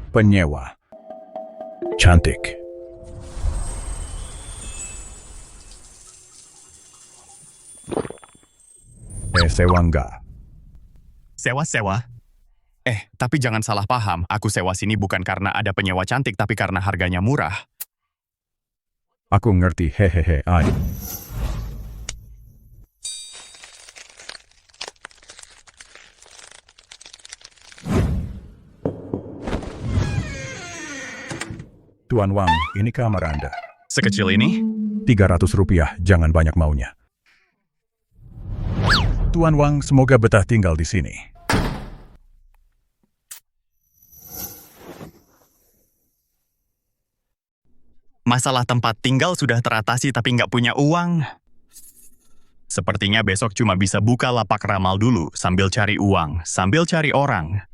penyewa. Cantik. Sewa enggak? Sewa-sewa? Tapi jangan salah paham. Aku sewa sini bukan karena ada penyewa cantik, tapi karena harganya murah. Aku ngerti, hehehe, ay. Tuan Wang, ini kamar Anda. Sekecil ini? Rp300, jangan banyak maunya. Tuan Wang, semoga betah tinggal di sini. Masalah tempat tinggal sudah teratasi tapi nggak punya uang. Sepertinya besok cuma bisa buka lapak ramal dulu sambil cari uang, sambil cari orang.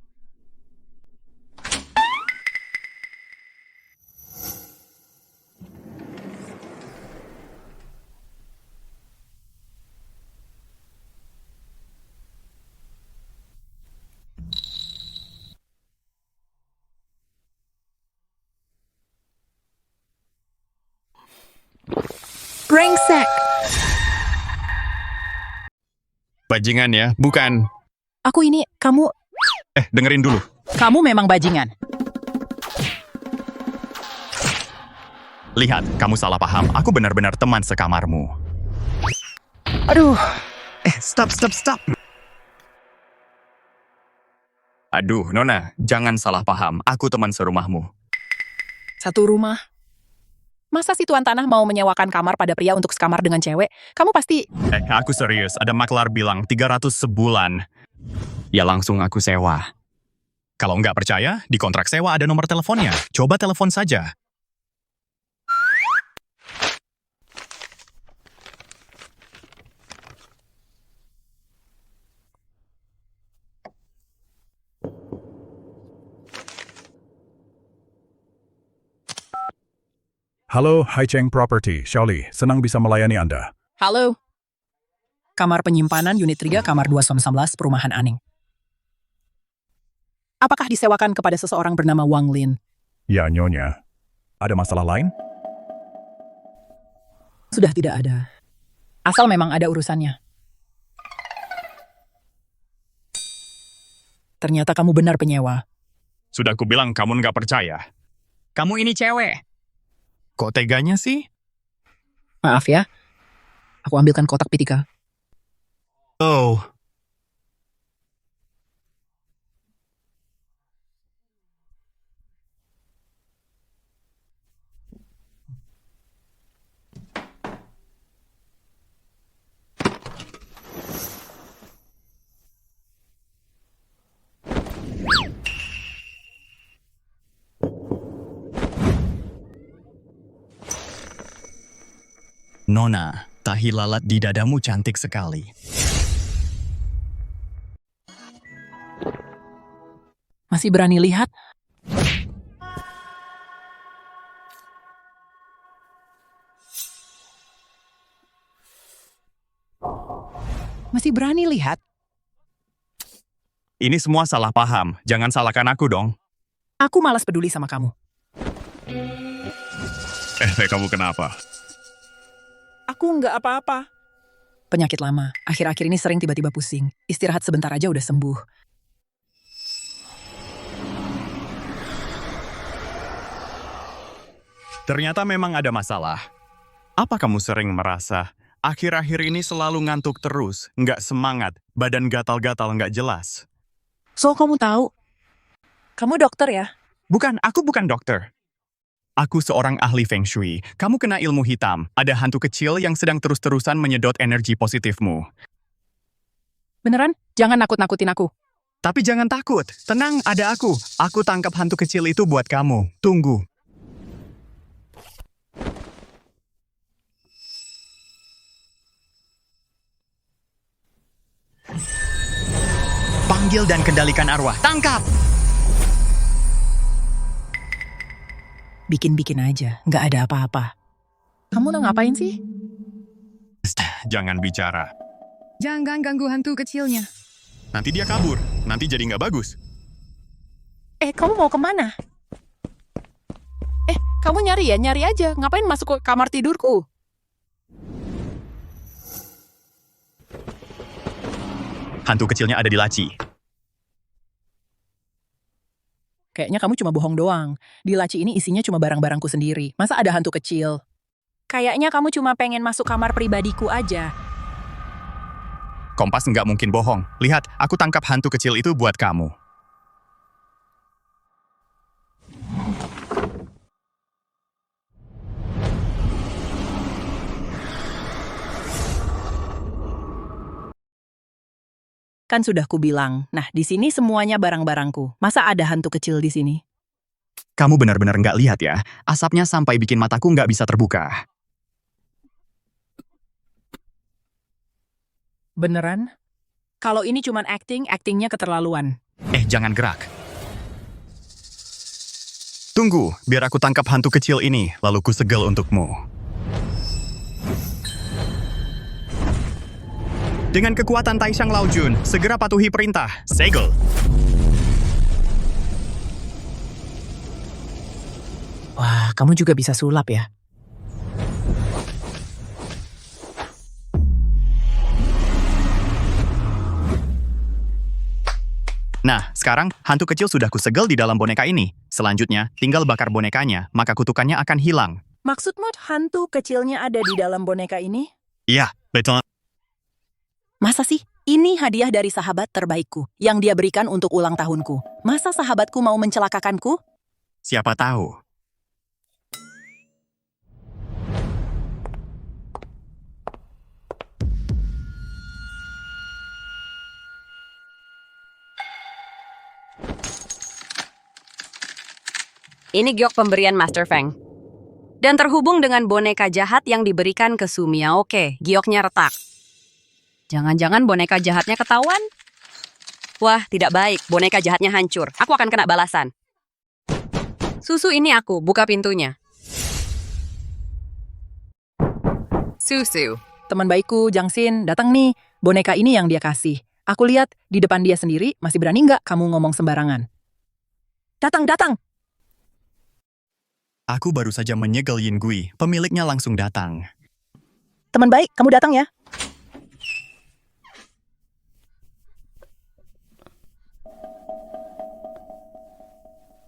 Brengsek. Bajingan ya, bukan. Aku ini, kamu Dengerin dulu. memang bajingan. Lihat, kamu salah paham. Aku benar-benar teman sekamarmu. Aduh, Stop. Aduh, Nona, jangan salah paham. Aku teman serumahmu. satu rumah. Masa si tuan tanah mau menyewakan kamar pada pria untuk sekamar dengan cewek? Kamu pasti... Aku serius. Ada maklar bilang 300 sebulan. Ya langsung aku sewa. Kalau nggak percaya, di kontrak sewa ada nomor teleponnya. Coba telepon saja. Halo, Haicheng Property, Xiaoli, senang bisa melayani Anda. Halo. Kamar penyimpanan unit 3, kamar 219, perumahan Aning. Apakah disewakan kepada seseorang bernama Wang Lin? Ya, Nyonya. Ada masalah lain? Sudah tidak ada. Asal memang ada urusannya. Ternyata kamu benar penyewa. Sudah aku bilang kamu nggak percaya. Kamu ini cewek. Kok teganya sih? Maaf ya. Aku ambilkan kotak pitika. Oh. Nona, tahi lalat di dadamu cantik sekali. Masih berani lihat? Masih berani lihat? Ini semua salah paham. Jangan salahkan aku dong. Aku malas peduli sama kamu. Kamu kenapa? Aku nggak apa-apa. Penyakit lama. Akhir-akhir ini sering tiba-tiba pusing. Istirahat sebentar aja udah sembuh. Ternyata memang ada masalah. Apa kamu sering merasa akhir-akhir ini selalu ngantuk terus, nggak semangat, badan gatal-gatal nggak jelas? So, kamu tahu? Kamu dokter ya? Bukan, aku bukan dokter. Aku seorang ahli Feng Shui. Kamu kena ilmu hitam. Ada hantu kecil yang sedang terus-terusan menyedot energi positifmu. Beneran? Jangan nakut-nakutin aku. Tapi jangan takut. Tenang, ada aku. Aku tangkap hantu kecil itu buat kamu. Tunggu. Panggil dan kendalikan arwah. Tangkap! Bikin-bikin aja. Nggak ada apa-apa. Kamu udah ngapain sih? Jangan bicara. Jangan ganggu hantu kecilnya. Nanti dia kabur. Nanti jadi nggak bagus. Kamu mau kemana? Kamu nyari ya, nyari aja. Ngapain masuk ke kamar tidurku? Hantu kecilnya ada di laci. Kayaknya kamu cuma bohong doang. Di laci ini isinya cuma barang-barangku sendiri. Masa ada hantu kecil? Kayaknya kamu cuma pengen masuk kamar pribadiku aja. Kompas nggak mungkin bohong. Lihat, aku tangkap hantu kecil itu buat kamu. Kan sudah kubilang. Nah, di sini semuanya barang-barangku. Masa ada hantu kecil di sini? Kamu benar-benar nggak lihat ya. Asapnya sampai bikin mataku nggak bisa terbuka. Beneran? Kalau ini cuman acting, actingnya keterlaluan. Jangan gerak. Tunggu, biar aku tangkap hantu kecil ini, lalu ku segel untukmu. Dengan kekuatan Taishang Laojun, segera patuhi perintah. Segel. Wah, kamu juga bisa sulap ya? Nah, sekarang hantu kecil sudah kusegel di dalam boneka ini. Selanjutnya, tinggal bakar bonekanya, maka kutukannya akan hilang. Maksudmu hantu kecilnya ada di dalam boneka ini? Iya, betul. Masa sih? Ini hadiah dari sahabat terbaikku yang dia berikan untuk ulang tahunku. Masa sahabatku mau mencelakakanku? Siapa tahu. Ini giok pemberian Master Feng. Dan terhubung dengan boneka jahat yang diberikan ke Su Miaoke. Gioknya retak. Jangan-jangan boneka jahatnya ketahuan? Wah, tidak baik. Boneka jahatnya hancur. Aku akan kena balasan. Susu ini aku. Buka pintunya. Susu. Teman baikku, Jangsin, datang nih. Boneka ini yang dia kasih. Aku lihat di depan dia sendiri, masih berani nggak kamu ngomong sembarangan? Datang, datang! Aku baru saja menyegel Yin Gui. Pemiliknya langsung datang. Teman baik, kamu datang ya?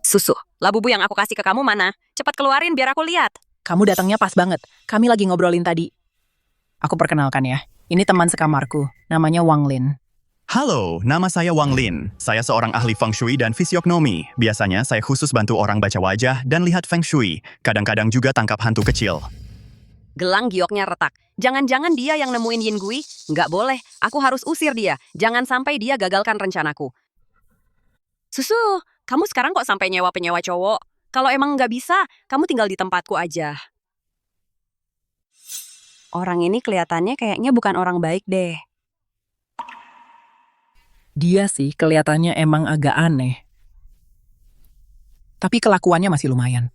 Susu. Labubu yang aku kasih ke kamu mana? Cepat keluarin biar aku lihat. Kamu datangnya pas banget. Kami lagi ngobrolin tadi. Aku perkenalkan ya. Ini teman sekamarku. Namanya Wang Lin. Halo, nama saya Wang Lin. Saya seorang ahli Feng Shui dan fisiognomi. Biasanya saya khusus bantu orang baca wajah dan lihat Feng Shui. Kadang-kadang juga tangkap hantu kecil. Gelang gioknya retak. Jangan-jangan dia yang nemuin Yin Gui? Nggak boleh. Aku harus usir dia. Jangan sampai dia gagalkan rencanaku. Susu, kamu sekarang kok sampai nyewa penyewa cowok? Kalau emang nggak bisa, kamu tinggal di tempatku aja. Orang ini kelihatannya kayaknya bukan orang baik deh. Dia sih kelihatannya emang agak aneh. Tapi kelakuannya masih lumayan.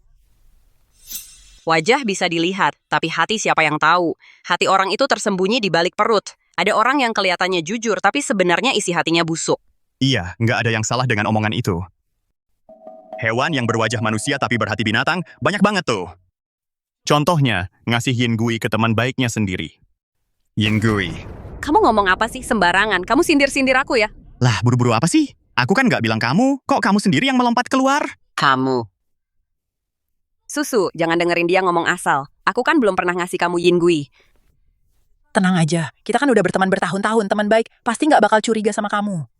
Wajah bisa dilihat, tapi hati siapa yang tahu? Hati orang itu tersembunyi di balik perut. Ada orang yang kelihatannya jujur, tapi sebenarnya isi hatinya busuk. Iya, nggak ada yang salah dengan omongan itu. Hewan yang berwajah manusia tapi berhati binatang, banyak banget tuh. Contohnya, ngasih Yin Gui ke teman baiknya sendiri. Yin Gui. Kamu ngomong apa sih sembarangan? Kamu sindir-sindir aku ya? Lah, buru-buru apa sih? Aku kan nggak bilang kamu. Kok kamu sendiri yang melompat keluar? Kamu. Susu, jangan dengerin dia ngomong asal. Aku kan belum pernah ngasih kamu Yin Gui. Tenang aja, kita kan udah berteman bertahun-tahun, teman baik. Pasti nggak bakal curiga sama kamu.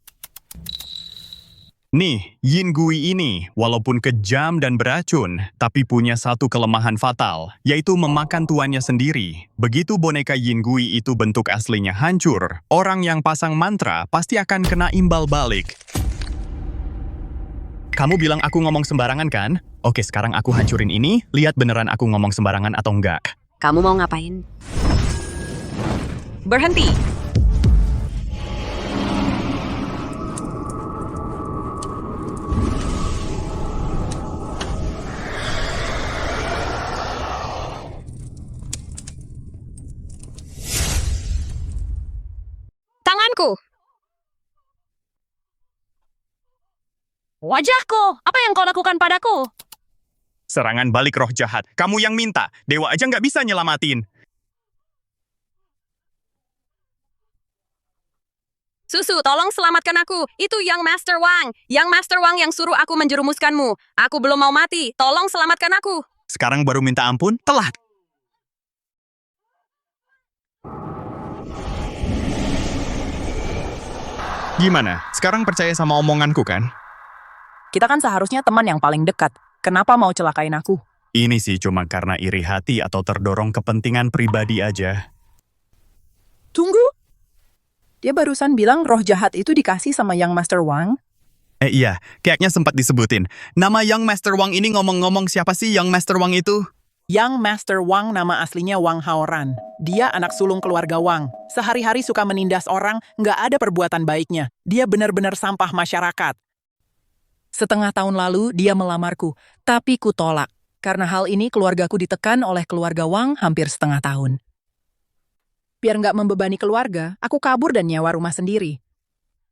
Nih, Yin Gui ini, walaupun kejam dan beracun, tapi punya satu kelemahan fatal, yaitu memakan tuannya sendiri. Begitu boneka Yin Gui itu bentuk aslinya hancur, orang yang pasang mantra pasti akan kena imbal balik. Kamu bilang aku ngomong sembarangan kan? Oke, sekarang aku hancurin ini, lihat beneran aku ngomong sembarangan atau enggak. Kamu mau ngapain? Berhenti! Tanganku! Wajahku! Apa yang kau lakukan padaku? Serangan balik roh jahat. Kamu yang minta. Dewa aja nggak bisa nyelamatin. Susu, tolong selamatkan aku. Itu Yang Master Wang. Yang Master Wang yang suruh aku menjerumuskanmu. Aku belum mau mati. Tolong selamatkan aku. Sekarang baru minta ampun? Telat. Gimana? Sekarang percaya sama omonganku kan? Kita kan seharusnya teman yang paling dekat. Kenapa mau celakain aku? Ini sih cuma karena iri hati atau terdorong kepentingan pribadi aja. Tunggu. Dia barusan bilang roh jahat itu dikasih sama Yang Master Wang. Iya, kayaknya sempat disebutin. Nama Yang Master Wang ini ngomong-ngomong siapa sih Yang Master Wang itu? Yang Master Wang nama aslinya Wang Haoran. Dia anak sulung keluarga Wang. Sehari-hari suka menindas orang, nggak ada perbuatan baiknya. Dia benar-benar sampah masyarakat. Setengah tahun lalu dia melamarku, tapi ku tolak. Karena hal ini keluargaku ditekan oleh keluarga Wang hampir setengah tahun. Biar nggak membebani keluarga, aku kabur dan nyewa rumah sendiri.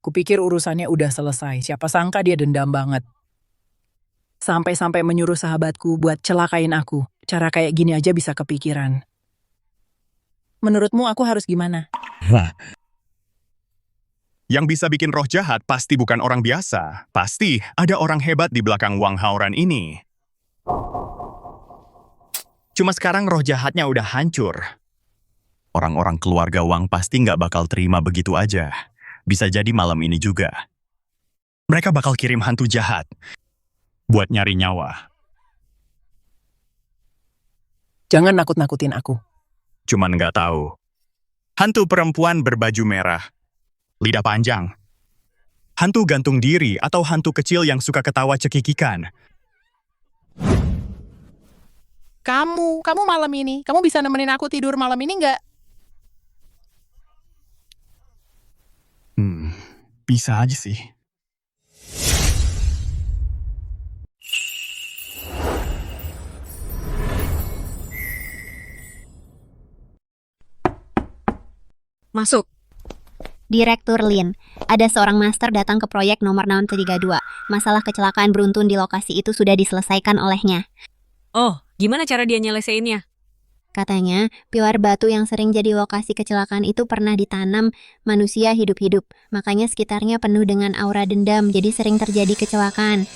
Kupikir urusannya udah selesai, siapa sangka dia dendam banget. Sampai-sampai menyuruh sahabatku buat celakain aku. Cara kayak gini aja bisa kepikiran. Menurutmu aku harus gimana? Yang bisa bikin roh jahat pasti bukan orang biasa. Pasti ada orang hebat di belakang Wang Haoran ini. Cuma sekarang roh jahatnya udah hancur. Orang-orang keluarga Wang pasti nggak bakal terima begitu aja. Bisa jadi malam ini juga. Mereka bakal kirim hantu jahat buat nyari nyawa. Jangan nakut-nakutin aku. Cuman nggak tahu. Hantu perempuan berbaju merah, lidah panjang. Hantu gantung diri atau hantu kecil yang suka ketawa cekikikan. Kamu malam ini, kamu bisa nemenin aku tidur malam ini nggak? Bisa aja sih. Masuk. Direktur Lin, ada seorang master datang ke proyek nomor 632. Masalah kecelakaan beruntun di lokasi itu sudah diselesaikan olehnya. Oh, gimana cara dia nyelesainnya? Katanya, pilar batu yang sering jadi lokasi kecelakaan itu pernah ditanam manusia hidup-hidup. Makanya sekitarnya penuh dengan aura dendam, jadi sering terjadi kecelakaan.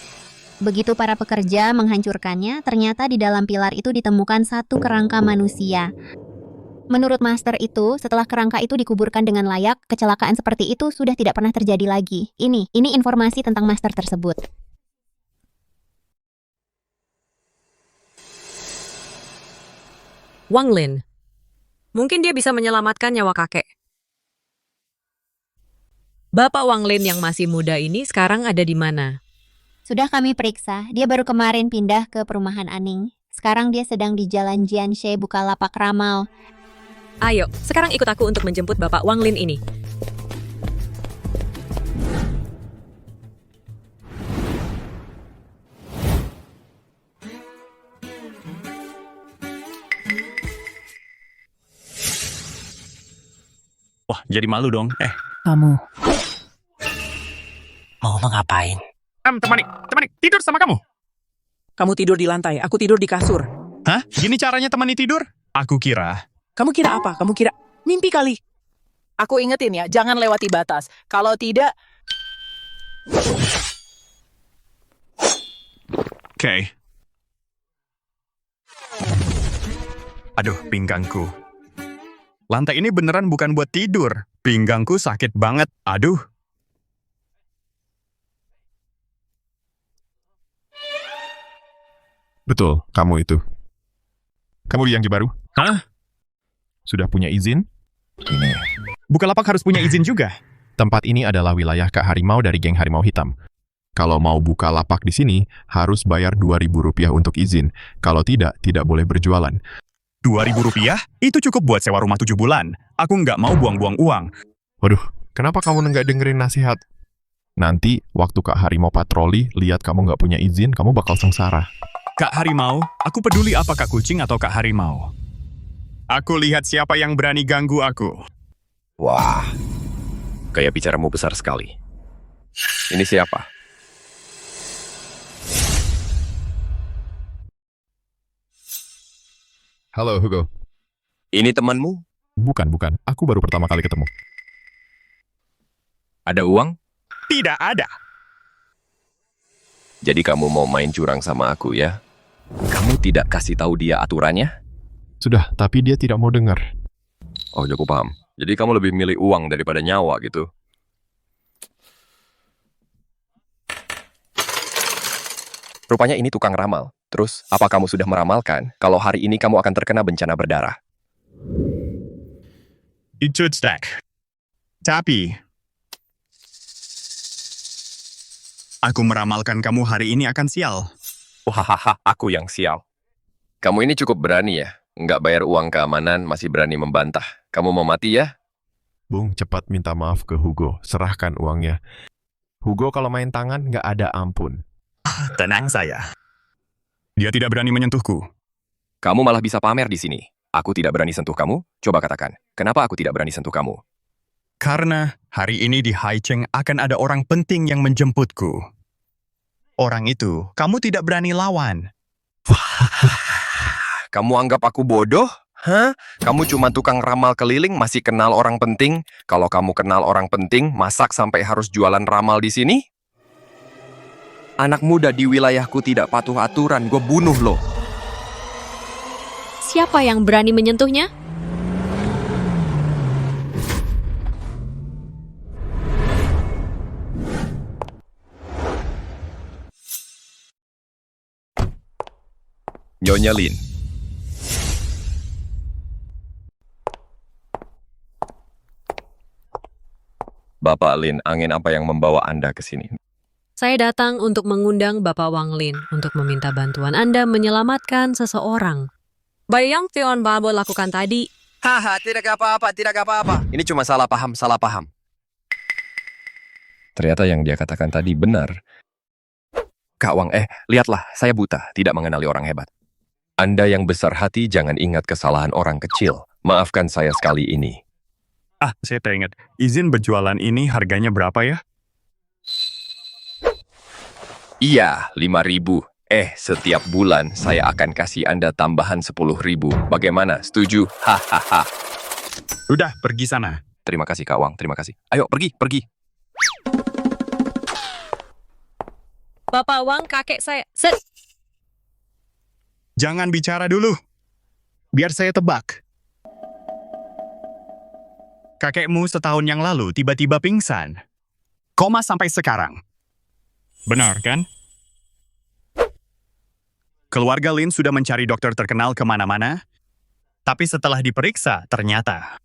Begitu para pekerja menghancurkannya, ternyata di dalam pilar itu ditemukan satu kerangka manusia. Menurut master itu, setelah kerangka itu dikuburkan dengan layak, kecelakaan seperti itu sudah tidak pernah terjadi lagi. Ini informasi tentang master tersebut. Wang Lin. Mungkin dia bisa menyelamatkan nyawa kakek. Bapak Wang Lin yang masih muda ini sekarang ada di mana? Sudah kami periksa, dia baru kemarin pindah ke perumahan Aning. Sekarang dia sedang di Jalan Jianshe Bukalapak Ramal. Ayo, sekarang ikut aku untuk menjemput Bapak Wang Lin ini. Wah, jadi malu dong. Kamu. Mau ngapain? Temani, tidur sama kamu. Kamu tidur di lantai, aku tidur di kasur. Hah? Gini caranya temani tidur? Aku kira. Kamu kira apa? Kamu kira mimpi kali? Aku ingetin ya, jangan lewati batas. Kalau tidak, Oke. Aduh, pinggangku. Lantai ini beneran bukan buat tidur. Pinggangku sakit banget. Aduh. Betul, kamu itu. Kamu yang baru? Hah? Sudah punya izin? Ini. Bukalapak harus punya izin juga. Tempat ini adalah wilayah Kak Harimau dari geng Harimau Hitam. Kalau mau buka lapak di sini, harus bayar Rp2.000 untuk izin. Kalau tidak, tidak boleh berjualan. Rp2.000? Itu cukup buat sewa rumah 7 bulan. Aku nggak mau buang-buang uang. Waduh, kenapa kamu nggak dengerin nasihat? Nanti, waktu Kak Harimau patroli, lihat kamu nggak punya izin, kamu bakal sengsara. Kak Harimau, aku peduli apa Kak Kucing atau Kak Harimau. Aku lihat siapa yang berani ganggu aku. Wah, gaya bicaramu besar sekali. Ini siapa? Halo, Hugo. Ini temanmu? Bukan. Aku baru pertama kali ketemu. Ada uang? Tidak ada. Jadi kamu mau main curang sama aku ya? Kamu tidak kasih tahu dia aturannya? Sudah, tapi dia tidak mau dengar. Oh, aku paham. Jadi kamu lebih milih uang daripada nyawa gitu? Rupanya ini tukang ramal. Terus, apa kamu sudah meramalkan kalau hari ini kamu akan terkena bencana berdarah? Itu stack. Tapi, aku meramalkan kamu hari ini akan sial. Wahahaha, aku yang sial. Kamu ini cukup berani ya? Nggak bayar uang keamanan, masih berani membantah. Kamu mau mati ya? Bung, cepat minta maaf ke Hugo. Serahkan uangnya. Hugo kalau main tangan nggak ada ampun. Tenang saya. Dia tidak berani menyentuhku. Kamu malah bisa pamer di sini. Aku tidak berani sentuh kamu? Coba katakan, kenapa aku tidak berani sentuh kamu? Karena hari ini di Haicheng akan ada orang penting yang menjemputku. Orang itu, kamu tidak berani lawan. Kamu anggap aku bodoh? Hah? Kamu cuma tukang ramal keliling, masih kenal orang penting? Kalau kamu kenal orang penting, masak sampai harus jualan ramal di sini? Anak muda di wilayahku tidak patuh aturan, gue bunuh lo. Siapa yang berani menyentuhnya? Nyonya Lin. Bapak Lin, angin apa yang membawa Anda ke sini? Saya datang untuk mengundang Bapak Wang Lin untuk meminta bantuan Anda menyelamatkan seseorang. Bayang Tion Babo lakukan tadi. Haha, tidak apa-apa. Ini cuma salah paham. Ternyata yang dia katakan tadi benar. Kak Wang, lihatlah, saya buta, tidak mengenali orang hebat. Anda yang besar hati jangan ingat kesalahan orang kecil. Maafkan saya sekali ini. Saya teringat. Izin berjualan ini harganya berapa ya? Iya, 5.000. Setiap bulan saya akan kasih Anda tambahan 10.000. Bagaimana? Setuju? Hahaha. Udah, pergi sana. Terima kasih Kak Wang, terima kasih. Ayo, pergi. Bapak Wang, kakek saya. Jangan bicara dulu. Biar saya tebak. Kakekmu setahun yang lalu tiba-tiba pingsan. Koma sampai sekarang. Benar, kan? Keluarga Lin sudah mencari dokter terkenal kemana-mana, tapi setelah diperiksa, ternyata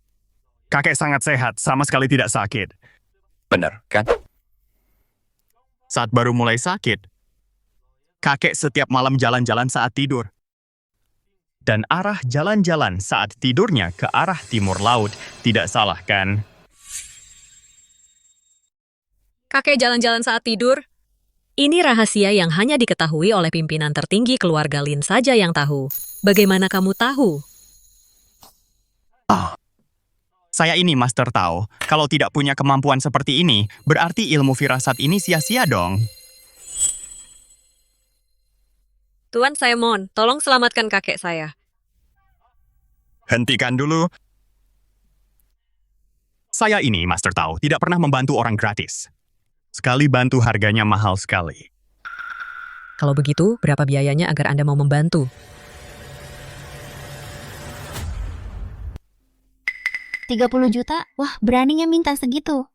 kakek sangat sehat, sama sekali tidak sakit. Benar, kan? Saat baru mulai sakit, kakek setiap malam jalan-jalan saat tidur. Dan arah jalan-jalan saat tidurnya ke arah timur laut, tidak salah, kan? Kakek jalan-jalan saat tidur? Ini rahasia yang hanya diketahui oleh pimpinan tertinggi keluarga Lin saja yang tahu. Bagaimana kamu tahu? Saya ini Master Tao. Kalau tidak punya kemampuan seperti ini, berarti ilmu firasat ini sia-sia dong. Tuan Simon, tolong selamatkan kakek saya. Hentikan dulu. Saya ini Master Tao, tidak pernah membantu orang gratis. Sekali bantu harganya mahal sekali. Kalau begitu, berapa biayanya agar Anda mau membantu? 30 juta? Wah, beraninya minta segitu.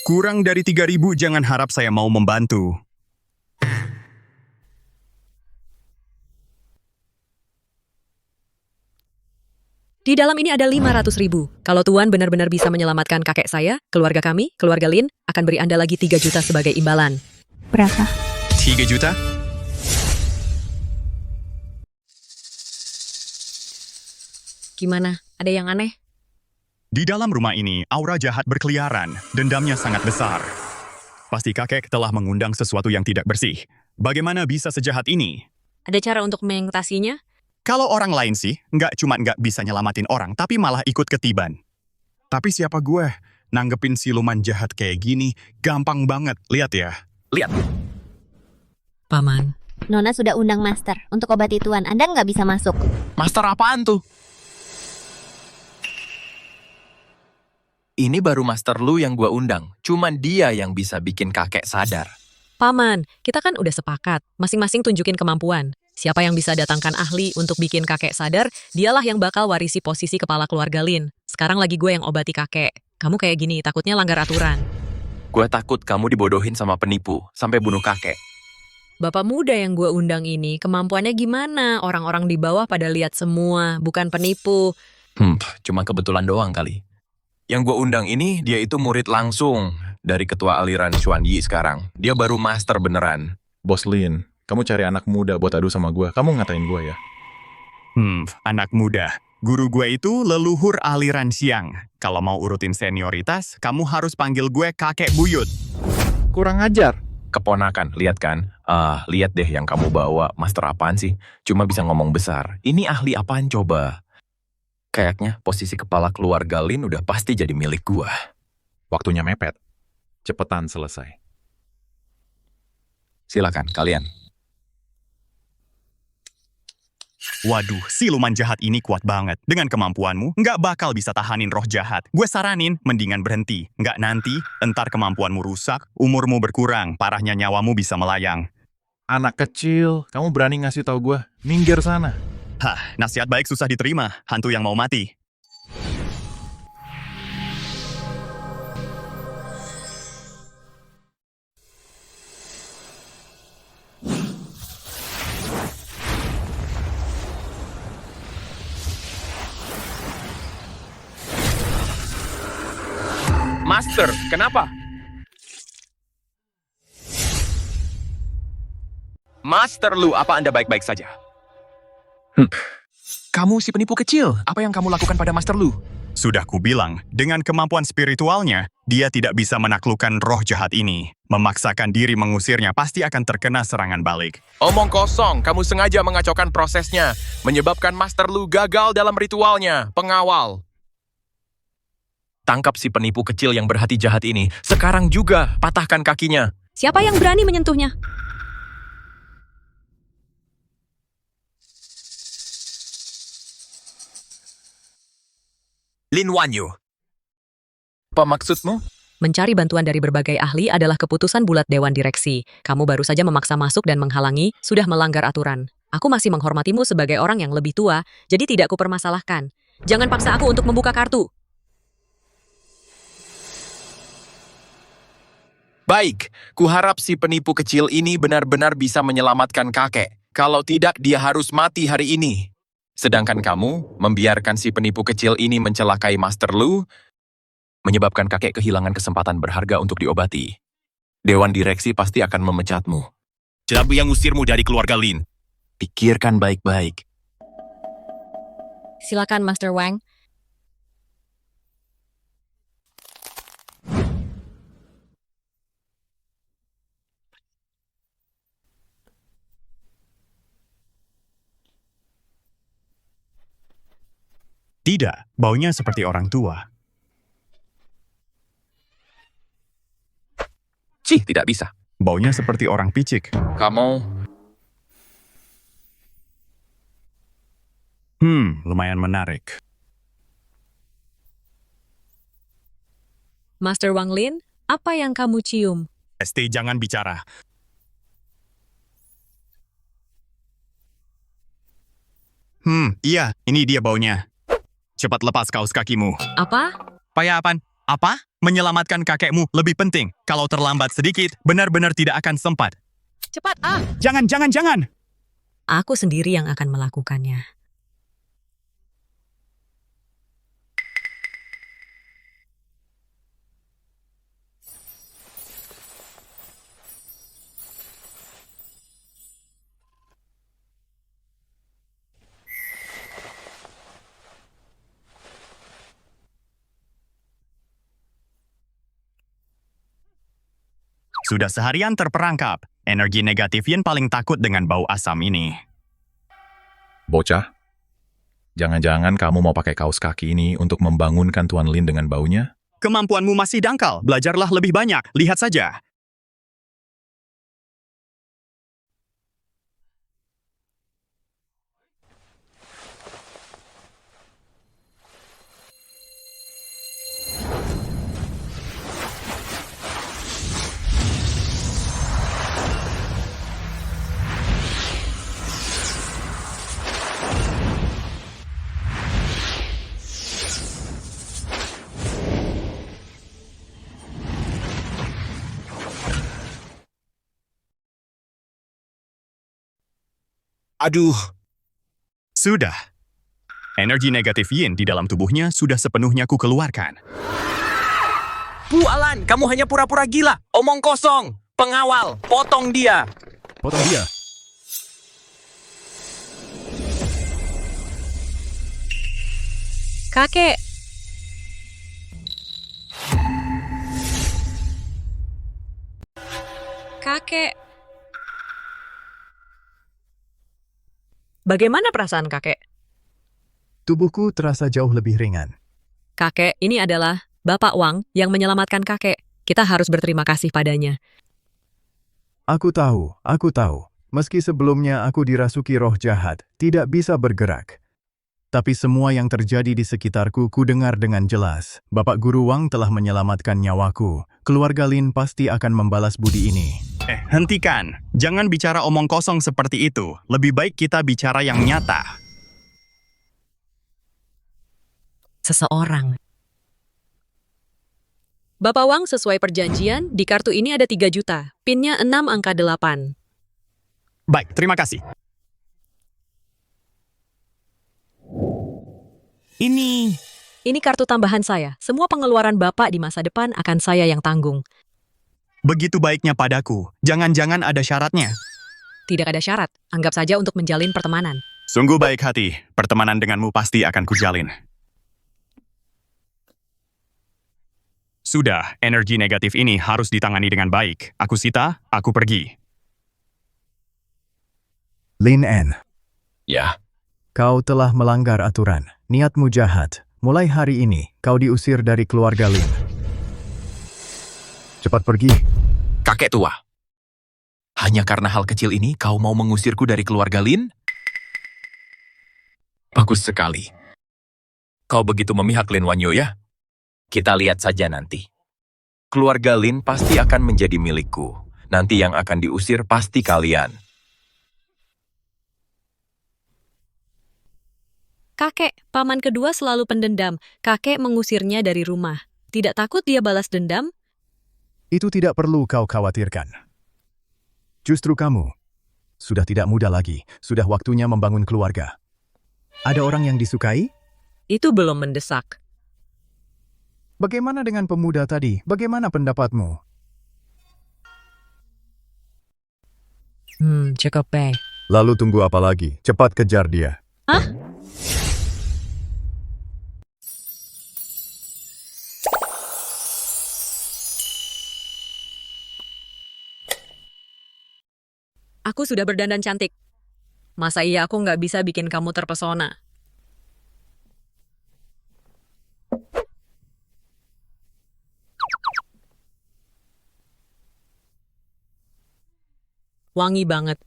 Kurang dari 3.000 jangan harap saya mau membantu. Di dalam ini ada 500.000. Kalau Tuan benar-benar bisa menyelamatkan kakek saya, keluarga kami, keluarga Lin, akan beri Anda lagi 3 juta sebagai imbalan. Berapa? 3 juta? Gimana? Ada yang aneh? Di dalam rumah ini, aura jahat berkeliaran. Dendamnya sangat besar. Pasti kakek telah mengundang sesuatu yang tidak bersih. Bagaimana bisa sejahat ini? Ada cara untuk mengatasinya? Kalau orang lain sih, nggak bisa nyelamatin orang, tapi malah ikut ketiban. Tapi siapa gue? Nanggepin siluman jahat kayak gini, gampang banget. Lihat ya. Lihat. Paman, Nona sudah undang Master untuk obati Tuan. Anda nggak bisa masuk. Master apaan tuh? Ini baru Master Lu yang gua undang. Cuman dia yang bisa bikin kakek sadar. Paman, kita kan udah sepakat. Masing-masing tunjukin kemampuan. Siapa yang bisa datangkan ahli untuk bikin kakek sadar, dialah yang bakal warisi posisi kepala keluarga Lin. Sekarang lagi gue yang obati kakek. Kamu kayak gini, takutnya langgar aturan. Gua takut kamu dibodohin sama penipu sampai bunuh kakek. Bapak muda yang gue undang ini, kemampuannya gimana? Orang-orang di bawah pada lihat semua, bukan penipu. Cuma kebetulan doang kali. Yang gua undang ini, dia itu murid langsung dari ketua aliran Xuan Yi sekarang. Dia baru master beneran. Bos Lin, kamu cari anak muda buat adu sama gue. Kamu ngatain gue ya? Anak muda. Guru gue itu leluhur aliran Siang. Kalau mau urutin senioritas, kamu harus panggil gue kakek buyut. Kurang ajar. Keponakan, lihat kan? Lihat deh yang kamu bawa. Master apaan sih? Cuma bisa ngomong besar. Ini ahli apaan coba? Kayaknya posisi kepala keluarga Lin udah pasti jadi milik gua. Waktunya mepet. Cepetan selesai. Silakan, kalian. Waduh, siluman jahat ini kuat banget. Dengan kemampuanmu, nggak bakal bisa tahanin roh jahat. Gue saranin, mendingan berhenti. Nggak nanti, entar kemampuanmu rusak, umurmu berkurang, parahnya nyawamu bisa melayang. Anak kecil, kamu berani ngasih tahu gue? Minggir sana. Hah, nasihat baik susah diterima. Hantu yang mau mati. Master, kenapa? Master Lu, apa Anda baik-baik saja? Kamu si penipu kecil. Apa yang kamu lakukan pada Master Lu? Sudah kubilang, dengan kemampuan spiritualnya, dia tidak bisa menaklukkan roh jahat ini. Memaksakan diri mengusirnya pasti akan terkena serangan balik. Omong kosong, kamu sengaja mengacaukan prosesnya, menyebabkan Master Lu gagal dalam ritualnya. Pengawal. Tangkap si penipu kecil yang berhati jahat ini. Sekarang juga patahkan kakinya. Siapa yang berani menyentuhnya? Lin Wanyu. Apa maksudmu? Mencari bantuan dari berbagai ahli adalah keputusan bulat Dewan Direksi. Kamu baru saja memaksa masuk dan menghalangi, sudah melanggar aturan. Aku masih menghormatimu sebagai orang yang lebih tua, jadi tidak kupermasalahkan. Jangan paksa aku untuk membuka kartu. Baik, kuharap si penipu kecil ini benar-benar bisa menyelamatkan kakek. Kalau tidak, dia harus mati hari ini. Sedangkan kamu membiarkan si penipu kecil ini mencelakai Master Lu, menyebabkan kakek kehilangan kesempatan berharga untuk diobati. Dewan Direksi pasti akan memecatmu. Siapa yang ngusirmu dari keluarga Lin? Pikirkan baik-baik. Silakan, Master Wang. Tidak, baunya seperti orang tua. Cih, tidak bisa. Baunya seperti orang picik. Kamu... Lumayan menarik. Master Wang Lin, apa yang kamu cium? ST, jangan bicara. Iya, ini dia baunya. Cepat lepas kaos kakimu. Apa? Payapan? Apa? Menyelamatkan kakekmu lebih penting. Kalau terlambat sedikit, benar-benar tidak akan sempat. Cepat, Jangan! Aku sendiri yang akan melakukannya. Sudah seharian terperangkap. Energi negatif Yin paling takut dengan bau asam ini. Bocah, jangan-jangan kamu mau pakai kaos kaki ini untuk membangunkan Tuan Lin dengan baunya? Kemampuanmu masih dangkal. Belajarlah lebih banyak. Lihat saja. Aduh, Sudah. Energi negatif Yin di dalam tubuhnya sudah sepenuhnya ku keluarkan. Bu Alan, kamu hanya pura-pura gila. Omong kosong. Pengawal, potong dia. Potong dia. Kakek, kakek. Bagaimana perasaan kakek? Tubuhku terasa jauh lebih ringan. Kakek, ini adalah Bapak Wang yang menyelamatkan kakek. Kita harus berterima kasih padanya. Aku tahu. Meski sebelumnya aku dirasuki roh jahat, tidak bisa bergerak. Tapi semua yang terjadi di sekitarku ku dengar dengan jelas. Bapak Guru Wang telah menyelamatkan nyawaku. Keluarga Lin pasti akan membalas budi ini. Hentikan. Jangan bicara omong kosong seperti itu. Lebih baik kita bicara yang nyata. Seseorang. Bapak Wang sesuai perjanjian, di kartu ini ada 3 juta. PIN-nya 6 angka 8. Baik, terima kasih. Ini kartu tambahan saya. Semua pengeluaran Bapak di masa depan akan saya yang tanggung. Begitu baiknya padaku. Jangan-jangan ada syaratnya. Tidak ada syarat. Anggap saja untuk menjalin pertemanan. Sungguh baik hati. Pertemanan denganmu pasti akan kujalin. Sudah, energi negatif ini harus ditangani dengan baik. Aku sita, aku pergi. Lin En, Ya, kau telah melanggar aturan. Niatmu jahat. Mulai hari ini, kau diusir dari keluarga Lin. Cepat pergi. kakek tua. Hanya karena hal kecil ini kau mau mengusirku dari keluarga Lin? Bagus sekali. Kau begitu memihak Lin Wanyo ya? Kita lihat saja nanti. Keluarga Lin pasti akan menjadi milikku. Nanti yang akan diusir pasti kalian. Kakek, paman kedua selalu pendendam. Kakek mengusirnya dari rumah. Tidak takut dia balas dendam? Itu tidak perlu kau khawatirkan. Justru kamu sudah tidak muda lagi. Sudah waktunya membangun keluarga. Ada orang yang disukai? Itu belum mendesak. Bagaimana dengan pemuda tadi? Bagaimana pendapatmu? Cukup baik. Lalu tunggu apa lagi? Cepat kejar dia. Hah? Aku sudah berdandan cantik. Masa iya aku nggak bisa bikin kamu terpesona? Wangi banget.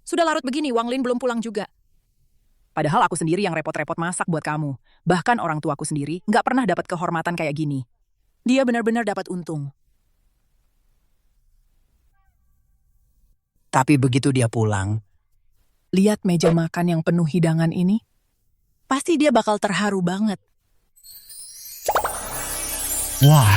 Sudah larut begini, Wang Lin belum pulang juga. Padahal aku sendiri yang repot-repot masak buat kamu. Bahkan orang tuaku sendiri nggak pernah dapat kehormatan kayak gini. Dia benar-benar dapat untung. Tapi begitu dia pulang, lihat meja makan yang penuh hidangan ini, pasti dia bakal terharu banget. Wah.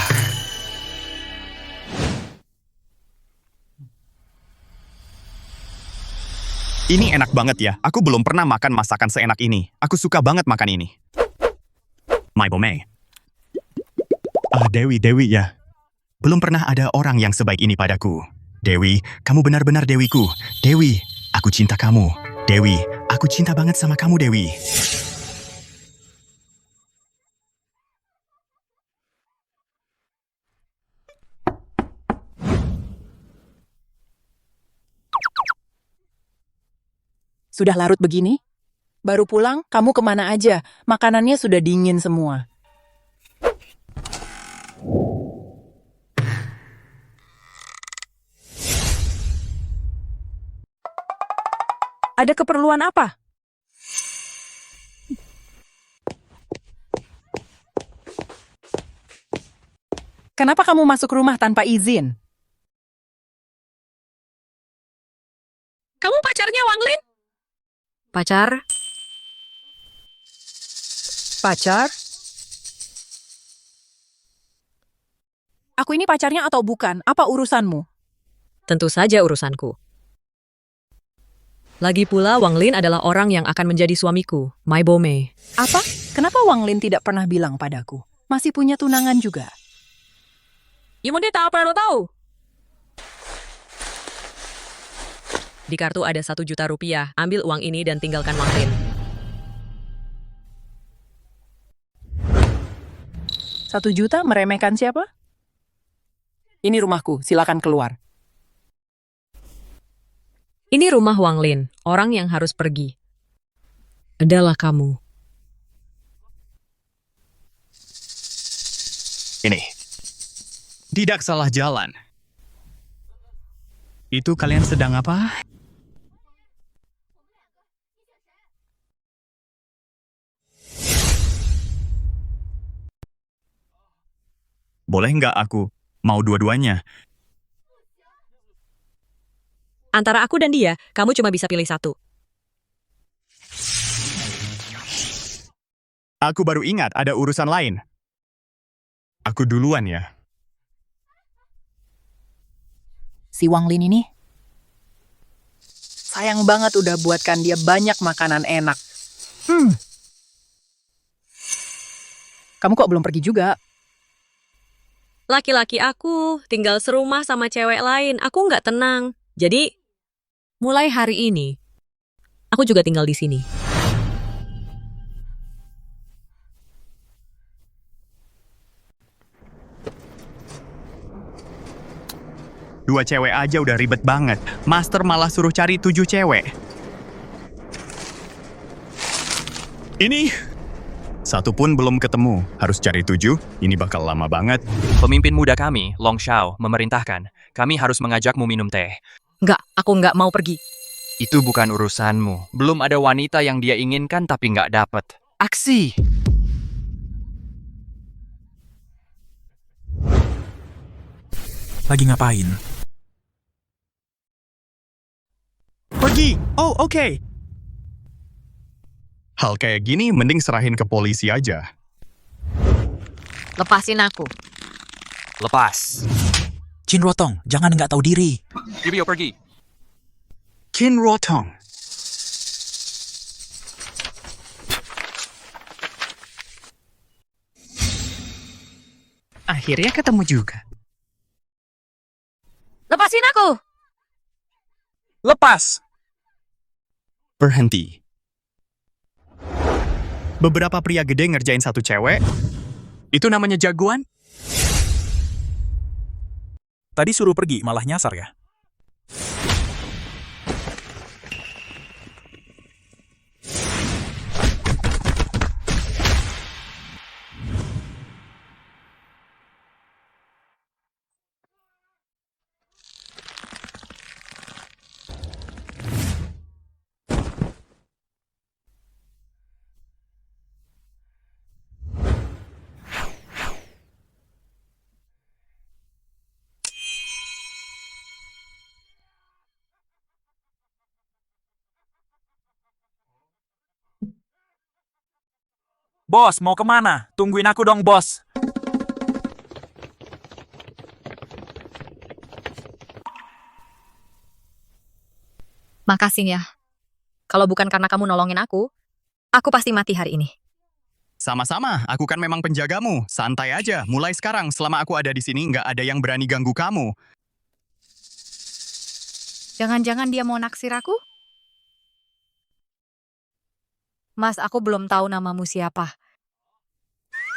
Ini enak banget ya. Aku belum pernah makan masakan seenak ini. Aku suka banget makan ini. My Bomei. Dewi ya. Belum pernah ada orang yang sebaik ini padaku. Dewi, kamu benar-benar Dewiku. Dewi, aku cinta kamu. Dewi, aku cinta banget sama kamu, Dewi. Sudah larut begini? Baru pulang, kamu kemana aja? Makanannya sudah dingin semua. Ada keperluan apa? Kenapa kamu masuk rumah tanpa izin? Kamu pacarnya Wang Lin? Pacar? Pacar? Aku ini pacarnya atau bukan? Apa urusanmu? Tentu saja urusanku. Lagi pula Wang Lin adalah orang yang akan menjadi suamiku, My Bome. Apa? Kenapa Wang Lin tidak pernah bilang padaku? Masih punya tunangan juga. Imonde tak perlu tahu. Di kartu ada 1 juta rupiah. Ambil uang ini dan tinggalkan Wang Lin. 1 juta meremehkan siapa? Ini rumahku, silakan keluar. Ini rumah Wang Lin, orang yang harus pergi. Adalah kamu. Ini. Tidak salah jalan. Itu kalian sedang apa? Boleh nggak aku mau dua-duanya? Antara aku dan dia, kamu cuma bisa pilih satu. Aku baru ingat ada urusan lain. Aku duluan ya. Si Wang Lin ini? Sayang banget udah buatkan dia banyak makanan enak. Kamu kok belum pergi juga? Laki-laki aku tinggal serumah sama cewek lain. Aku nggak tenang. Jadi, mulai hari ini, aku juga tinggal di sini. Dua cewek aja udah ribet banget. Master malah suruh cari 7 cewek. Ini satu pun belum ketemu. Harus cari 7. Ini bakal lama banget. Pemimpin muda kami, Long Shao, memerintahkan. Kami harus mengajakmu minum teh. Nggak, aku nggak mau pergi. Itu bukan urusanmu. Belum ada wanita yang dia inginkan tapi nggak dapet. Aksi! Lagi ngapain? Pergi! Oh, oke. Hal kayak gini mending serahin ke polisi aja. Lepasin aku. Lepas. Jin Rotong, jangan nggak tahu diri. Ribio pergi. Qin Rotong. Akhirnya ketemu juga. Lepasin aku! Lepas! Berhenti. Beberapa pria gede ngerjain satu cewek. Itu namanya jagoan? Tadi suruh pergi, malah nyasar ya? Bos, mau kemana? Tungguin aku dong, bos. Makasih ya. Kalau bukan karena kamu nolongin aku pasti mati hari ini. Sama-sama, aku kan memang penjagamu. Santai aja, mulai sekarang selama aku ada di sini nggak ada yang berani ganggu kamu. Jangan-jangan dia mau naksir aku? Mas, aku belum tahu namamu siapa.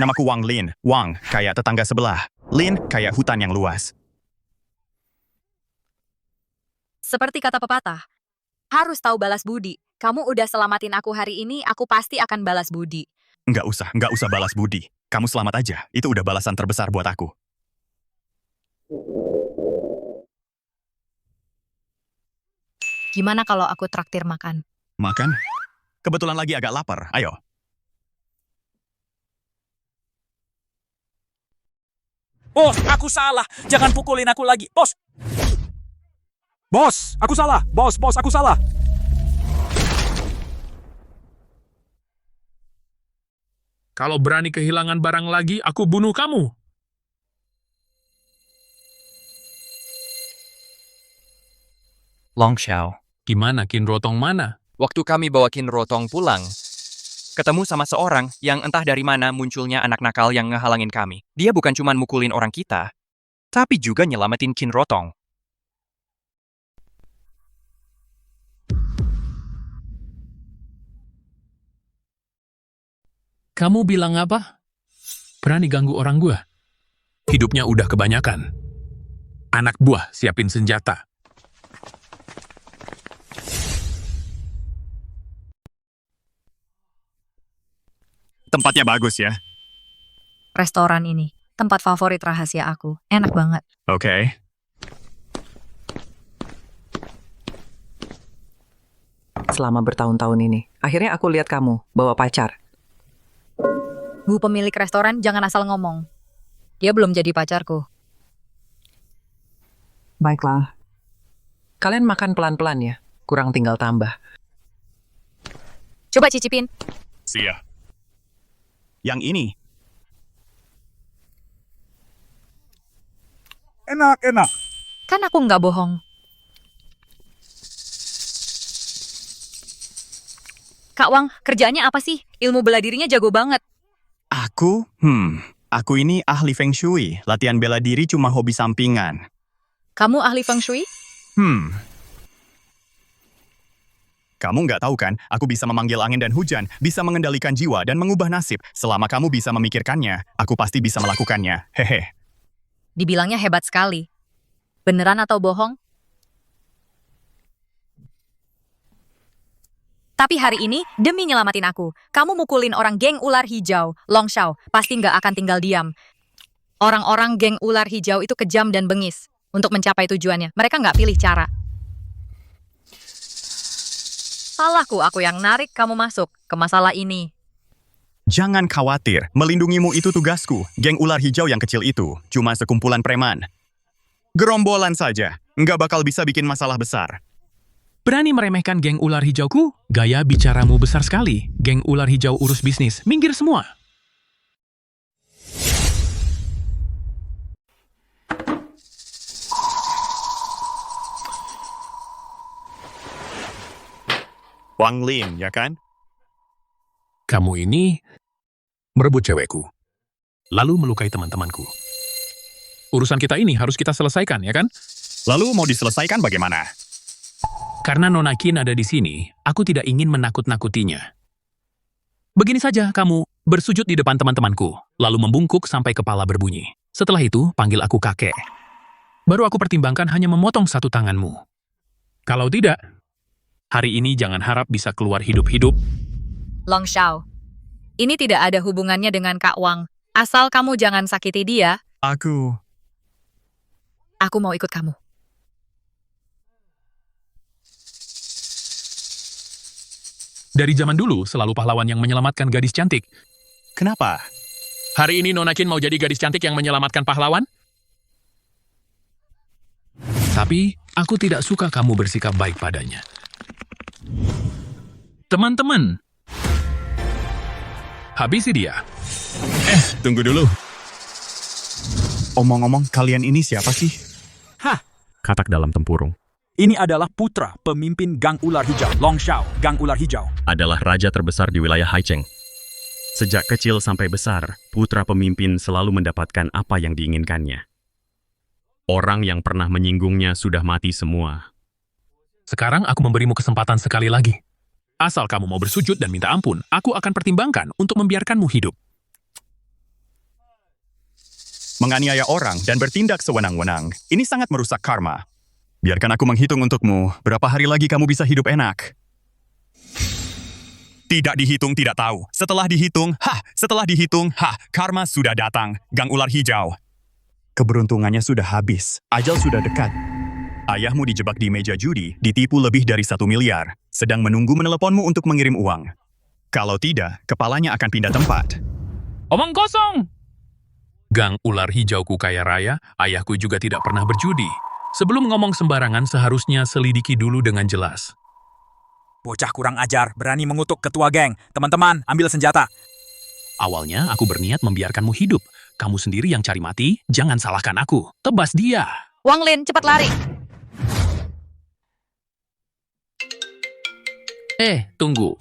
Namaku Wang Lin. Wang, kayak tetangga sebelah. Lin, kayak hutan yang luas. Seperti kata pepatah, harus tahu balas budi. Kamu udah selamatin aku hari ini, aku pasti akan balas budi. Nggak usah balas budi. Kamu selamat aja, itu udah balasan terbesar buat aku. Gimana kalau aku traktir makan? Makan? Kebetulan lagi agak lapar, ayo. Bos, aku salah. Jangan pukulin aku lagi. Bos! Bos, aku salah. Bos, aku salah. Kalau berani kehilangan barang lagi, aku bunuh kamu. Long Xiao. Gimana Qin Rotong mana? Waktu kami bawa Qin Rotong pulang, ketemu sama seorang yang entah dari mana munculnya anak nakal yang ngehalangin kami. Dia bukan cuma mukulin orang kita, tapi juga nyelamatin Qin Rotong. Kamu bilang apa? Berani ganggu orang gua? Hidupnya udah kebanyakan. Anak buah siapin senjata. Tempatnya bagus ya. Restoran ini, tempat favorit rahasia aku. Enak banget. Oke. Selama bertahun-tahun ini, akhirnya aku lihat kamu bawa pacar. Bu pemilik restoran jangan asal ngomong. Dia belum jadi pacarku. Baiklah. Kalian makan pelan-pelan ya, kurang tinggal tambah. Coba cicipin. Siap. Yang ini. Enak. Kan aku nggak bohong. Kak Wang, kerjaannya apa sih? Ilmu bela dirinya jago banget. Aku? Aku ini ahli Feng Shui. Latihan bela diri cuma hobi sampingan. Kamu ahli Feng Shui? Kamu nggak tahu kan, aku bisa memanggil angin dan hujan, bisa mengendalikan jiwa dan mengubah nasib. Selama kamu bisa memikirkannya, aku pasti bisa melakukannya. Hehe. Dibilangnya hebat sekali. Beneran atau bohong? Tapi hari ini, demi nyelamatin aku, kamu mukulin orang geng ular hijau, Long Xiao, pasti nggak akan tinggal diam. Orang-orang geng ular hijau itu kejam dan bengis. Untuk mencapai tujuannya, mereka nggak pilih cara. Salahku, aku yang narik kamu masuk ke masalah ini. Jangan khawatir, melindungimu itu tugasku. Geng ular hijau yang kecil itu cuma sekumpulan preman. Gerombolan saja, nggak bakal bisa bikin masalah besar. Berani meremehkan geng ular hijauku? Gaya bicaramu besar sekali. Geng ular hijau urus bisnis. Minggir semua. Wang Lin, ya kan? Kamu ini merebut cewekku, lalu melukai teman-temanku. Urusan kita ini harus kita selesaikan, ya kan? Lalu mau diselesaikan bagaimana? Karena Nona Qin ada di sini, aku tidak ingin menakut-nakutinya. Begini saja, kamu bersujud di depan teman-temanku, lalu membungkuk sampai kepala berbunyi. Setelah itu, panggil aku kakek. Baru aku pertimbangkan hanya memotong satu tanganmu. Kalau tidak, hari ini jangan harap bisa keluar hidup-hidup. Long Xiao, ini tidak ada hubungannya dengan Kak Wang. Asal kamu jangan sakiti dia. Aku mau ikut kamu. Dari zaman dulu, selalu pahlawan yang menyelamatkan gadis cantik. Kenapa? Hari ini Nona Qin mau jadi gadis cantik yang menyelamatkan pahlawan? Tapi, aku tidak suka kamu bersikap baik padanya. Teman-teman, habisi dia. Tunggu dulu. Omong-omong, kalian ini siapa sih? Katak dalam tempurung. Ini adalah putra pemimpin Gang Ular Hijau, Long Xiao, Gang Ular Hijau. Adalah raja terbesar di wilayah Haicheng. Sejak kecil sampai besar, putra pemimpin selalu mendapatkan apa yang diinginkannya. Orang yang pernah menyinggungnya sudah mati semua. Sekarang aku memberimu kesempatan sekali lagi. Asal kamu mau bersujud dan minta ampun, aku akan pertimbangkan untuk membiarkanmu hidup. Menganiaya orang dan bertindak sewenang-wenang, ini sangat merusak karma. Biarkan aku menghitung untukmu, berapa hari lagi kamu bisa hidup enak. Tidak dihitung, tidak tahu. Setelah dihitung, karma sudah datang. Gang ular hijau. Keberuntungannya sudah habis, ajal sudah dekat. Ayahmu dijebak di meja judi, ditipu lebih dari 1 miliar, sedang menunggu meneleponmu untuk mengirim uang. Kalau tidak, kepalanya akan pindah tempat. Omong kosong! Gang ular hijauku kaya raya, ayahku juga tidak pernah berjudi. Sebelum ngomong sembarangan, seharusnya selidiki dulu dengan jelas. Bocah kurang ajar, berani mengutuk ketua geng. Teman-teman, ambil senjata. Awalnya aku berniat membiarkanmu hidup. Kamu sendiri yang cari mati, jangan salahkan aku. Tebas dia. Wang Lin, cepat lari. Tunggu.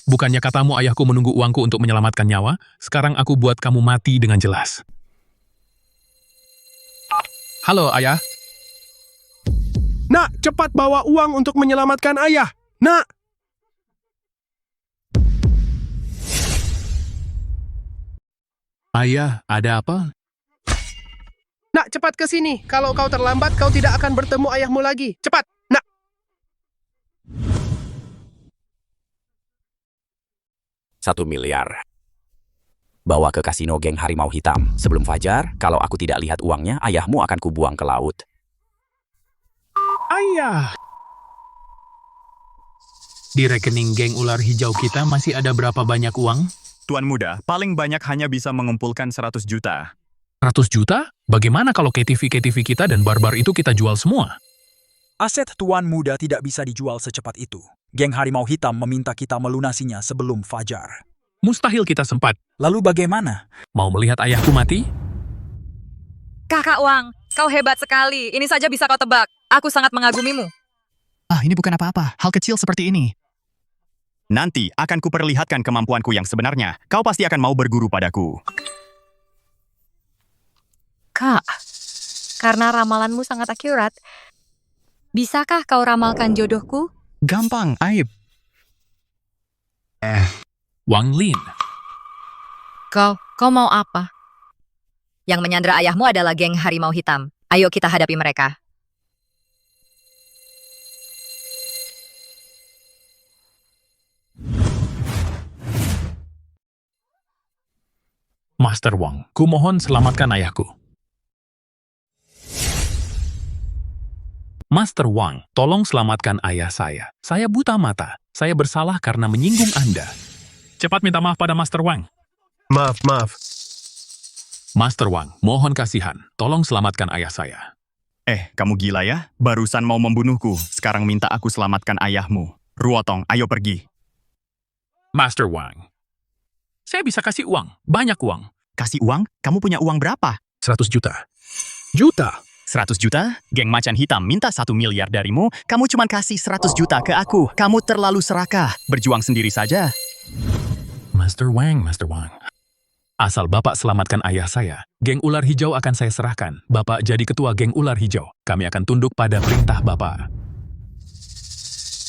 Bukannya katamu ayahku menunggu uangku untuk menyelamatkan nyawa, sekarang aku buat kamu mati dengan jelas. Halo, ayah. Nak, cepat bawa uang untuk menyelamatkan ayah. Nak! Ayah, ada apa? Nak, cepat ke sini. Kalau kau terlambat, kau tidak akan bertemu ayahmu lagi. Cepat, nak! $1 miliar. Bawa ke kasino geng Harimau Hitam. Sebelum fajar, kalau aku tidak lihat uangnya, ayahmu akan kubuang ke laut. Ayah! Di rekening geng ular hijau kita masih ada berapa banyak uang? Tuan Muda, paling banyak hanya bisa mengumpulkan 100 juta. 100 juta? Bagaimana kalau KTV-KTV kita dan barbar itu kita jual semua? Aset Tuan Muda tidak bisa dijual secepat itu. Geng Harimau Hitam meminta kita melunasinya sebelum fajar. Mustahil kita sempat. Lalu bagaimana? Mau melihat ayahku mati? Kakak Wang, kau hebat sekali. Ini saja bisa kau tebak. Aku sangat mengagumimu. Ini bukan apa-apa. Hal kecil seperti ini. Nanti akan kuperlihatkan kemampuanku yang sebenarnya. Kau pasti akan mau berguru padaku. Kak, karena ramalanmu sangat akurat, bisakah kau ramalkan jodohku? Gampang, Aib. Wang Lin. Kau mau apa? Yang menyandra ayahmu adalah geng Harimau Hitam. Ayo kita hadapi mereka. Master Wang, kumohon selamatkan ayahku. Master Wang, tolong selamatkan ayah saya. Saya buta mata. Saya bersalah karena menyinggung Anda. Cepat minta maaf pada Master Wang. Maaf. Master Wang, mohon kasihan. Tolong selamatkan ayah saya. Kamu gila ya? Barusan mau membunuhku. Sekarang minta aku selamatkan ayahmu. Ruotong, ayo pergi. Master Wang, saya bisa kasih uang. Banyak uang. Kasih uang? Kamu punya uang berapa? 100 juta. 100 juta? Geng Macan Hitam minta 1 miliar darimu, kamu cuma kasih 100 juta ke aku. Kamu terlalu serakah. Berjuang sendiri saja. Master Wang. Asal Bapak selamatkan ayah saya, geng ular hijau akan saya serahkan. Bapak jadi ketua geng ular hijau. Kami akan tunduk pada perintah Bapak.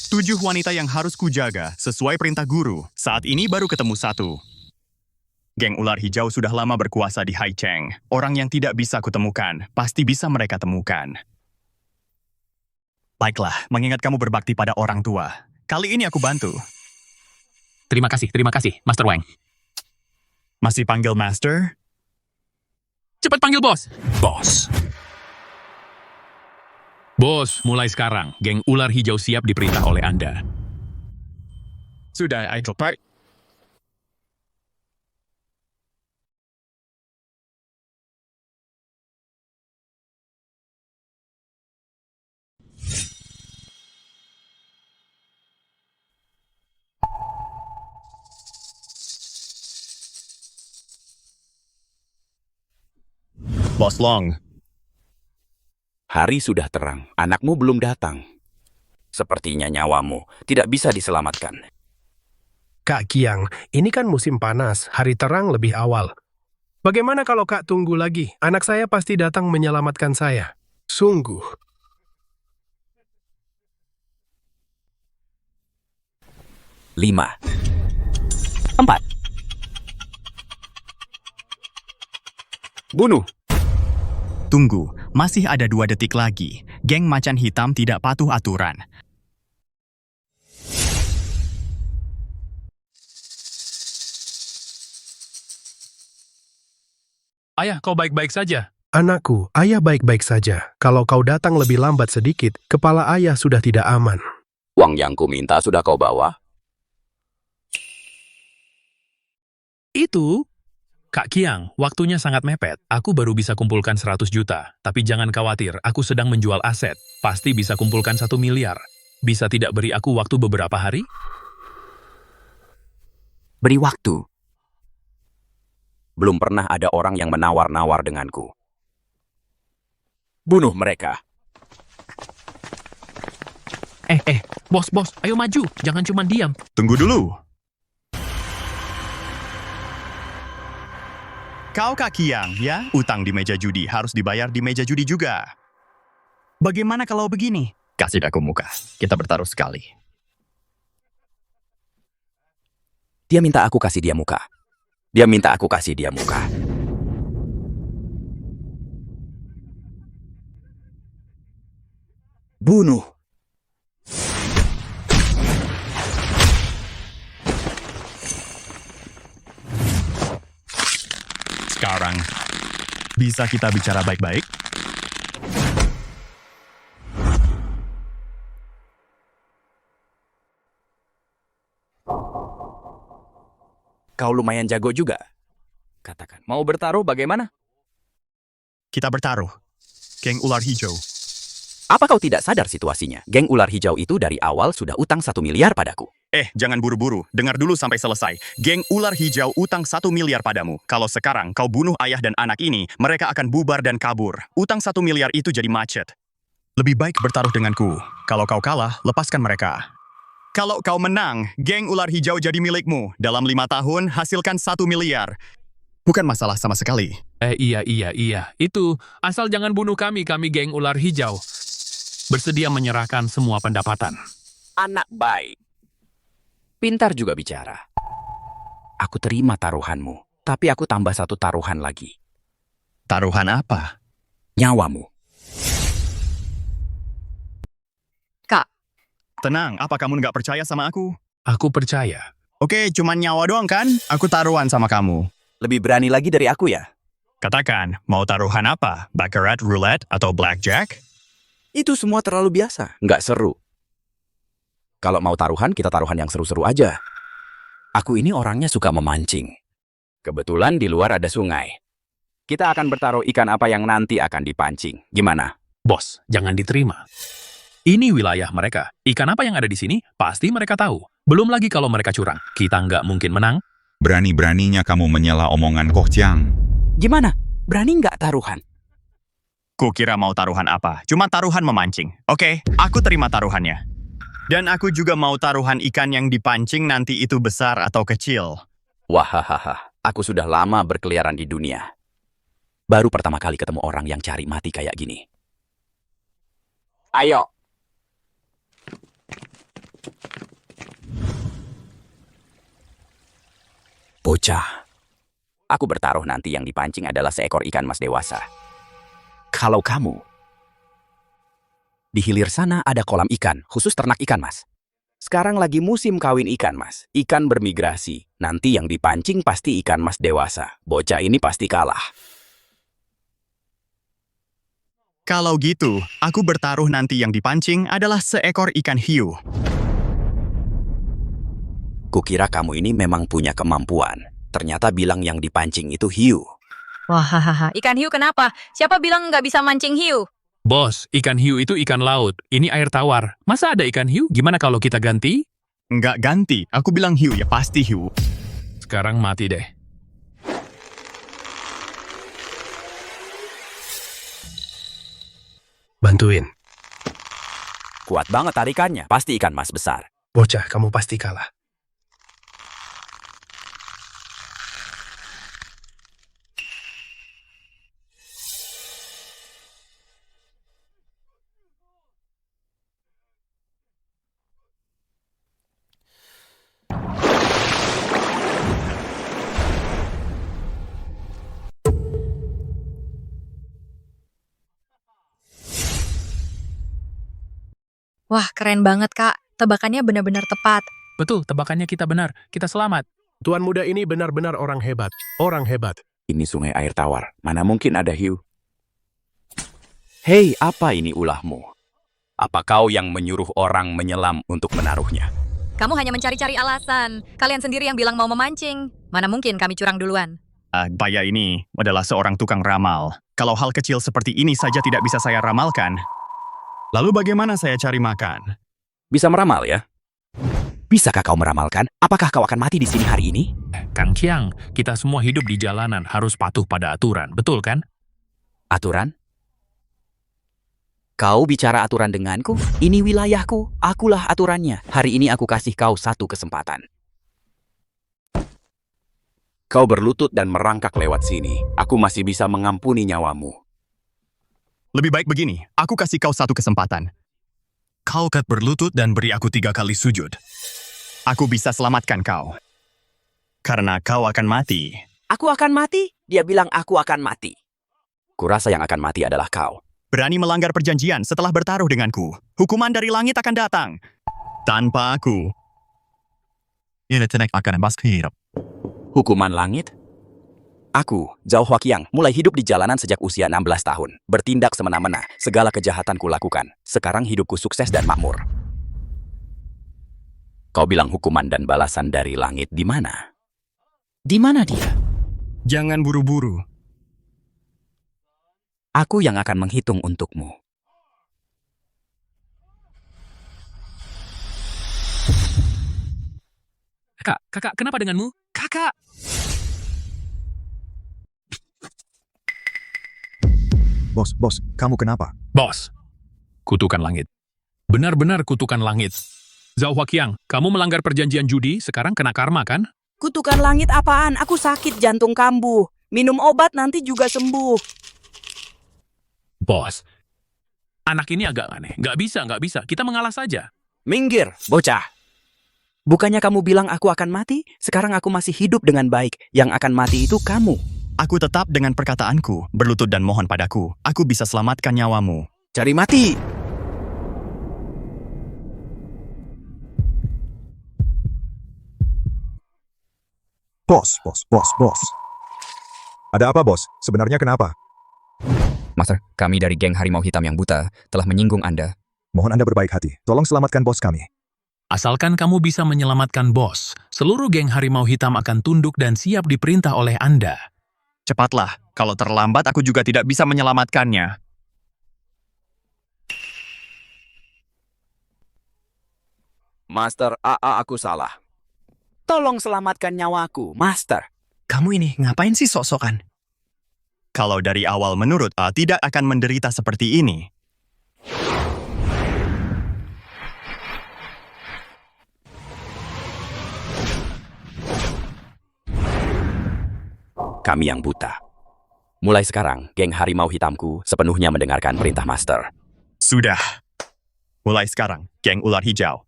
7 wanita yang harus kujaga sesuai perintah guru. Saat ini baru ketemu 1. Geng ular hijau sudah lama berkuasa di Haicheng. Orang yang tidak bisa kutemukan, pasti bisa mereka temukan. Baiklah, mengingat kamu berbakti pada orang tua. Kali ini aku bantu. Terima kasih, Master Wang. Masih panggil Master? Cepat panggil bos. Bos, mulai sekarang, geng ular hijau siap diperintah oleh Anda. Sudah, I cepat. Bos Long. Hari sudah terang, anakmu belum datang. Sepertinya nyawamu tidak bisa diselamatkan. Kak Kiang, ini kan musim panas, hari terang lebih awal. Bagaimana kalau Kak tunggu lagi? Anak saya pasti datang menyelamatkan saya. Sungguh. Lima. 4. Bunuh. Tunggu, masih ada 2 detik lagi. Geng Macan Hitam tidak patuh aturan. Ayah, kau baik-baik saja. Anakku, ayah baik-baik saja. Kalau kau datang lebih lambat sedikit, kepala ayah sudah tidak aman. Uang yang ku minta sudah kau bawa? Itu? Kak Kiang, waktunya sangat mepet. Aku baru bisa kumpulkan 100 juta. Tapi jangan khawatir, aku sedang menjual aset. Pasti bisa kumpulkan 1 miliar. Bisa tidak beri aku waktu beberapa hari? Beri waktu. Belum pernah ada orang yang menawar-nawar denganku. Bunuh mereka. Bos, ayo maju. Jangan cuma diam. Tunggu dulu. Kau Kak Kiang, ya? Utang di meja judi harus dibayar di meja judi juga. Bagaimana kalau begini? Kasih aku muka. Kita bertaruh sekali. Dia minta aku kasih dia muka. Dia minta aku kasih dia muka. Bunuh. Sekarang, bisa kita bicara baik-baik? Kau lumayan jago juga. Katakan, mau bertaruh bagaimana? Kita bertaruh. Geng ular hijau. Apa kau tidak sadar situasinya? Geng ular hijau itu dari awal sudah utang 1 miliar padaku. Jangan buru-buru. Dengar dulu sampai selesai. Geng ular hijau utang 1 miliar padamu. Kalau sekarang kau bunuh ayah dan anak ini, mereka akan bubar dan kabur. Utang 1 miliar itu jadi macet. Lebih baik bertaruh denganku. Kalau kau kalah, lepaskan mereka. Kalau kau menang, geng ular hijau jadi milikmu. Dalam 5 tahun, hasilkan 1 miliar. Bukan masalah sama sekali. Iya. Itu, asal jangan bunuh kami geng ular hijau. Bersedia menyerahkan semua pendapatan. Anak baik. Pintar juga bicara. Aku terima taruhanmu, tapi aku tambah 1 taruhan lagi. Taruhan apa? Nyawamu. Kak. Tenang, apa kamu nggak percaya sama aku? Aku percaya. Oke, cuman nyawa doang kan? Aku taruhan sama kamu. Lebih berani lagi dari aku ya? Katakan, mau taruhan apa? Baccarat, roulette, atau blackjack? Itu semua terlalu biasa, nggak seru. Kalau mau taruhan, kita taruhan yang seru-seru aja. Aku ini orangnya suka memancing. Kebetulan di luar ada sungai. Kita akan bertaruh ikan apa yang nanti akan dipancing. Gimana? Bos, jangan diterima. Ini wilayah mereka. Ikan apa yang ada di sini, pasti mereka tahu. Belum lagi kalau mereka curang. Kita nggak mungkin menang. Berani-beraninya kamu menyela omongan Koh Chiang. Gimana? Berani nggak taruhan? Kukira mau taruhan apa? Cuma taruhan memancing. Oke, aku terima taruhannya. Dan aku juga mau taruhan ikan yang dipancing nanti itu besar atau kecil. Wahahaha, aku sudah lama berkeliaran di dunia. Baru pertama kali ketemu orang yang cari mati kayak gini. Ayo. Bocah. Aku bertaruh nanti yang dipancing adalah seekor ikan mas dewasa. Kalau kamu... Di hilir sana ada kolam ikan, khusus ternak ikan mas. Sekarang lagi musim kawin ikan mas. Ikan bermigrasi. Nanti yang dipancing pasti ikan mas dewasa. Bocah ini pasti kalah. Kalau gitu, aku bertaruh nanti yang dipancing adalah seekor ikan hiu. Kukira kamu ini memang punya kemampuan. Ternyata bilang yang dipancing itu hiu. Wahahaha, ikan hiu kenapa? Siapa bilang nggak bisa mancing hiu? Bos, ikan hiu itu ikan laut. Ini air tawar. Masa ada ikan hiu? Gimana kalau kita ganti? Nggak ganti. Aku bilang hiu, ya pasti hiu. Sekarang mati deh. Bantuin. Kuat banget tarikannya. Pasti ikan mas besar. Bocah, kamu pasti kalah. Wah, keren banget, Kak. Tebakannya benar-benar tepat. Betul, tebakannya kita benar. Kita selamat. Tuan muda ini benar-benar orang hebat. Orang hebat. Ini sungai air tawar. Mana mungkin ada hiu? Hei, apa ini ulahmu? Apa kau yang menyuruh orang menyelam untuk menaruhnya? Kamu hanya mencari-cari alasan. Kalian sendiri yang bilang mau memancing. Mana mungkin kami curang duluan. Baya ini adalah seorang tukang ramal. Kalau hal kecil seperti ini saja tidak bisa saya ramalkan, lalu bagaimana saya cari makan? Bisa meramal ya? Bisakah kau meramalkan? Apakah kau akan mati di sini hari ini? Kang Chiang, kita semua hidup di jalanan harus patuh pada aturan, betul kan? Aturan? Kau bicara aturan denganku? Ini wilayahku, akulah aturannya. Hari ini aku kasih kau satu kesempatan. Kau berlutut dan merangkak lewat sini. Aku masih bisa mengampuni nyawamu. Lebih baik begini, aku kasih kau satu kesempatan. Kau kat berlutut dan beri aku 3 kali sujud. Aku bisa selamatkan kau. Karena kau akan mati. Aku akan mati? Dia bilang aku akan mati. Kurasa yang akan mati adalah kau. Berani melanggar perjanjian setelah bertaruh denganku. Hukuman dari langit akan datang. Tanpa aku. Ini akan hidup. Hukuman langit? Aku, Zhao Huaqiang, mulai hidup di jalanan sejak usia 16 tahun. Bertindak semena-mena, segala kejahatan kulakukan. Sekarang hidupku sukses dan makmur. Kau bilang hukuman dan balasan dari langit di mana? Di mana dia? Jangan buru-buru. Aku yang akan menghitung untukmu. Kakak, kenapa denganmu? Kakak! Bos, kamu kenapa? Bos, kutukan langit. Benar-benar kutukan langit. Zhao Huaqiang, kamu melanggar perjanjian judi, sekarang kena karma kan? Kutukan langit apaan? Aku sakit jantung kambuh. Minum obat nanti juga sembuh. Bos, anak ini agak aneh. Nggak bisa. Kita mengalah saja. Minggir, bocah. Bukannya kamu bilang aku akan mati? Sekarang aku masih hidup dengan baik. Yang akan mati itu kamu. Aku tetap dengan perkataanku, berlutut dan mohon padaku. Aku bisa selamatkan nyawamu. Cari mati! Bos. Ada apa, bos? Sebenarnya kenapa? Master, kami dari geng Harimau Hitam yang buta telah menyinggung Anda. Mohon Anda berbaik hati. Tolong selamatkan bos kami. Asalkan kamu bisa menyelamatkan bos, seluruh geng Harimau Hitam akan tunduk dan siap diperintah oleh Anda. Cepatlah, kalau terlambat aku juga tidak bisa menyelamatkannya. Master, aku salah. Tolong selamatkan nyawaku, Master. Kamu ini ngapain sih sok-sokan? Kalau dari awal menurut A tidak akan menderita seperti ini. Kami yang buta. Mulai sekarang, geng Harimau Hitamku sepenuhnya mendengarkan perintah Master. Sudah. Mulai sekarang, geng Ular Hijau.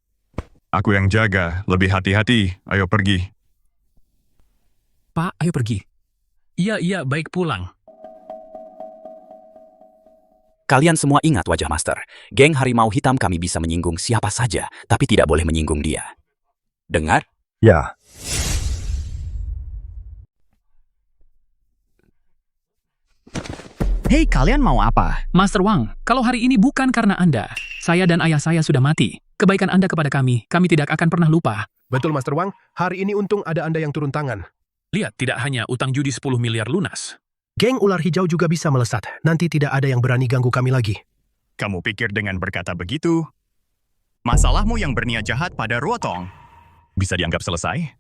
Aku yang jaga, lebih hati-hati. Ayo pergi. Pak, ayo pergi. Iya, baik pulang. Kalian semua ingat wajah Master. Geng Harimau Hitam kami bisa menyinggung siapa saja, tapi tidak boleh menyinggung dia. Dengar? Ya. Hei, kalian mau apa? Master Wang, kalau hari ini bukan karena Anda, saya dan ayah saya sudah mati. Kebaikan Anda kepada kami tidak akan pernah lupa. Betul, Master Wang. Hari ini untung ada Anda yang turun tangan. Lihat, tidak hanya utang judi 10 miliar lunas. Geng Ular Hijau juga bisa melesat. Nanti tidak ada yang berani ganggu kami lagi. Kamu pikir dengan berkata begitu, masalahmu yang berniat jahat pada Ruotong bisa dianggap selesai?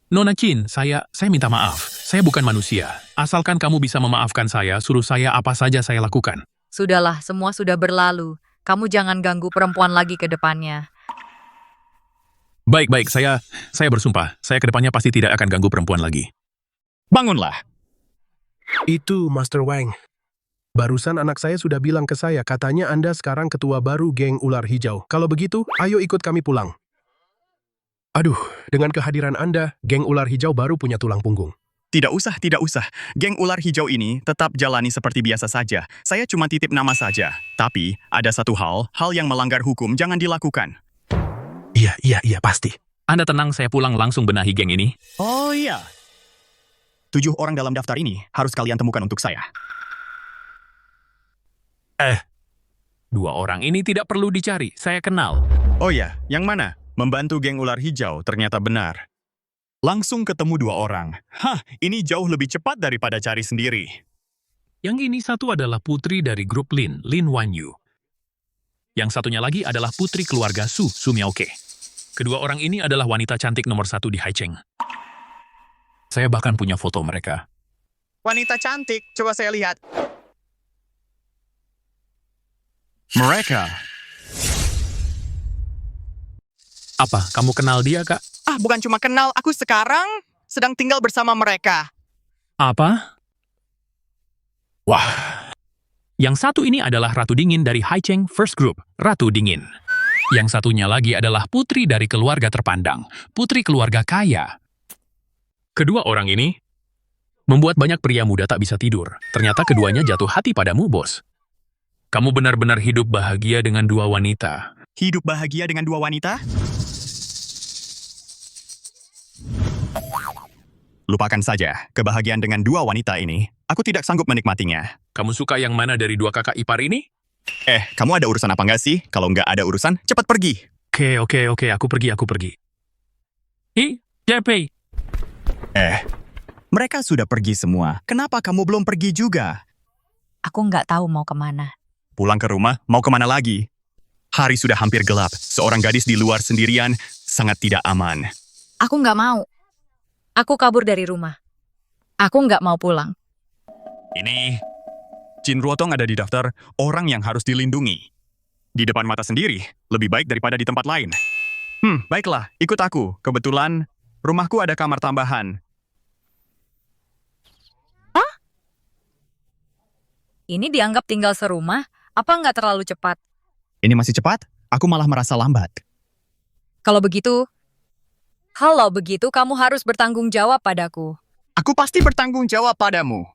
Nona Qin, saya minta maaf. Saya bukan manusia. Asalkan kamu bisa memaafkan saya, suruh saya apa saja saya lakukan. Sudahlah, semua sudah berlalu. Kamu jangan ganggu perempuan lagi ke depannya. Baik, saya bersumpah. Saya ke depannya pasti tidak akan ganggu perempuan lagi. Bangunlah. Itu Master Wang. Barusan anak saya sudah bilang ke saya, katanya Anda sekarang ketua baru geng Ular Hijau. Kalau begitu, ayo ikut kami pulang. Aduh, dengan kehadiran Anda, geng Ular Hijau baru punya tulang punggung. Tidak usah. Geng Ular Hijau ini tetap jalani seperti biasa saja. Saya cuma titip nama saja. Tapi, ada satu hal yang melanggar hukum jangan dilakukan. Iya, pasti. Anda tenang, saya pulang langsung benahi geng ini. Oh iya. 7 orang dalam daftar ini harus kalian temukan untuk saya. 2 orang ini tidak perlu dicari, saya kenal. Oh ya, yang mana? Membantu geng Ular Hijau ternyata benar. Langsung ketemu 2 orang. Ini jauh lebih cepat daripada cari sendiri. Yang ini satu adalah putri dari grup Lin Wanyu. Yang satunya lagi adalah putri keluarga Su Miaoke. Kedua orang ini adalah wanita cantik nomor 1 di Haicheng. Saya bahkan punya foto mereka. Wanita cantik, coba saya lihat. Mereka. Apa, kamu kenal dia, Kak? Bukan cuma kenal, aku sekarang sedang tinggal bersama mereka. Apa? Wah. Yang satu ini adalah Ratu Dingin dari Haicheng First Group, Ratu Dingin. Yang satunya lagi adalah putri dari keluarga terpandang, putri keluarga kaya. Kedua orang ini membuat banyak pria muda tak bisa tidur. Ternyata keduanya jatuh hati padamu, bos. Kamu benar-benar hidup bahagia dengan dua wanita. Hidup bahagia dengan dua wanita? Lupakan saja kebahagiaan dengan dua wanita ini. Aku tidak sanggup menikmatinya. Kamu suka yang mana dari dua kakak ipar ini? Kamu ada urusan apa nggak sih? Kalau nggak ada urusan, cepat pergi. Oke, aku pergi. JP. Mereka sudah pergi semua. Kenapa kamu belum pergi juga? Aku nggak tahu mau kemana. Pulang ke rumah, mau kemana lagi? Hari sudah hampir gelap. Seorang gadis di luar sendirian sangat tidak aman. Aku nggak mau. Aku kabur dari rumah. Aku nggak mau pulang. Ini, Jin Ruotong ada di daftar orang yang harus dilindungi. Di depan mata sendiri, lebih baik daripada di tempat lain. Baiklah, ikut aku. Kebetulan, rumahku ada kamar tambahan. Ini dianggap tinggal serumah? Apa nggak terlalu cepat? Ini masih cepat? Aku malah merasa lambat. Kalau begitu, kamu harus bertanggung jawab padaku. Aku pasti bertanggung jawab padamu.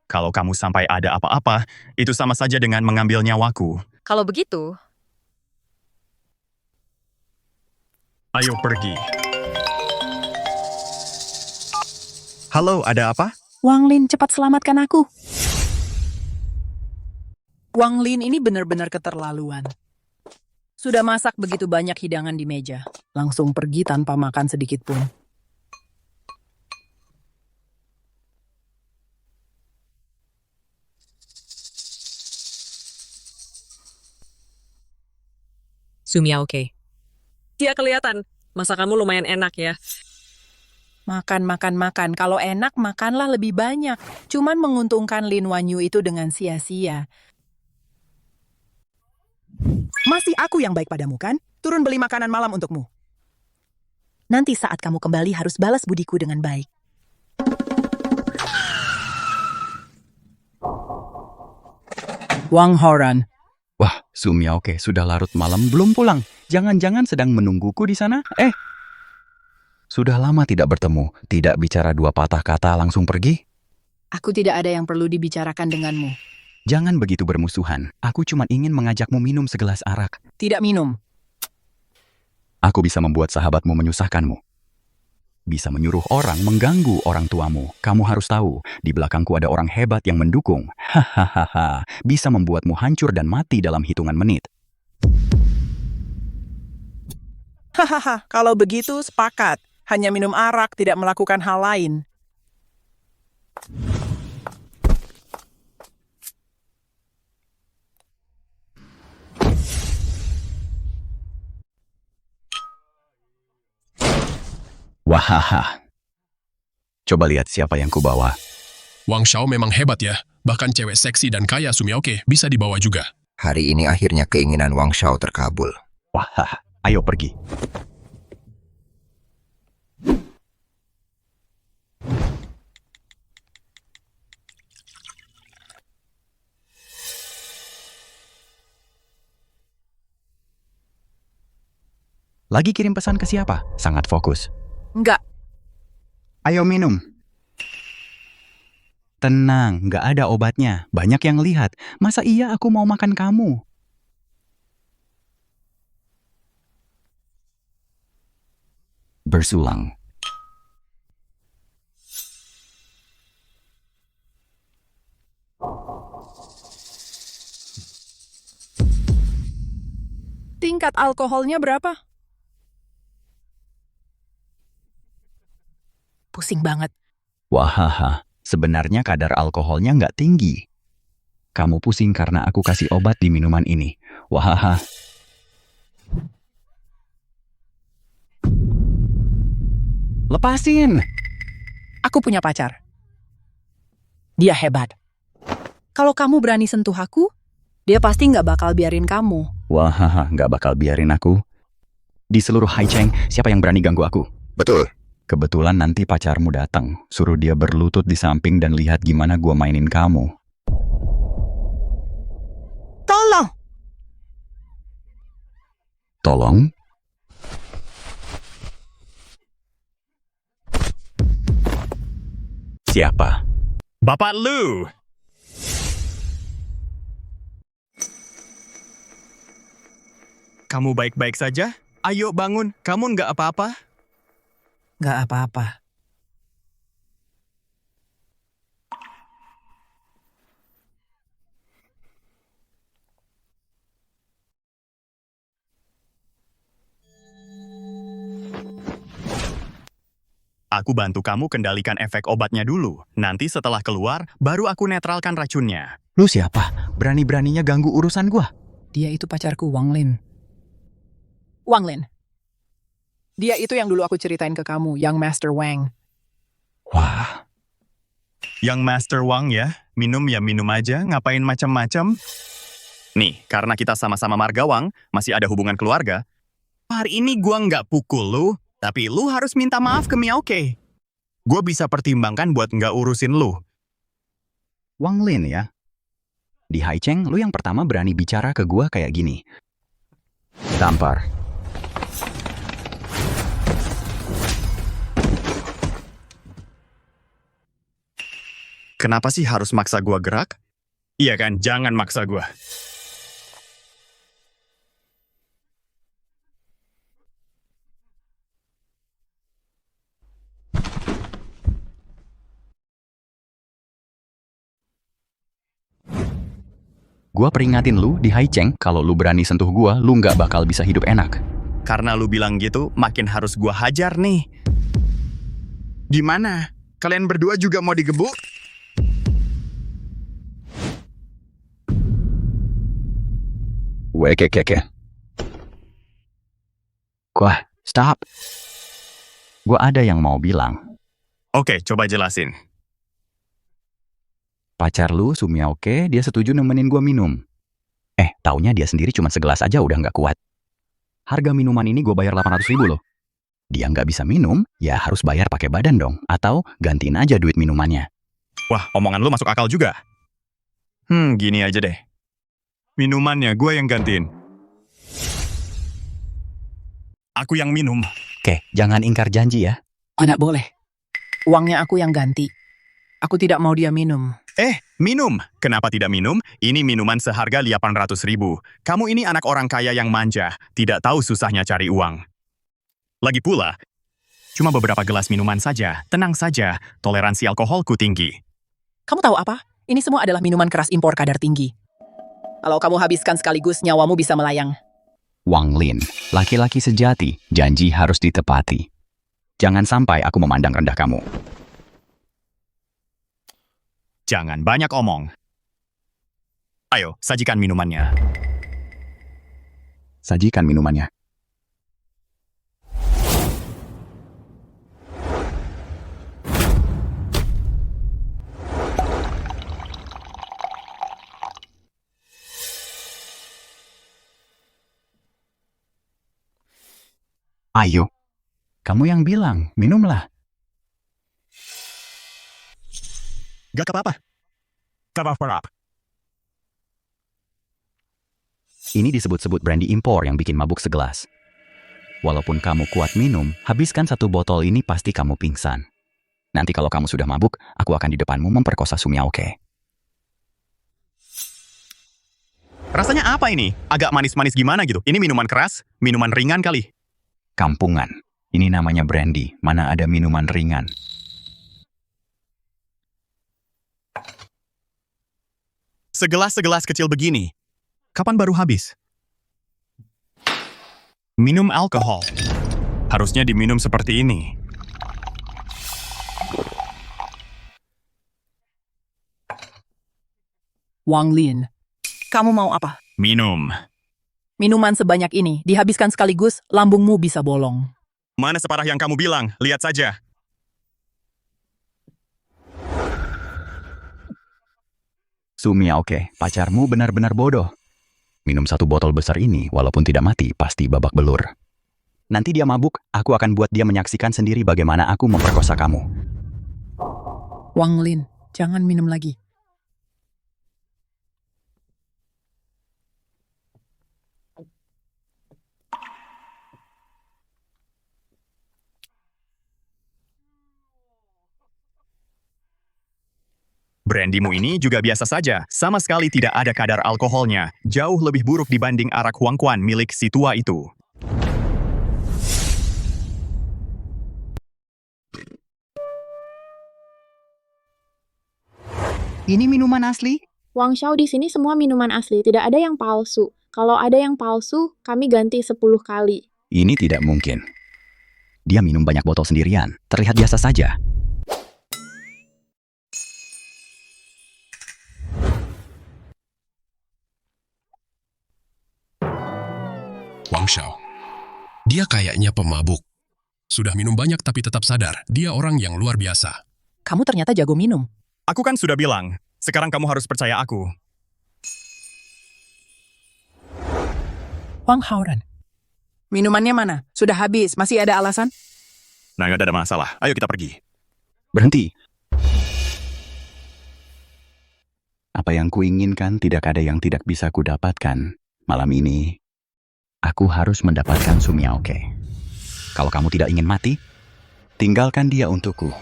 Kalau kamu sampai ada apa-apa, itu sama saja dengan mengambil nyawaku. Kalau begitu, ayo pergi. Halo, ada apa? Wang Lin, cepat selamatkan aku. Wang Lin ini benar-benar keterlaluan. Sudah masak begitu banyak hidangan di meja. Langsung pergi tanpa makan sedikit pun. Sumia oke. Iya kelihatan, masakanmu lumayan enak ya. Makan. Kalau enak, makanlah lebih banyak. Cuman menguntungkan Lin Wanyu itu dengan sia-sia. Masih aku yang baik padamu, kan? Turun beli makanan malam untukmu. Nanti saat kamu kembali harus balas budiku dengan baik. Wang Horan. Wah, Sumia oke, sudah larut malam belum pulang. Jangan-jangan sedang menungguku di sana? Sudah lama tidak bertemu, tidak bicara dua patah kata langsung pergi? Aku tidak ada yang perlu dibicarakan denganmu. Jangan begitu bermusuhan. Aku cuma ingin mengajakmu minum segelas arak. Tidak minum. Aku bisa membuat sahabatmu menyusahkanmu. Bisa menyuruh orang mengganggu orang tuamu. Kamu harus tahu, di belakangku ada orang hebat yang mendukung. Hahaha, bisa membuatmu hancur dan mati dalam hitungan menit. Hahaha, kalau begitu sepakat. Hanya minum arak, tidak melakukan hal lain. Wahaha. Coba lihat siapa yang kubawa. Wang Shao memang hebat ya. Bahkan cewek seksi dan kaya Sumia oke bisa dibawa juga. Hari ini akhirnya keinginan Wang Shao terkabul. Wah, ayo pergi. Lagi kirim pesan ke siapa? Sangat fokus. Enggak. Ayo minum. Tenang, nggak ada obatnya. Banyak yang lihat. Masa iya aku mau makan kamu? Bersulang. Tingkat alkoholnya berapa? Pusing banget. Wahaha, sebenarnya kadar alkoholnya nggak tinggi. Kamu pusing karena aku kasih obat di minuman ini. Wahaha. Lepasin! Aku punya pacar. Dia hebat. Kalau kamu berani sentuh aku, Dia pasti nggak bakal biarin kamu. Wah, nggak bakal biarin aku. Di seluruh Haicheng, siapa yang berani ganggu aku? Betul. Kebetulan nanti pacarmu datang. Suruh dia berlutut di samping dan lihat gimana gua mainin kamu. Tolong! Tolong? Siapa? Bapak Lu! Kamu baik-baik saja? Ayo bangun, kamu nggak apa-apa? Nggak apa-apa. Aku bantu kamu kendalikan efek obatnya dulu. Nanti setelah keluar, baru aku netralkan racunnya. Lu siapa? Berani-beraninya ganggu urusan gua. Dia itu pacarku, Wang Lin. Wang Lin. Dia itu yang dulu aku ceritain ke kamu, yang Master Wang. Wah. Yang Master Wang ya? Minum ya minum aja, ngapain macam-macam? Nih, karena kita sama-sama marga Wang, masih ada hubungan keluarga. Hari ini gua nggak pukul lu, tapi lu harus minta maaf ke Miaoke. Gua bisa pertimbangkan buat nggak urusin lu. Wang Lin ya? Di Haicheng, lu yang pertama berani bicara ke gua kayak gini. Tampar. Kenapa sih harus maksa gua gerak? Iya kan, jangan maksa gua. Gua peringatin lu di Haicheng, kalau lu berani sentuh gua, lu nggak bakal bisa hidup enak. Karena lu bilang gitu, makin harus gua hajar nih. Gimana? Kalian berdua juga mau digebuk? Wekekeke. Wah, stop. Gua ada yang mau bilang. Oke, coba jelasin. Pacar lu, Sumiaoke, dia setuju nemenin gua minum. Taunya dia sendiri cuma segelas aja udah nggak kuat. Harga minuman ini gua bayar 800.000 loh. Dia nggak bisa minum, ya harus bayar pakai badan dong. Atau gantiin aja duit minumannya. Wah, omongan lu masuk akal juga. Gini aja deh. Minumannya gue yang gantiin. Aku yang minum. Oke, jangan ingkar janji ya. Nggak boleh. Uangnya aku yang ganti. Aku tidak mau dia minum. Minum. Kenapa tidak minum? Ini minuman seharga 800.000. Kamu ini anak orang kaya yang manja. Tidak tahu susahnya cari uang. Lagi pula, cuma beberapa gelas minuman saja. Tenang saja, toleransi alkoholku tinggi. Kamu tahu apa? Ini semua adalah minuman keras impor kadar tinggi. Kalau kamu habiskan sekaligus, nyawamu bisa melayang. Wang Lin, laki-laki sejati, janji harus ditepati. Jangan sampai aku memandang rendah kamu. Jangan banyak omong. Ayo, sajikan minumannya. Sajikan minumannya. Ayo, kamu yang bilang, minumlah. Gak apa-apa. Gak apa-apa. Ini disebut-sebut brandy impor yang bikin mabuk segelas. Walaupun kamu kuat minum, habiskan 1 botol ini pasti kamu pingsan. Nanti kalau kamu sudah mabuk, aku akan di depanmu memperkosa Sumiaoke. Rasanya apa ini? Agak manis-manis gimana gitu? Ini minuman keras? Minuman ringan kali? Kampungan. Ini namanya brandy, mana ada minuman ringan. Segelas-segelas kecil begini. Kapan baru habis? Minum alkohol. Harusnya diminum seperti ini. Wang Lin, kamu mau apa? Minum. Minuman sebanyak ini, dihabiskan sekaligus, lambungmu bisa bolong. Mana separah yang kamu bilang? Lihat saja. Sumiaoke, pacarmu benar-benar bodoh. Minum 1 botol besar ini, walaupun tidak mati, pasti babak belur. Nanti dia mabuk, aku akan buat dia menyaksikan sendiri bagaimana aku memperkosa kamu. Wang Lin, jangan minum lagi. Brandimu ini juga biasa saja, sama sekali tidak ada kadar alkoholnya, jauh lebih buruk dibanding arak Huang Quan milik si tua itu. Ini minuman asli? Wang Shao di sini semua minuman asli, tidak ada yang palsu. Kalau ada yang palsu, kami ganti 10 kali. Ini tidak mungkin. Dia minum banyak botol sendirian, terlihat biasa saja. Wang Shao. Dia kayaknya pemabuk. Sudah minum banyak tapi tetap sadar. Dia orang yang luar biasa. Kamu ternyata jago minum. Aku kan sudah bilang, sekarang kamu harus percaya aku. Wang Haoran. Minumannya mana? Sudah habis, masih ada alasan? Nah, nggak ada masalah. Ayo kita pergi. Berhenti. Apa yang kuinginkan tidak ada yang tidak bisa kudapatkan. Malam ini, aku harus mendapatkan Sumiaoke. Kalau kamu tidak ingin mati, tinggalkan dia untukku.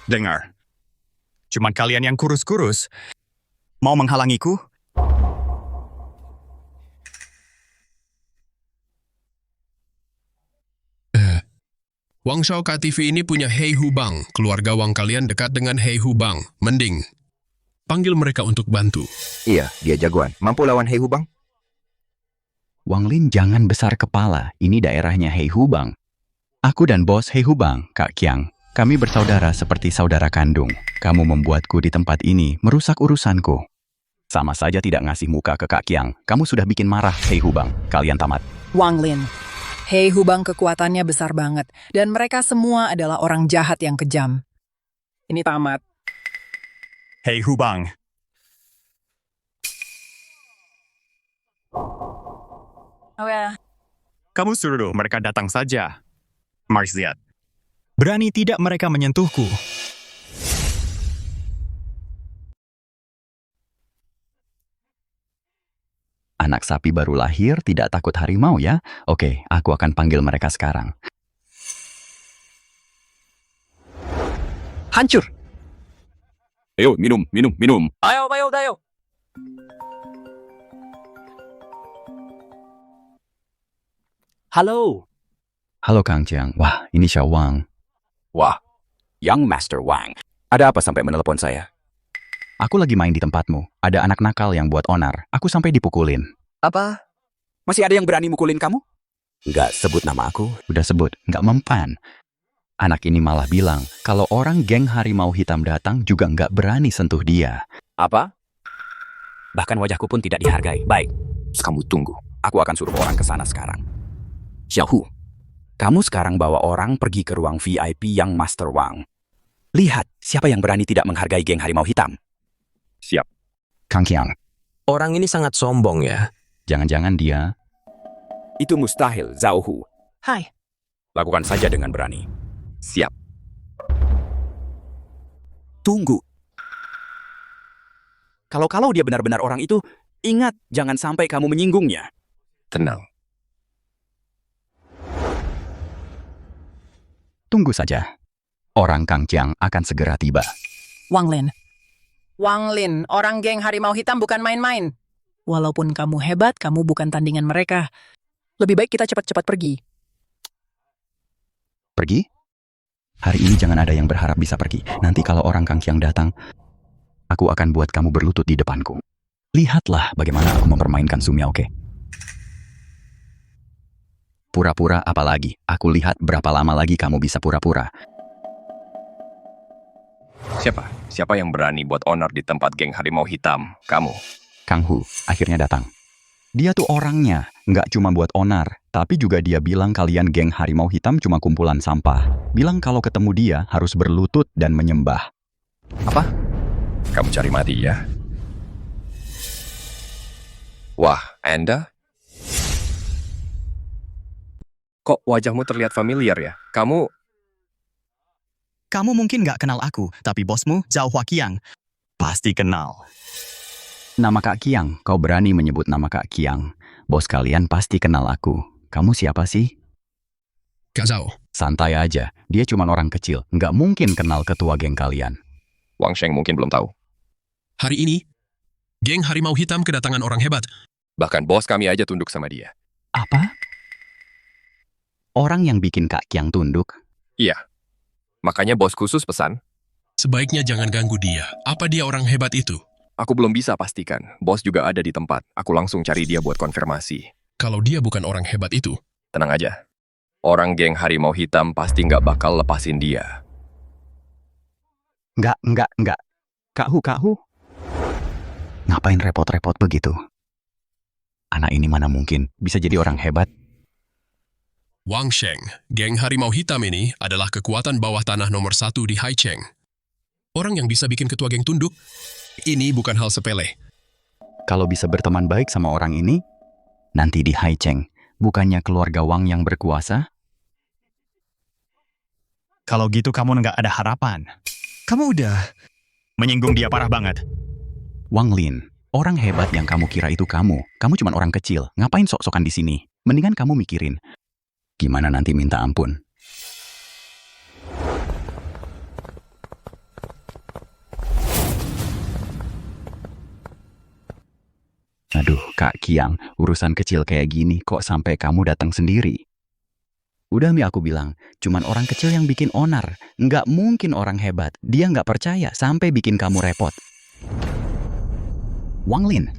Dengar. Cuma kalian yang kurus-kurus mau menghalangiku? Wang Shao KTV ini punya Hei Hubang. Keluarga Wang kalian dekat dengan Hei Hubang. Mending panggil mereka untuk bantu. Iya, dia jagoan. Mampu lawan Hei Hubang? Wang Lin jangan besar kepala. Ini daerahnya Hei Hubang. Aku dan bos Hei Hubang, Kak Qiang. Kami bersaudara seperti saudara kandung. Kamu membuatku di tempat ini merusak urusanku. Sama saja tidak ngasih muka ke Kak Qiang. Kamu sudah bikin marah Hei Hubang. Kalian tamat. Wang Lin. Hei Hubang kekuatannya besar banget. Dan mereka semua adalah orang jahat yang kejam. Ini tamat. Hei Hubang. Oh ya. Kamu suruh mereka datang saja. Marziat. Berani tidak mereka menyentuhku? Anak sapi baru lahir tidak takut harimau ya? Oke, aku akan panggil mereka sekarang. Hancur! Ayo, minum. Ayo. Halo Kang Qiang. Wah, ini Xiao Wang. Wah, Young Master Wang. Ada apa sampai menelepon saya? Aku lagi main di tempatmu. Ada anak nakal yang buat onar. Aku sampai dipukulin. Apa? Masih ada yang berani mukulin kamu? Nggak sebut nama aku. Udah sebut, nggak mempan. Anak ini malah bilang, kalau orang geng harimau hitam datang juga nggak berani sentuh dia. Apa? Bahkan wajahku pun tidak dihargai. Baik, kamu tunggu. Aku akan suruh orang ke sana sekarang. Xiaohu, kamu sekarang bawa orang pergi ke ruang VIP yang Master Wang. Lihat, siapa yang berani tidak menghargai geng harimau hitam. Siap. Kang Qiang. Orang ini sangat sombong ya. Jangan-jangan dia... Itu mustahil, Zhao Hu. Hai. Lakukan saja dengan berani. Siap. Tunggu. Kalau dia benar-benar orang itu, ingat, jangan sampai kamu menyinggungnya. Tenang. Tunggu saja. Orang Kang Qiang akan segera tiba. Wang Lin, orang geng harimau hitam bukan main-main. Walaupun kamu hebat, kamu bukan tandingan mereka. Lebih baik kita cepat-cepat pergi. Pergi? Hari ini jangan ada yang berharap bisa pergi. Nanti kalau orang Kang Qiang datang, aku akan buat kamu berlutut di depanku. Lihatlah bagaimana aku mempermainkan Sumiaoke. Pura-pura apa lagi? Aku lihat berapa lama lagi kamu bisa pura-pura. Siapa yang berani buat onar di tempat geng harimau hitam? Kamu. Kang Hu akhirnya datang. Dia tuh orangnya, nggak cuma buat onar, tapi juga dia bilang kalian geng harimau hitam cuma kumpulan sampah. Bilang kalau ketemu dia harus berlutut dan menyembah. Apa? Kamu cari mati ya? Wah, Anda? Kok wajahmu terlihat familiar ya? Kamu mungkin nggak kenal aku, tapi bosmu, Zhao Huaqiang, pasti kenal. Nama Kak Qiang, kau berani menyebut nama Kak Qiang. Bos kalian pasti kenal aku. Kamu siapa sih? Kak Zhao. Santai aja, dia cuma orang kecil. Nggak mungkin kenal ketua geng kalian. Wang Sheng mungkin belum tahu. Hari ini, geng Harimau Hitam kedatangan orang hebat. Bahkan bos kami aja tunduk sama dia. Apa? Orang yang bikin Kak Qiang tunduk? Iya. Makanya bos khusus pesan. Sebaiknya jangan ganggu dia. Apa dia orang hebat itu? Aku belum bisa pastikan. Bos juga ada di tempat. Aku langsung cari dia buat konfirmasi. Kalau dia bukan orang hebat itu. Tenang aja. Orang geng Harimau Hitam pasti nggak bakal lepasin dia. Nggak. Kak Hu. Ngapain repot-repot begitu? Anak ini mana mungkin bisa jadi orang hebat? Wang Sheng, geng Harimau Hitam ini adalah kekuatan bawah tanah nomor 1 di Haicheng. Orang yang bisa bikin ketua geng tunduk, ini bukan hal sepele. Kalau bisa berteman baik sama orang ini, nanti di Haicheng, bukannya keluarga Wang yang berkuasa? Kalau gitu kamu nggak ada harapan. Kamu udah menyinggung dia parah banget. Wang Lin, orang hebat yang kamu kira itu kamu. Kamu cuma orang kecil, ngapain sok-sokan di sini? Mendingan kamu mikirin. Gimana nanti minta ampun? Aduh, Kak Qiang, urusan kecil kayak gini kok sampai kamu datang sendiri? Udah Mi aku bilang, cuman orang kecil yang bikin onar. Nggak mungkin orang hebat. Dia nggak percaya sampai bikin kamu repot. Wang Lin,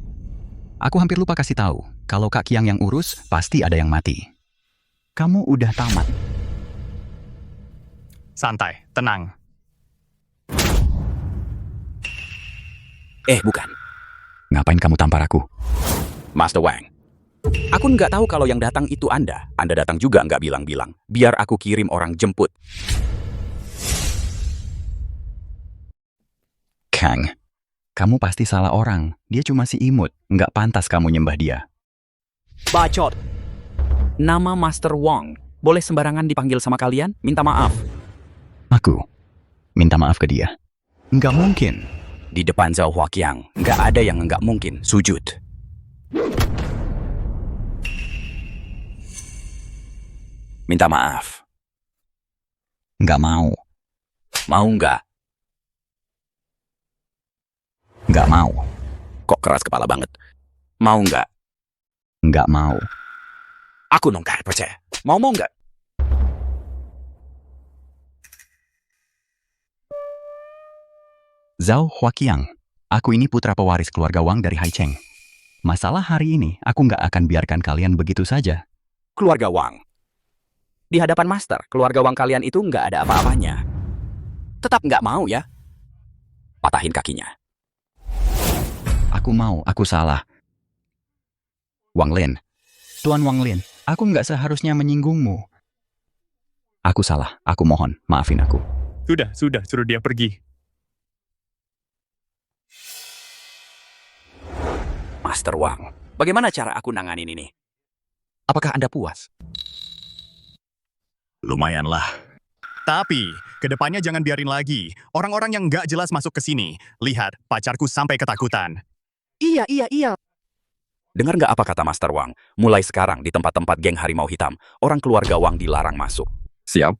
aku hampir lupa kasih tahu. Kalau Kak Qiang yang urus, pasti ada yang mati. Kamu udah tamat. Santai, tenang. Bukan. Ngapain kamu tampar aku? Master Wang. Aku nggak tahu kalau yang datang itu Anda. Anda datang juga nggak bilang-bilang. Biar aku kirim orang jemput. Kang, kamu pasti salah orang. Dia cuma si imut. Nggak pantas kamu nyembah dia. Bacot. Nama Master Wang. Boleh sembarangan dipanggil sama kalian? Minta maaf. Aku minta maaf ke dia. Nggak mungkin. Di depan Zhao Huaqiang, nggak ada yang nggak mungkin sujud. Minta maaf. Nggak mau. Mau nggak? Nggak mau. Kok keras kepala banget? Mau nggak? Nggak mau. Aku nggak percaya. Mau nggak? Zhao Huaqiang, aku ini putra pewaris keluarga Wang dari Haicheng. Masalah hari ini, aku nggak akan biarkan kalian begitu saja. Keluarga Wang. Di hadapan Master, keluarga Wang kalian itu nggak ada apa-apanya. Tetap nggak mau ya? Patahin kakinya. Aku mau, aku salah. Wang Lin. Tuan Wang Lin, aku nggak seharusnya menyinggungmu. Aku salah, aku mohon, maafin aku. Sudah, suruh dia pergi. Master Wang, bagaimana cara aku nanganin ini? Apakah Anda puas? Lumayanlah. Tapi, kedepannya jangan biarin lagi. Orang-orang yang nggak jelas masuk ke sini. Lihat, pacarku sampai ketakutan. Iya. Dengar nggak apa kata Master Wang? Mulai sekarang di tempat-tempat geng Harimau Hitam, orang keluarga Wang dilarang masuk. Siap.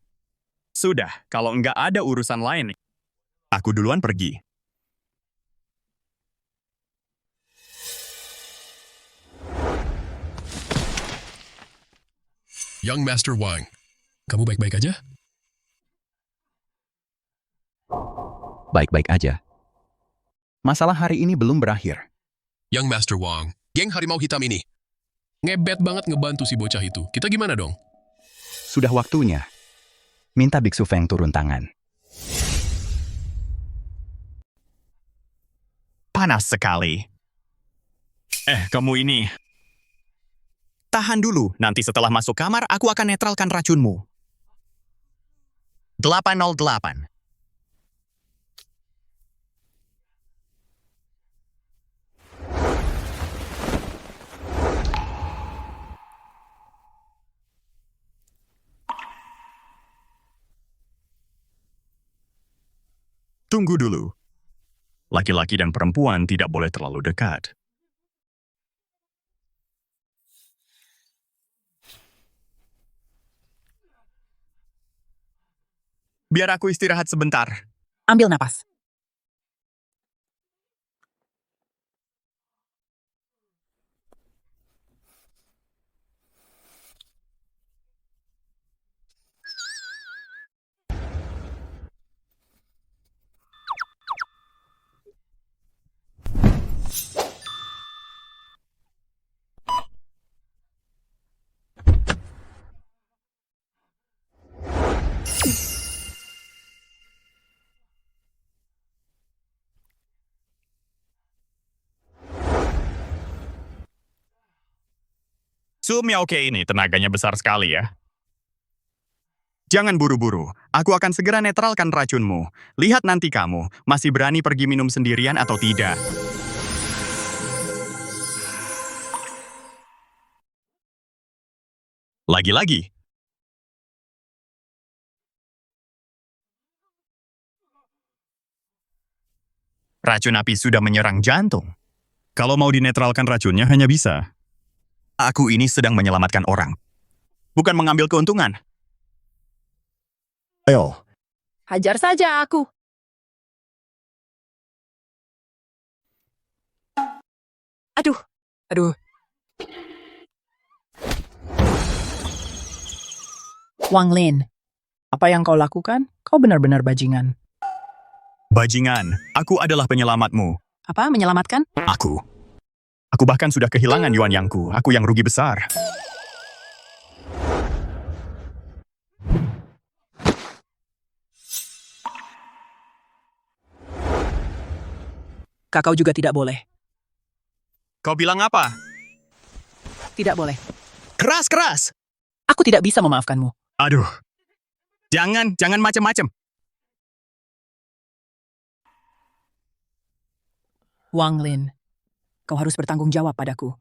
Sudah, kalau nggak ada urusan lain, aku duluan pergi. Young Master Wang, kamu baik-baik aja? Baik-baik aja. Masalah hari ini belum berakhir. Young Master Wang, geng Harimau Hitam ini ngebet banget ngebantu si bocah itu. Kita gimana dong? Sudah waktunya. Minta Biksu Feng turun tangan. Panas sekali. Kamu ini. Tahan dulu, nanti setelah masuk kamar, aku akan netralkan racunmu. 808. Tunggu dulu. Laki-laki dan perempuan tidak boleh terlalu dekat. Biar aku istirahat sebentar. Ambil napas. Su Miaoke ini tenaganya besar sekali ya. Jangan buru-buru, aku akan segera netralkan racunmu. Lihat nanti kamu, masih berani pergi minum sendirian atau tidak. Lagi-lagi. Racun api sudah menyerang jantung. Kalau mau dinetralkan racunnya hanya bisa. Aku ini sedang menyelamatkan orang, bukan mengambil keuntungan. Ayo. Hajar saja aku. Aduh. Wang Lin, apa yang kau lakukan? Kau benar-benar bajingan. Bajingan, aku adalah penyelamatmu. Apa, menyelamatkan? Aku bahkan sudah kehilangan yuan yangku. Aku yang rugi besar. Kakau juga tidak boleh. Kau bilang apa? Tidak boleh. Keras! Aku tidak bisa memaafkanmu. Aduh. Jangan macam-macam. Wang Lin, kau harus bertanggung jawab padaku.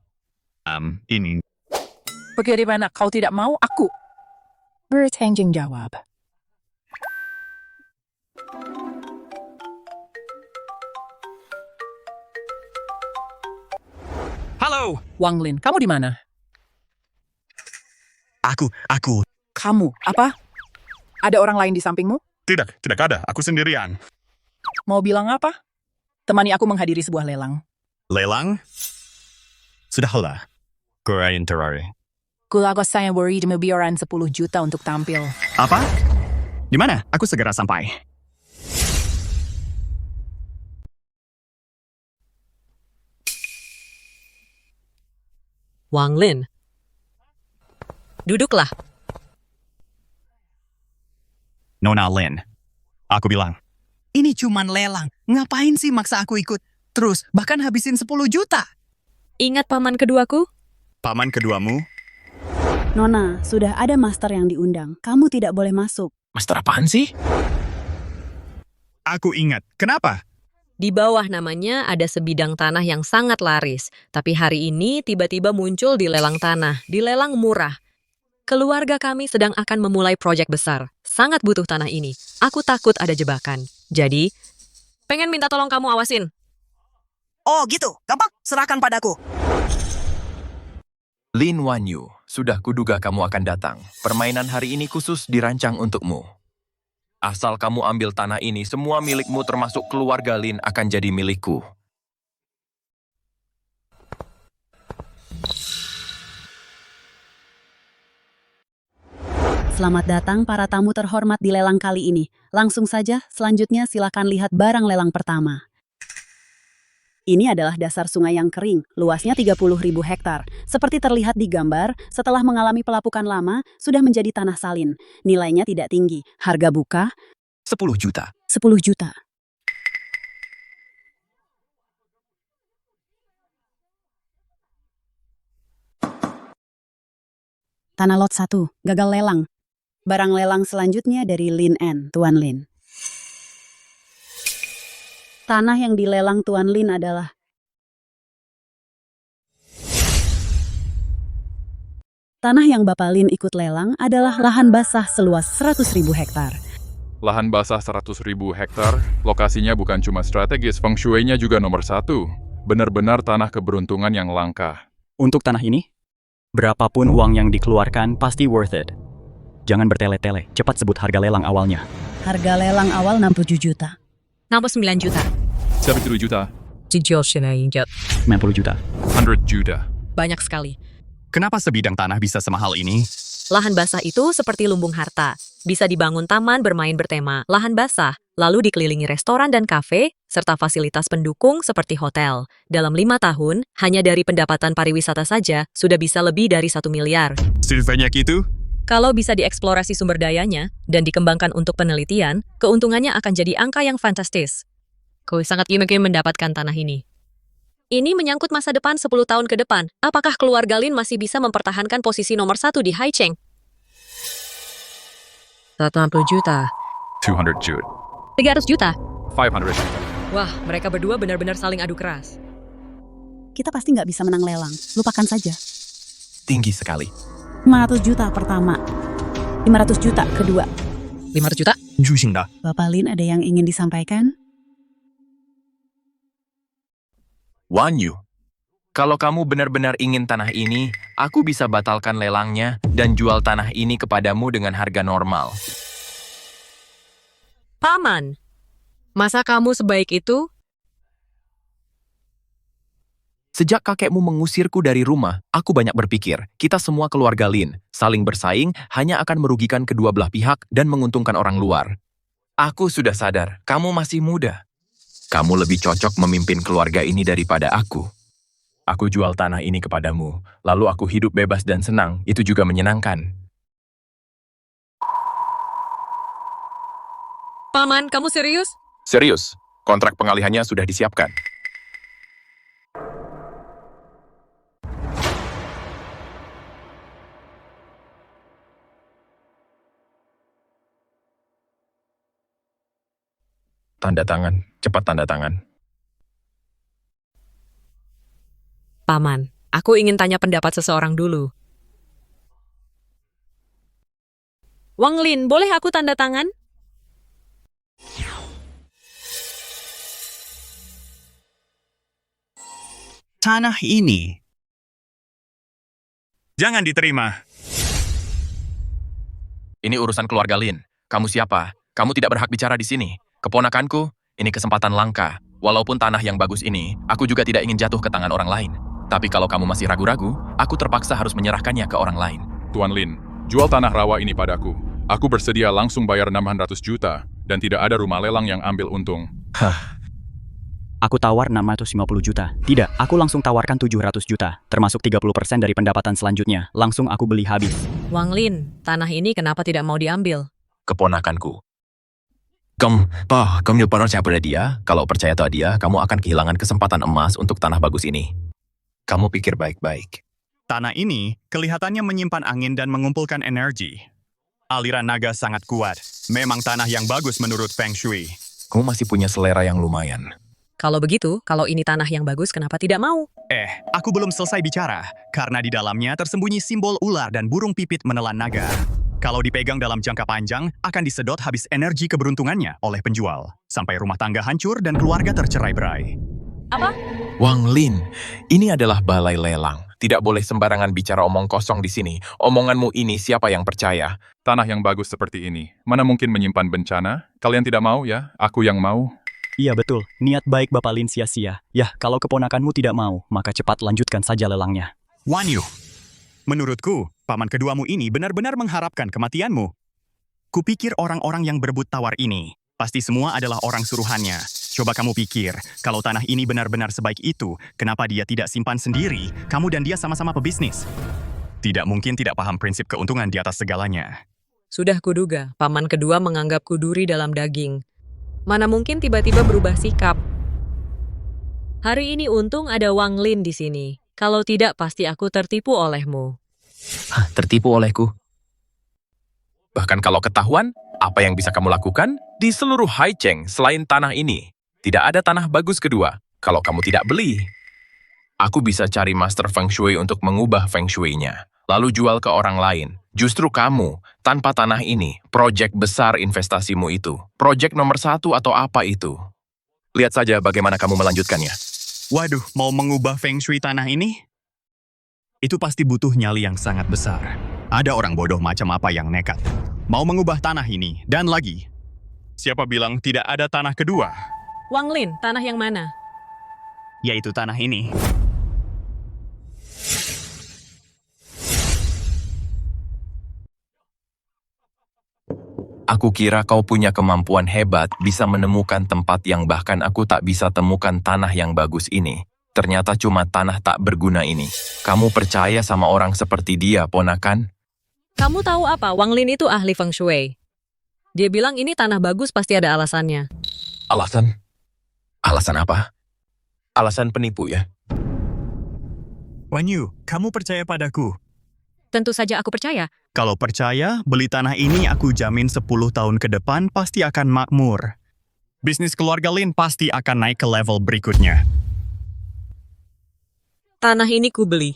Ini. Bagaimana kau tidak mau aku bertanggung jawab? Halo! Wang Lin, kamu di mana? Aku. Kamu, apa? Ada orang lain di sampingmu? Tidak ada. Aku sendirian. Mau bilang apa? Temani aku menghadiri sebuah lelang. Lelang? Sudahlah. Korean Terrari. Kulago saya worried membiaran 10 juta untuk tampil. Apa? Di mana? Aku segera sampai. Wang Lin. Duduklah. Nona Lin. Aku bilang. Ini cuman lelang. Ngapain sih maksa aku ikut? Terus, bahkan habisin 10 juta. Ingat paman keduaku? Paman keduamu? Nona, sudah ada master yang diundang. Kamu tidak boleh masuk. Master apaan sih? Aku ingat. Kenapa? Di bawah namanya ada sebidang tanah yang sangat laris. Tapi hari ini tiba-tiba muncul di lelang tanah. Di lelang murah. Keluarga kami sedang akan memulai proyek besar. Sangat butuh tanah ini. Aku takut ada jebakan. Jadi, pengen minta tolong kamu awasin. Oh gitu, gampang, serahkan padaku. Lin Wanyu, sudah kuduga kamu akan datang. Permainan hari ini khusus dirancang untukmu. Asal kamu ambil tanah ini, semua milikmu termasuk keluarga Lin akan jadi milikku. Selamat datang para tamu terhormat di lelang kali ini. Langsung saja, selanjutnya silakan lihat barang lelang pertama. Ini adalah dasar sungai yang kering, luasnya 30.000 hektar. Seperti terlihat di gambar, setelah mengalami pelapukan lama, sudah menjadi tanah salin. Nilainya tidak tinggi. Harga buka? 10 juta. 10 juta. Tanah lot 1, gagal lelang. Barang lelang selanjutnya dari Lin N, Tuan Lin. Tanah yang dilelang Tuan Lin adalah tanah yang Bapak Lin ikut lelang adalah lahan basah seluas 100.000 hektar. Lahan basah 100.000 hektar, lokasinya bukan cuma strategis, feng shui-nya juga nomor 1. Benar-benar tanah keberuntungan yang langka. Untuk tanah ini, berapapun uang yang dikeluarkan pasti worth it. Jangan bertele-tele, cepat sebut harga lelang awalnya. Harga lelang awal 67 juta. 69 juta. 70 juta. 90 juta. 100 juta. Banyak sekali. Kenapa sebidang tanah bisa semahal ini? Lahan basah itu seperti lumbung harta. Bisa dibangun taman bermain bertema lahan basah, lalu dikelilingi restoran dan kafe, serta fasilitas pendukung seperti hotel. Dalam 5 tahun, hanya dari pendapatan pariwisata saja, sudah bisa lebih dari 1 miliar. Sebanyak itu? Kalau bisa dieksplorasi sumber dayanya dan dikembangkan untuk penelitian, keuntungannya akan jadi angka yang fantastis. Kau sangat ingin mendapatkan tanah ini. Ini menyangkut masa depan 10 tahun ke depan. Apakah keluarga Lin masih bisa mempertahankan posisi nomor 1 di Haicheng? 160 juta. 200 juta. 300 juta. 500 juta. Wah, mereka berdua benar-benar saling adu keras. Kita pasti nggak bisa menang lelang. Lupakan saja. Tinggi sekali. 500 juta pertama. 500 juta kedua. 500 juta? Bapak Lin ada yang ingin disampaikan? Wan Yu, kalau kamu benar-benar ingin tanah ini, aku bisa batalkan lelangnya dan jual tanah ini kepadamu dengan harga normal. Paman, masa kamu sebaik itu? Sejak kakekmu mengusirku dari rumah, aku banyak berpikir, kita semua keluarga Lin, saling bersaing hanya akan merugikan kedua belah pihak dan menguntungkan orang luar. Aku sudah sadar, kamu masih muda. Kamu lebih cocok memimpin keluarga ini daripada aku. Aku jual tanah ini kepadamu, lalu aku hidup bebas dan senang, itu juga menyenangkan. Paman, kamu serius? Serius, kontrak pengalihannya sudah disiapkan. Tanda tangan, cepat tanda tangan. Paman, aku ingin tanya pendapat seseorang dulu. Wang Lin, boleh aku tanda tangan? Tanah ini. Jangan diterima. Ini urusan keluarga Lin. Kamu siapa? Kamu tidak berhak bicara di sini. Keponakanku, ini kesempatan langka. Walaupun tanah yang bagus ini, aku juga tidak ingin jatuh ke tangan orang lain. Tapi kalau kamu masih ragu-ragu, aku terpaksa harus menyerahkannya ke orang lain. Tuan Lin, jual tanah rawa ini padaku. Aku bersedia langsung bayar 600 juta, dan tidak ada rumah lelang yang ambil untung. Aku tawar 650 juta. Tidak, aku langsung tawarkan 700 juta, termasuk 30% dari pendapatan selanjutnya. Langsung aku beli habis. Wang Lin, tanah ini kenapa tidak mau diambil? Keponakanku. Kamu percaya pada dia? Kalau percaya pada dia, kamu akan kehilangan kesempatan emas untuk tanah bagus ini. Kamu pikir baik-baik. Tanah ini kelihatannya menyimpan angin dan mengumpulkan energi. Aliran naga sangat kuat. Memang tanah yang bagus menurut Feng Shui. Kamu masih punya selera yang lumayan. Kalau begitu, kalau ini tanah yang bagus, kenapa tidak mau? Aku belum selesai bicara, karena di dalamnya tersembunyi simbol ular dan burung pipit menelan naga. Kalau dipegang dalam jangka panjang, akan disedot habis energi keberuntungannya oleh penjual. Sampai rumah tangga hancur dan keluarga tercerai-berai. Apa? Wang Lin, ini adalah balai lelang. Tidak boleh sembarangan bicara omong kosong di sini. Omonganmu ini siapa yang percaya? Tanah yang bagus seperti ini, mana mungkin menyimpan bencana? Kalian tidak mau ya? Aku yang mau. Iya betul, niat baik Bapak Lin sia-sia. Yah, kalau keponakanmu tidak mau, maka cepat lanjutkan saja lelangnya. Wan Yu, menurutku, paman keduamu ini benar-benar mengharapkan kematianmu. Kupikir orang-orang yang berebut tawar ini, pasti semua adalah orang suruhannya. Coba kamu pikir, kalau tanah ini benar-benar sebaik itu, kenapa dia tidak simpan sendiri? Kamu dan dia sama-sama pebisnis. Tidak mungkin tidak paham prinsip keuntungan di atas segalanya. Sudah kuduga, paman kedua menganggapku duri dalam daging. Mana mungkin tiba-tiba berubah sikap. Hari ini untung ada Wang Lin di sini. Kalau tidak, pasti aku tertipu olehmu. Tertipu olehku? Bahkan kalau ketahuan, apa yang bisa kamu lakukan? Di seluruh Haicheng selain tanah ini, tidak ada tanah bagus kedua. Kalau kamu tidak beli, aku bisa cari Master Feng Shui untuk mengubah Feng Shui-nya. lalu jual ke orang lain. Justru kamu, tanpa tanah ini, proyek besar investasimu itu. Proyek nomor 1 atau apa itu? Lihat saja bagaimana kamu melanjutkannya. Waduh, mau mengubah feng shui tanah ini? Itu pasti butuh nyali yang sangat besar. Ada orang bodoh macam apa yang nekat. Mau mengubah tanah ini, dan lagi. Siapa bilang tidak ada tanah kedua? Wang Lin, tanah yang mana? Yaitu tanah ini. Aku kira kau punya kemampuan hebat bisa menemukan tempat yang bahkan aku tak bisa temukan tanah yang bagus ini. Ternyata cuma tanah tak berguna ini. Kamu percaya sama orang seperti dia, ponakan? Kamu tahu apa? Wang Lin itu ahli feng shui. Dia bilang ini tanah bagus pasti ada alasannya. Alasan? Alasan apa? Alasan penipu ya? Wan Yu, kamu percaya padaku? Tentu saja aku percaya. Kalau percaya, beli tanah ini aku jamin 10 tahun ke depan pasti akan makmur. Bisnis keluarga Lin pasti akan naik ke level berikutnya. Tanah ini ku beli.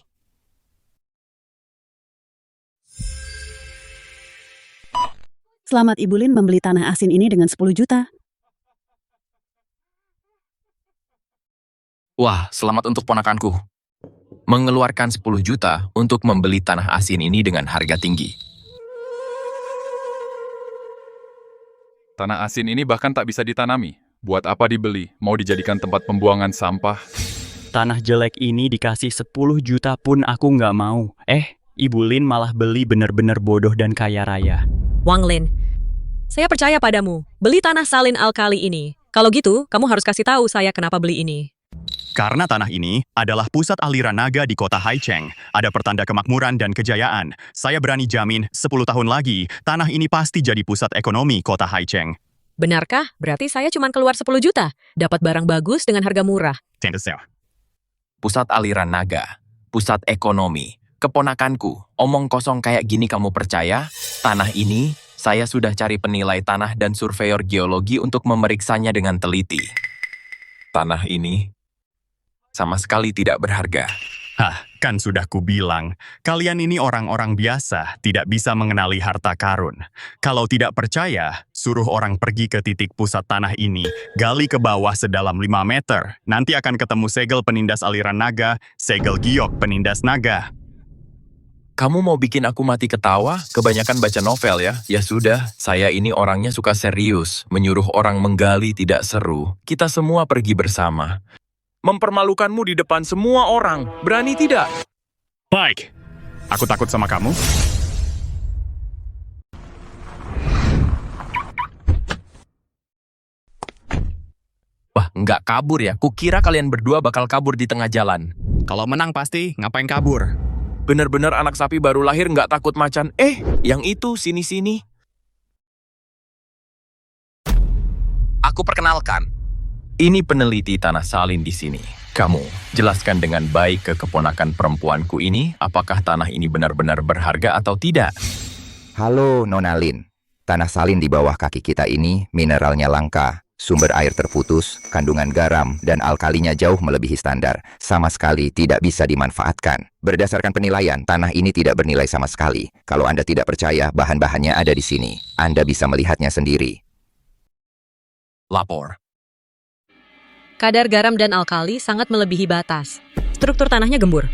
Selamat Ibu Lin membeli tanah asin ini dengan 10 juta. Wah, selamat untuk ponakanku. Mengeluarkan 10 juta untuk membeli tanah asin ini dengan harga tinggi. Tanah asin ini bahkan tak bisa ditanami. Buat apa dibeli? Mau dijadikan tempat pembuangan sampah? Tanah jelek ini dikasih 10 juta pun aku nggak mau. Ibu Lin malah beli bener-bener bodoh dan kaya raya. Wang Lin, saya percaya padamu. Beli tanah salin alkali ini. Kalau gitu, kamu harus kasih tahu saya kenapa beli ini. Karena tanah ini adalah pusat aliran naga di kota Haicheng. Ada pertanda kemakmuran dan kejayaan. Saya berani jamin 10 tahun lagi, tanah ini pasti jadi pusat ekonomi kota Haicheng. Benarkah? Berarti saya cuma keluar 10 juta. Dapat barang bagus dengan harga murah. Pusat aliran naga, pusat ekonomi. Keponakanku, omong kosong kayak gini kamu percaya? Tanah ini, saya sudah cari penilai tanah dan surveyor geologi untuk memeriksanya dengan teliti. Tanah ini sama sekali tidak berharga. Hah, kan sudah kubilang, kalian ini orang-orang biasa, tidak bisa mengenali harta karun. Kalau tidak percaya, suruh orang pergi ke titik pusat tanah ini, gali ke bawah sedalam 5 meter. Nanti akan ketemu segel penindas aliran naga, segel giok penindas naga. Kamu mau bikin aku mati ketawa? Kebanyakan baca novel ya? Ya sudah, saya ini orangnya suka serius. Menyuruh orang menggali tidak seru. Kita semua pergi bersama. Mempermalukanmu di depan semua orang. Berani tidak? Baik. Aku takut sama kamu. Wah, nggak kabur ya? Kukira kalian berdua bakal kabur di tengah jalan. Kalau menang pasti, ngapain kabur? Bener-bener anak sapi baru lahir nggak takut macan. Yang itu, sini-sini. Aku perkenalkan. Ini peneliti tanah salin di sini. Kamu, jelaskan dengan baik ke keponakan perempuanku ini, apakah tanah ini benar-benar berharga atau tidak? Halo, Nona Lin. Tanah salin di bawah kaki kita ini mineralnya langka, sumber air terputus, kandungan garam, dan alkalinya jauh melebihi standar. Sama sekali tidak bisa dimanfaatkan. Berdasarkan penilaian, tanah ini tidak bernilai sama sekali. Kalau Anda tidak percaya, bahan-bahannya ada di sini. Anda bisa melihatnya sendiri. Lapor. Kadar garam dan alkali sangat melebihi batas. Struktur tanahnya gembur.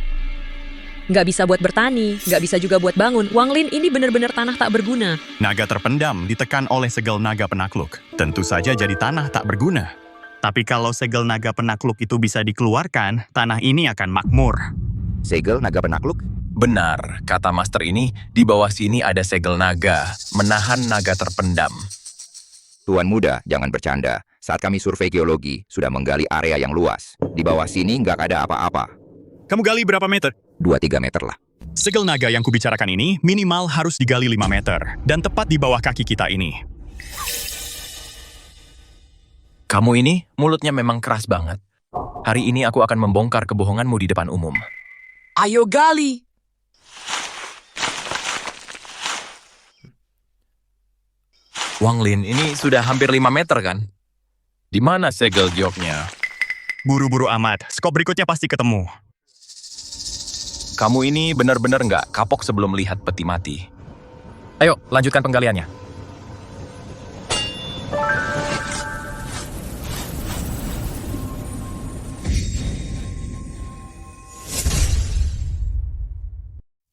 Nggak bisa buat bertani, nggak bisa juga buat bangun. Wang Lin ini benar-benar tanah tak berguna. Naga terpendam ditekan oleh segel naga penakluk. Tentu saja jadi tanah tak berguna. Tapi kalau segel naga penakluk itu bisa dikeluarkan, tanah ini akan makmur. Segel naga penakluk? Benar, kata master ini, di bawah sini ada segel naga, menahan naga terpendam. Tuan muda, jangan bercanda. Saat kami survei geologi, sudah menggali area yang luas. Di bawah sini nggak ada apa-apa. Kamu gali berapa meter? 2-3 meter lah. Segel naga yang kubicarakan ini minimal harus digali 5 meter. Dan tepat di bawah kaki kita ini. Kamu ini, mulutnya memang keras banget. Hari ini aku akan membongkar kebohonganmu di depan umum. Ayo gali! Wang Lin, ini sudah hampir 5 meter kan? Di mana segel gioknya? Buru-buru amat, skop berikutnya pasti ketemu. Kamu ini benar-benar nggak kapok sebelum lihat peti mati. Ayo, lanjutkan penggaliannya.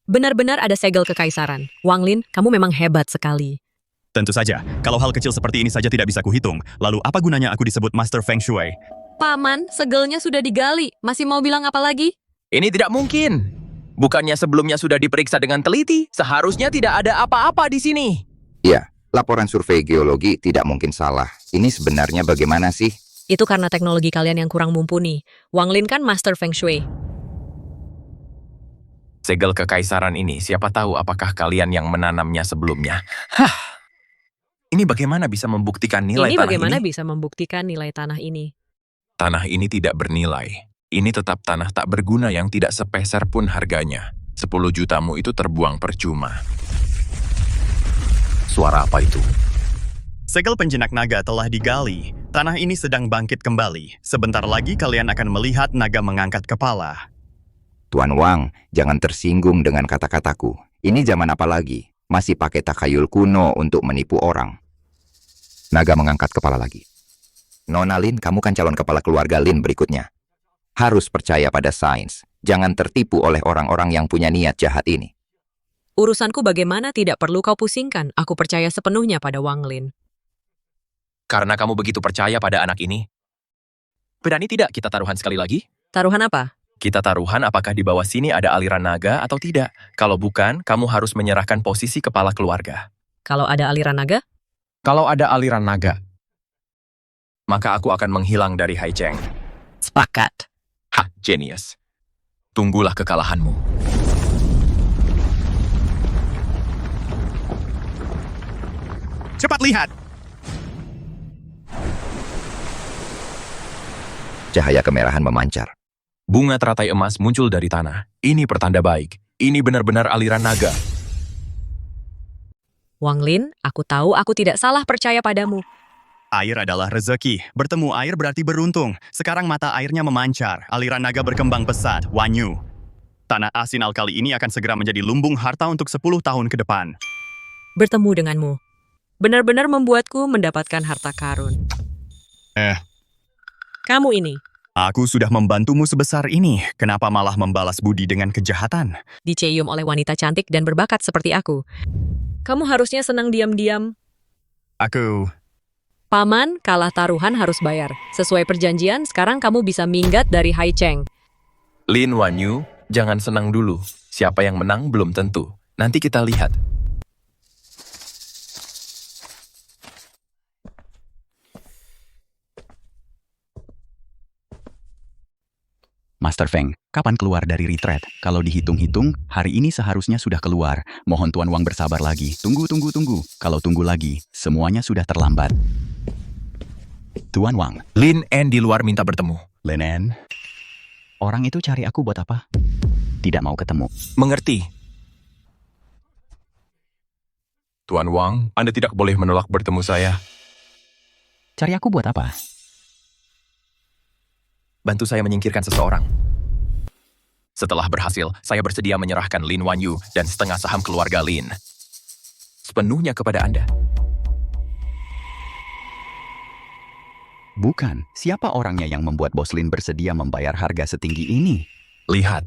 Benar-benar ada segel kekaisaran. Wang Lin, kamu memang hebat sekali. Tentu saja, kalau hal kecil seperti ini saja tidak bisa kuhitung, lalu apa gunanya aku disebut Master Feng Shui? Paman, segelnya sudah digali. Masih mau bilang apa lagi? Ini tidak mungkin. Bukannya sebelumnya sudah diperiksa dengan teliti, seharusnya tidak ada apa-apa di sini. Ya, laporan survei geologi tidak mungkin salah. Ini sebenarnya bagaimana sih? Itu karena teknologi kalian yang kurang mumpuni. Wang Lin kan Master Feng Shui. Segel kekaisaran ini, siapa tahu apakah kalian yang menanamnya sebelumnya. Ini bagaimana bisa membuktikan nilai Ini tanah bagaimana ini? bisa membuktikan nilai tanah ini? Tanah ini tidak bernilai. Ini tetap tanah tak berguna yang tidak sepeser pun harganya. 10 jutamu itu terbuang percuma. Suara apa itu? Segel penjinak naga telah digali. Tanah ini sedang bangkit kembali. Sebentar lagi kalian akan melihat naga mengangkat kepala. Tuan Wang, jangan tersinggung dengan kata-kataku. Ini zaman apa lagi? Masih pakai takhayul kuno untuk menipu orang. Naga mengangkat kepala lagi. Nona Lin, kamu kan calon kepala keluarga Lin berikutnya. Harus percaya pada sains. Jangan tertipu oleh orang-orang yang punya niat jahat ini. Urusanku bagaimana tidak perlu kau pusingkan. Aku percaya sepenuhnya pada Wang Lin. Karena kamu begitu percaya pada anak ini. Berani tidak kita taruhan sekali lagi? Taruhan apa? Kita taruhan apakah di bawah sini ada aliran naga atau tidak. Kalau bukan, kamu harus menyerahkan posisi kepala keluarga. Kalau ada aliran naga? Kalau ada aliran naga, maka aku akan menghilang dari Haicheng. Sepakat. Hah, genius. Tunggulah kekalahanmu. Cepat lihat! Cahaya kemerahan memancar. Bunga teratai emas muncul dari tanah. Ini pertanda baik. Ini benar-benar aliran naga. Wang Lin, aku tahu aku tidak salah percaya padamu. Air adalah rezeki. Bertemu air berarti beruntung. Sekarang mata airnya memancar. Aliran naga berkembang pesat. Wanyu. Tanah asin alkali ini akan segera menjadi lumbung harta untuk 10 tahun ke depan. Bertemu denganmu. Benar-benar membuatku mendapatkan harta karun. Kamu ini. Aku sudah membantumu sebesar ini. Kenapa malah membalas budi dengan kejahatan? Dicium oleh wanita cantik dan berbakat seperti aku. Kamu harusnya senang diam-diam. Paman, kalah taruhan harus bayar. Sesuai perjanjian, sekarang kamu bisa minggat dari Haicheng. Lin Wanyu, jangan senang dulu. Siapa yang menang belum tentu. Nanti kita lihat. Master Feng, kapan keluar dari retreat? Kalau dihitung-hitung, hari ini seharusnya sudah keluar. Mohon Tuan Wang bersabar lagi. Tunggu. Kalau tunggu lagi, semuanya sudah terlambat. Tuan Wang. Lin En di luar minta bertemu. Lin En? Orang itu cari aku buat apa? Tidak mau ketemu. Mengerti. Tuan Wang, Anda tidak boleh menolak bertemu saya. Cari aku buat apa? Bantu saya menyingkirkan seseorang. Setelah berhasil, saya bersedia menyerahkan Lin Wanyu dan setengah saham keluarga Lin. Sepenuhnya kepada Anda. Bukan. Siapa orangnya yang membuat Bos Lin bersedia membayar harga setinggi ini? Lihat.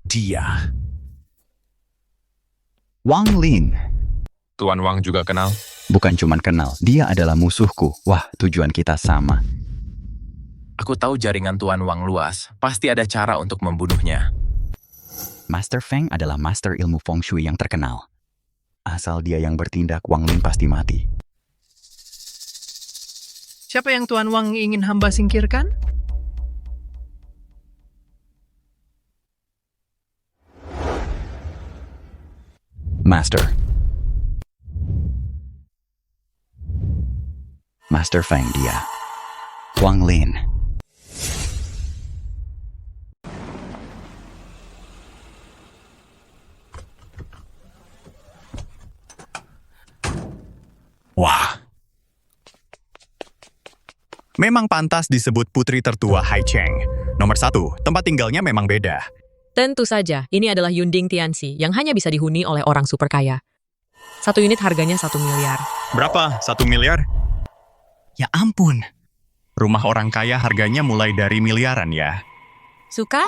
Dia. Wang Lin. Tuan Wang juga kenal? Bukan cuman kenal, dia adalah musuhku. Wah, tujuan kita sama. Aku tahu jaringan Tuan Wang luas. Pasti ada cara untuk membunuhnya. Master Feng adalah master ilmu Feng Shui yang terkenal. Asal dia yang bertindak, Wang Lin pasti mati. Siapa yang Tuan Wang ingin hamba singkirkan? Master Feng dia. Wang Lin. Wah. memang pantas disebut putri tertua Haicheng. Nomor 1, tempat tinggalnya memang beda. Tentu saja, ini adalah Yunding Tianxi yang hanya bisa dihuni oleh orang super kaya. 1 unit harganya 1 miliar. Berapa? 1 miliar? Ya ampun. Rumah orang kaya harganya mulai dari miliaran ya. Suka?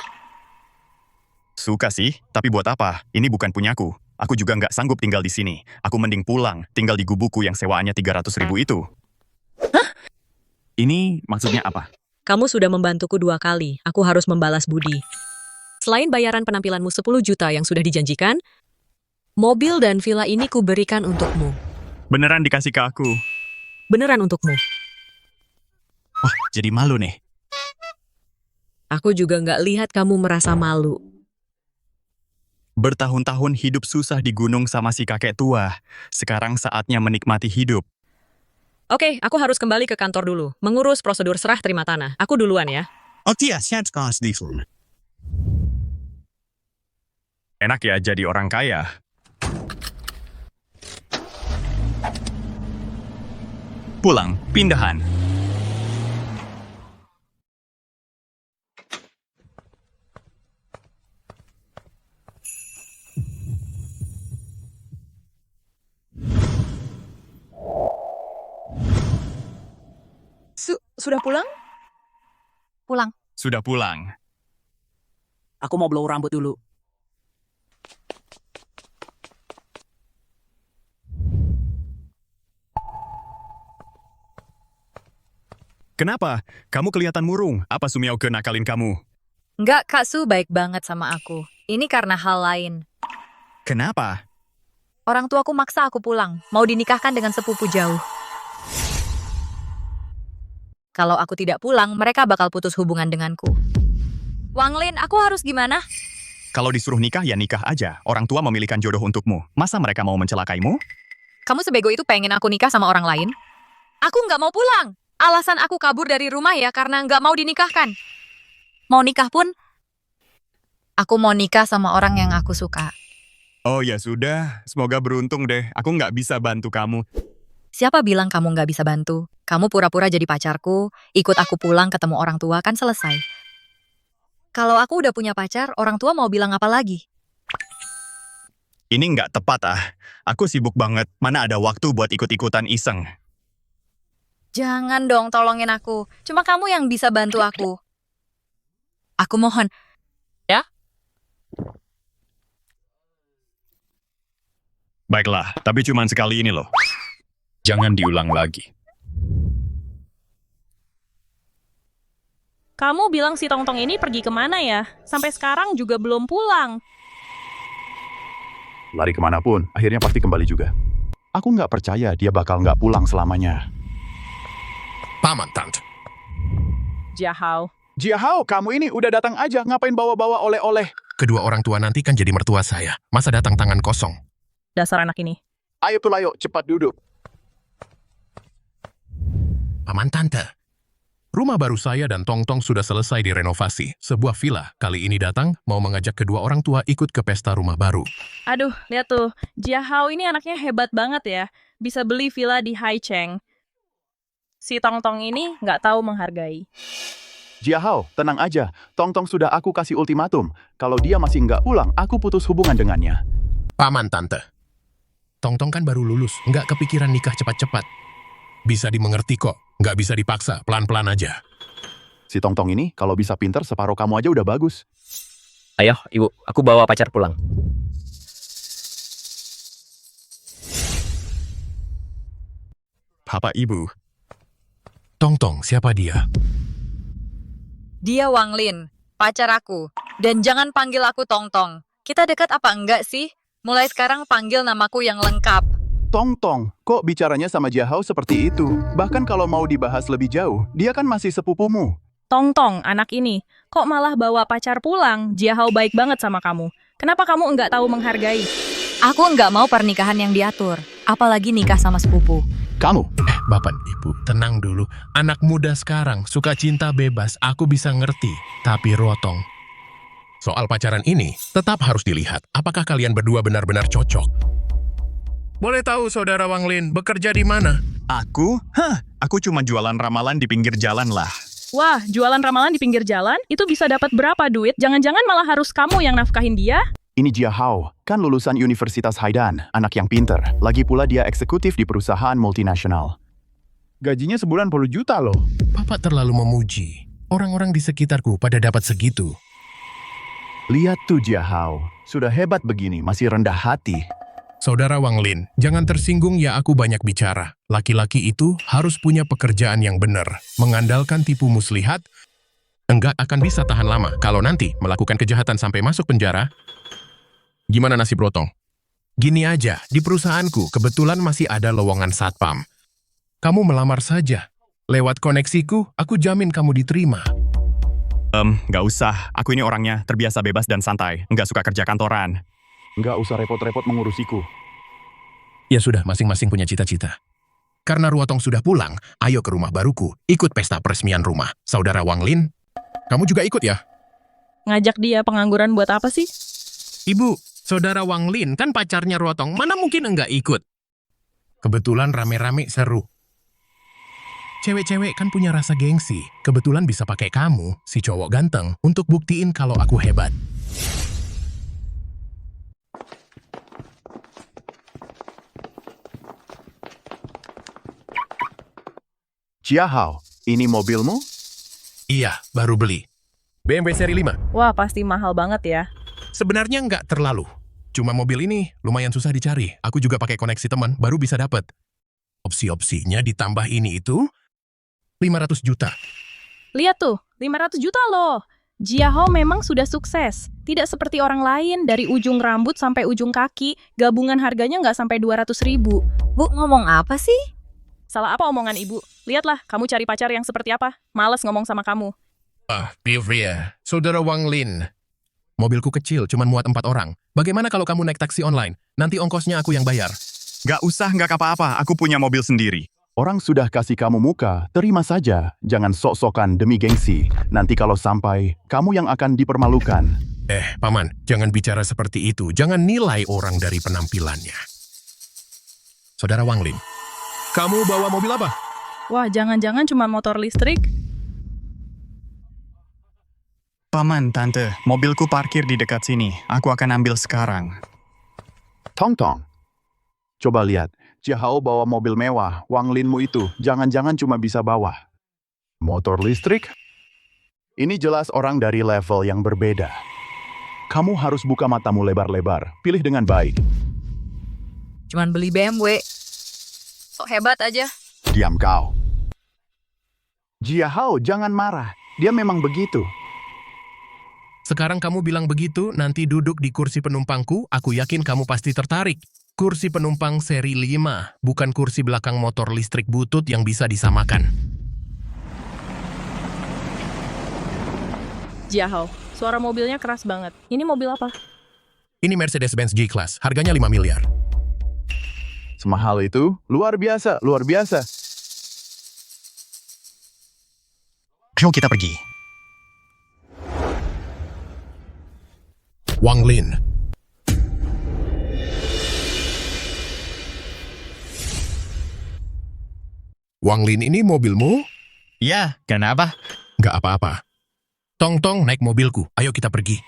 Suka sih, tapi buat apa? Ini bukan punyaku. Aku juga nggak sanggup tinggal di sini. Aku mending pulang, tinggal di gubuku yang sewaannya 300.000 itu. Hah? Ini maksudnya apa? Kamu sudah membantuku 2 kali, aku harus membalas budi. Selain bayaran penampilanmu 10 juta yang sudah dijanjikan, mobil dan villa ini kuberikan untukmu. Beneran dikasih ke aku? Beneran untukmu. Wah, jadi malu nih. Aku juga nggak lihat kamu merasa malu. Bertahun-tahun hidup susah di gunung sama si kakek tua. Sekarang saatnya menikmati hidup. Oke, aku harus kembali ke kantor dulu, mengurus prosedur serah terima tanah. Aku duluan ya. Enak ya jadi orang kaya. Pulang, pindahan. Sudah pulang? Pulang. Sudah pulang. Aku mau blow rambut dulu. Kenapa? Kamu kelihatan murung. Apa Sumiaoke nakalin kamu? Enggak, Kak Su baik banget sama aku. Ini karena hal lain. Kenapa? Orang tuaku maksa aku pulang, mau dinikahkan dengan sepupu jauh. Kalau aku tidak pulang, mereka bakal putus hubungan denganku. Wang Lin, aku harus gimana? Kalau disuruh nikah ya nikah aja. Orang tua memilihkan jodoh untukmu. Masa mereka mau mencelakaimu? Kamu sebego itu pengen aku nikah sama orang lain? Aku nggak mau pulang. Alasan aku kabur dari rumah ya karena nggak mau dinikahkan. Mau nikah pun, aku mau nikah sama orang yang aku suka. Oh ya sudah, semoga beruntung deh. Aku nggak bisa bantu kamu. Siapa bilang kamu nggak bisa bantu? Kamu pura-pura jadi pacarku, ikut aku pulang ketemu orang tua kan selesai. Kalau aku udah punya pacar, orang tua mau bilang apa lagi? Ini nggak tepat ah. Aku sibuk banget, mana ada waktu buat ikut-ikutan iseng. Jangan dong tolongin aku. Cuma kamu yang bisa bantu aku. Aku mohon. Ya? Baiklah, tapi cuma sekali ini loh. Jangan diulang lagi. Kamu bilang si Tongtong ini pergi kemana ya? Sampai sekarang juga belum pulang. Lari kemanapun, akhirnya pasti kembali juga. Aku nggak percaya dia bakal nggak pulang selamanya. Paman, Tante. Jiahao. Jiahao, kamu ini udah datang aja, ngapain bawa-bawa oleh-oleh? Kedua orang tua nanti kan jadi mertua saya. Masa datang tangan kosong? Dasar anak ini. Ayo Pulayo, cepat duduk. Paman Tante. Rumah baru saya dan Tongtong sudah selesai direnovasi. Sebuah villa kali ini datang mau mengajak kedua orang tua ikut ke pesta rumah baru. Aduh, lihat tuh. Jiahao ini anaknya hebat banget ya. Bisa beli villa di Haicheng. Si Tongtong ini nggak tahu menghargai. Jiahao, tenang aja. Tongtong sudah aku kasih ultimatum. Kalau dia masih nggak pulang, aku putus hubungan dengannya. Paman Tante. Tongtong kan baru lulus, nggak kepikiran nikah cepat-cepat. Bisa dimengerti kok, nggak bisa dipaksa, pelan-pelan aja. Si Tongtong ini kalau bisa pinter separuh kamu aja udah bagus. Ayo, Ibu, aku bawa pacar pulang. Papa Ibu. Tongtong, siapa dia? Dia Wang Lin, pacar aku. Dan jangan panggil aku Tongtong. Kita dekat apa enggak sih? Mulai sekarang panggil namaku yang lengkap. Tongtong, kok bicaranya sama Jiahao seperti itu? Bahkan kalau mau dibahas lebih jauh, dia kan masih sepupumu. Tongtong, anak ini. Kok malah bawa pacar pulang? Jiahao baik banget sama kamu. Kenapa kamu enggak tahu menghargai? Aku enggak mau pernikahan yang diatur. Apalagi nikah sama sepupu. Kamu? Bapak, Ibu, tenang dulu. Anak muda sekarang suka cinta bebas, aku bisa ngerti. Tapi Rotong, soal pacaran ini tetap harus dilihat. Apakah kalian berdua benar-benar cocok? Boleh tahu Saudara Wang Lin bekerja di mana? Aku? Aku cuma jualan ramalan di pinggir jalan lah. Wah, jualan ramalan di pinggir jalan? Itu bisa dapat berapa duit? Jangan-jangan malah harus kamu yang nafkahin dia? Ini Jia Hao, kan lulusan Universitas Haidan, anak yang pinter. Lagi pula dia eksekutif di perusahaan multinasional. Gajinya sebulan 10 juta loh. Papa terlalu memuji. Orang-orang di sekitarku pada dapat segitu. Lihat tuh Jia Hao, sudah hebat begini, masih rendah hati. Saudara Wang Lin, jangan tersinggung ya aku banyak bicara. Laki-laki itu harus punya pekerjaan yang benar. Mengandalkan tipu muslihat, enggak akan bisa tahan lama. Kalau nanti melakukan kejahatan sampai masuk penjara, gimana nasib Rotong? Gini aja, di perusahaanku kebetulan masih ada lowongan satpam. Kamu melamar saja. Lewat koneksiku, aku jamin kamu diterima. Nggak usah. Aku ini orangnya terbiasa bebas dan santai. Nggak suka kerja kantoran. Nggak usah repot-repot mengurusiku. Ya sudah, masing-masing punya cita-cita. Karena Ruotong sudah pulang, ayo ke rumah baruku, ikut pesta peresmian rumah. Saudara Wang Lin, kamu juga ikut ya? Ngajak dia pengangguran buat apa sih? Ibu, Saudara Wang Lin kan pacarnya Ruotong, mana mungkin enggak ikut? Kebetulan rame-rame seru. Cewek-cewek kan punya rasa gengsi. Kebetulan bisa pakai kamu, si cowok ganteng, untuk buktiin kalau aku hebat. Jia Hao, ini mobilmu? Iya, baru beli. BMW seri 5. Wah, pasti mahal banget ya. Sebenarnya nggak terlalu. Cuma mobil ini lumayan susah dicari. Aku juga pakai koneksi teman, baru bisa dapet. Opsi-opsinya ditambah ini itu 500 juta. Lihat tuh, 500 juta loh. Jia Hao memang sudah sukses. Tidak seperti orang lain, dari ujung rambut sampai ujung kaki, gabungan harganya nggak sampai 200 ribu. Bu, ngomong apa sih? Salah apa omongan ibu? Lihatlah, kamu cari pacar yang seperti apa? Males ngomong sama kamu. Pivria, Saudara Wang Lin. Mobilku kecil, cuma muat 4 orang. Bagaimana kalau kamu naik taksi online? Nanti ongkosnya aku yang bayar. Nggak usah, nggak apa-apa. Aku punya mobil sendiri. Orang sudah kasih kamu muka, terima saja. Jangan sok-sokan demi gengsi. Nanti kalau sampai, kamu yang akan dipermalukan. Paman, jangan bicara seperti itu. Jangan nilai orang dari penampilannya. Saudara Wang Lin, kamu bawa mobil apa? Wah, jangan-jangan cuma motor listrik? Paman, Tante, mobilku parkir di dekat sini. Aku akan ambil sekarang. Tong-tong. Coba lihat, Jia Hao bawa mobil mewah. Wang Linmu itu, jangan-jangan cuma bisa bawa motor listrik? Ini jelas orang dari level yang berbeda. Kamu harus buka matamu lebar-lebar. Pilih dengan baik. Cuman beli BMW. Sok hebat aja. Diam kau. Jia Hao, jangan marah. Dia memang begitu. Sekarang kamu bilang begitu, nanti duduk di kursi penumpangku, aku yakin kamu pasti tertarik. Kursi penumpang seri 5, bukan kursi belakang motor listrik butut yang bisa disamakan. Jia Hao, suara mobilnya keras banget. Ini mobil apa? Ini Mercedes-Benz G-Class, harganya 5 miliar. Semahal itu? Luar biasa, luar biasa. Yuk kita pergi. Wang Lin. Wang Lin, ini mobilmu? Ya, kenapa? Gak apa-apa. Tong-tong naik mobilku, ayo kita pergi.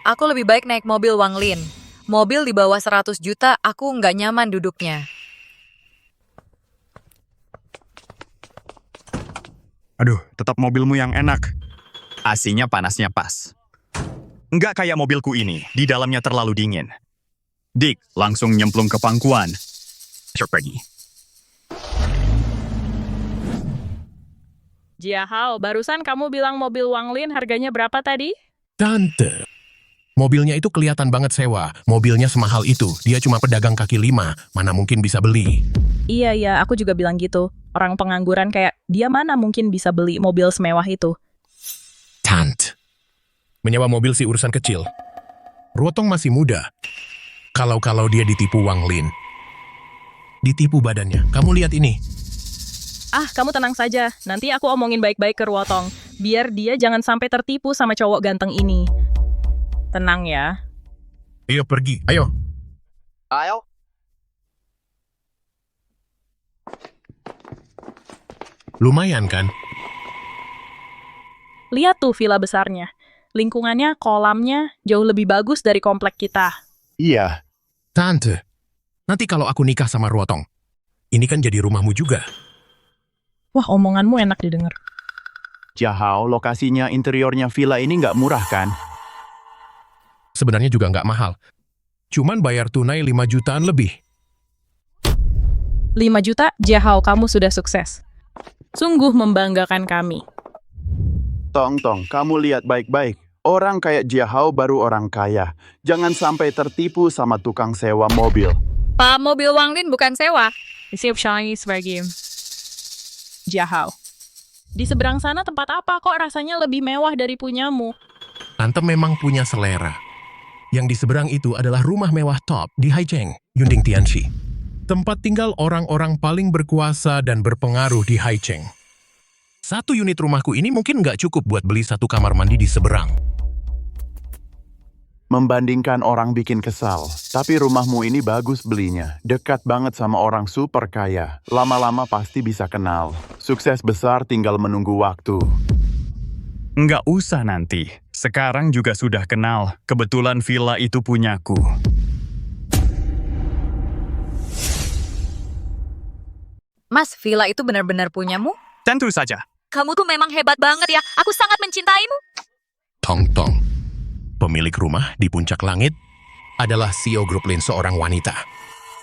Aku lebih baik naik mobil Wang Lin. Mobil di bawah 100 juta, aku nggak nyaman duduknya. Aduh, tetap mobilmu yang enak. AC-nya panasnya pas. Nggak kayak mobilku ini, di dalamnya terlalu dingin. Dik, langsung nyemplung ke pangkuan. Yuk pergi. Jia Hao, barusan kamu bilang mobil Wang Lin harganya berapa tadi? Tante, mobilnya itu kelihatan banget sewa. Mobilnya semahal itu, dia cuma pedagang kaki 5. Mana mungkin bisa beli? Iya, aku juga bilang gitu. Orang pengangguran kayak, dia mana mungkin bisa beli mobil semewah itu? Tante, menyewa mobil sih urusan kecil. Ruotong masih muda. Kalau dia ditipu Wang Lin. Ditipu badannya. Kamu lihat ini. Ah, kamu tenang saja. Nanti aku omongin baik-baik ke Ruotong. Biar dia jangan sampai tertipu sama cowok ganteng ini. Tenang ya. Ayo pergi, ayo. Ayo. Lumayan kan? Lihat tuh villa besarnya. Lingkungannya, kolamnya, jauh lebih bagus dari komplek kita. Iya. Tante, nanti kalau aku nikah sama Ruotong, ini kan jadi rumahmu juga. Wah, omonganmu enak didengar. Jahao, lokasinya interiornya villa ini nggak murah kan? Sebenarnya juga nggak mahal. Cuman bayar tunai 5 jutaan lebih. 5 juta, Jahao, kamu sudah sukses. Sungguh membanggakan kami. Tong, kamu lihat baik-baik. Orang kayak Jahao baru orang kaya. Jangan sampai tertipu sama tukang sewa mobil. Pak, mobil Wang Lin bukan sewa. Siap Chinese sebagai Jahao. Di seberang sana tempat apa kok rasanya lebih mewah dari punyamu? Tante memang punya selera. Yang di seberang itu adalah rumah mewah top di Haicheng, Yunding Tianxi. Tempat tinggal orang-orang paling berkuasa dan berpengaruh di Haicheng. 1 unit rumahku ini mungkin nggak cukup buat beli 1 kamar mandi di seberang. Membandingkan orang bikin kesal. Tapi rumahmu ini bagus belinya. Dekat banget sama orang super kaya. Lama-lama pasti bisa kenal. Sukses besar tinggal menunggu waktu. Nggak usah nanti. Sekarang juga sudah kenal. Kebetulan villa itu punyaku. Mas, villa itu benar-benar punyamu? Tentu saja. Kamu tuh memang hebat banget ya. Aku sangat mencintaimu. Tong. Pemilik rumah di puncak langit adalah CEO grup Lin, seorang wanita.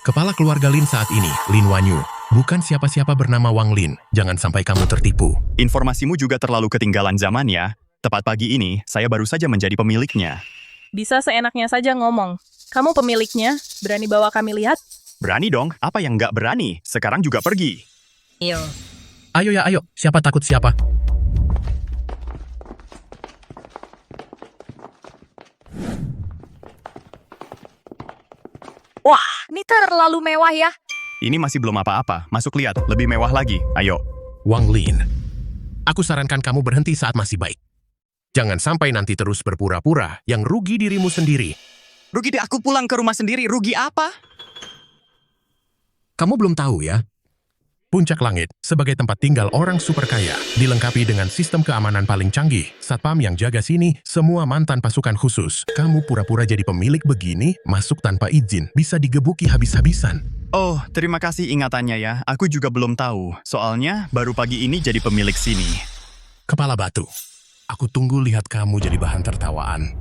Kepala keluarga Lin saat ini, Lin Wanyu. Bukan siapa-siapa bernama Wang Lin. Jangan sampai kamu tertipu. Informasimu juga terlalu ketinggalan zaman ya. Tepat pagi ini, saya baru saja menjadi pemiliknya. Bisa seenaknya saja ngomong. Kamu pemiliknya, berani bawa kami lihat? Berani dong, apa yang nggak berani? Sekarang juga pergi. Iyo. Ayo. Siapa takut siapa? Wah, ini terlalu mewah ya. Ini masih belum apa-apa. Masuk lihat, lebih mewah lagi. Ayo. Wang Lin, aku sarankan kamu berhenti saat masih baik. Jangan sampai nanti terus berpura-pura yang rugi dirimu sendiri. Rugi aku pulang ke rumah sendiri. Rugi apa? Kamu belum tahu ya? Puncak Langit sebagai tempat tinggal orang super kaya, dilengkapi dengan sistem keamanan paling canggih. Satpam yang jaga sini, semua mantan pasukan khusus. Kamu pura-pura jadi pemilik begini, masuk tanpa izin, bisa digebuki habis-habisan. Oh, terima kasih ingatannya ya. Aku juga belum tahu. Soalnya baru pagi ini jadi pemilik sini. Kepala batu. Aku tunggu lihat kamu jadi bahan tertawaan.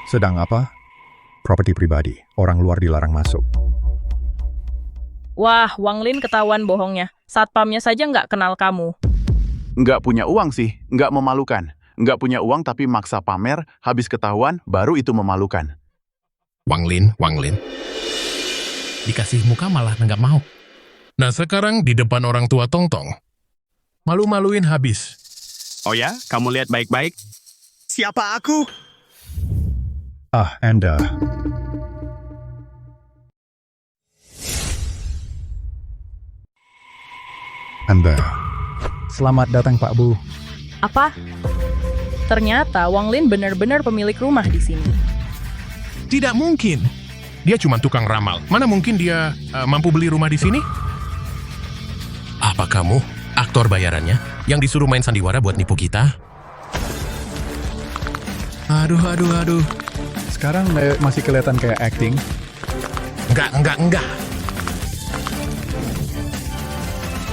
Sedang apa? Properti pribadi. Orang luar dilarang masuk. Wah, Wang Lin ketahuan bohongnya. Satpamnya saja nggak kenal kamu. Nggak punya uang sih, nggak memalukan. Nggak punya uang tapi maksa pamer, habis ketahuan, baru itu memalukan. Wang Lin. Dikasih muka malah nggak mau. Nah sekarang di depan orang tua Tong. Malu-maluin habis. Oh ya? Kamu lihat baik-baik. Siapa aku? Ah, Anda. Selamat datang Pak Bu. Apa? Ternyata Wang Lin benar-benar pemilik rumah di sini. Tidak mungkin. Dia cuma tukang ramal. Mana mungkin dia mampu beli rumah di sini? Apa kamu, aktor bayarannya, yang disuruh main sandiwara buat nipu kita? Aduh. Sekarang masih kelihatan kayak acting. Enggak.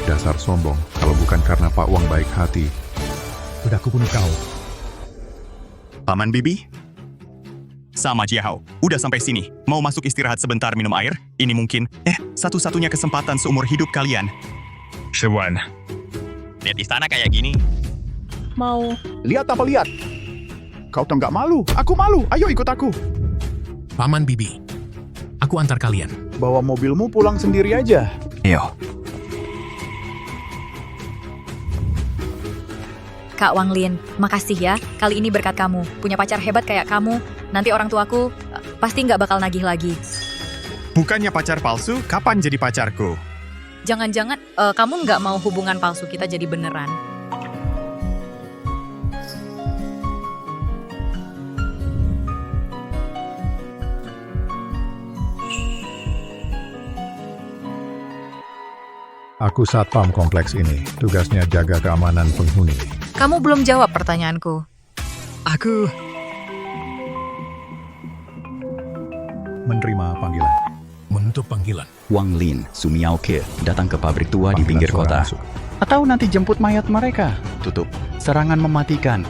Dasar sombong, kalau bukan karena Pak Wang baik hati. Udah aku bunuh kau. Paman Bibi? Sama Jiahao, udah sampai sini. Mau masuk istirahat sebentar minum air? Ini mungkin, satu-satunya kesempatan seumur hidup kalian. Sewan. Lihat istana kayak gini. Mau. Lihat apa lihat? Kau tuh nggak malu? Aku malu. Ayo ikut aku. Paman Bibi, aku antar kalian. Bawa mobilmu pulang sendiri aja. Ayo. Kak Wang Lin, makasih ya. Kali ini berkat kamu. Punya pacar hebat kayak kamu. Nanti orang tuaku pasti nggak bakal nagih lagi. Bukannya pacar palsu, kapan jadi pacarku? Jangan-jangan kamu nggak mau hubungan palsu kita jadi beneran. Aku satpam kompleks ini. Tugasnya jaga keamanan penghuni. Kamu belum jawab pertanyaanku. Aku menerima panggilan. Menutup panggilan. Wang Lin, Su Miaoke datang ke pabrik tua di pinggir suara kota. masuk. Atau nanti jemput mayat mereka. Tutup. Serangan mematikan.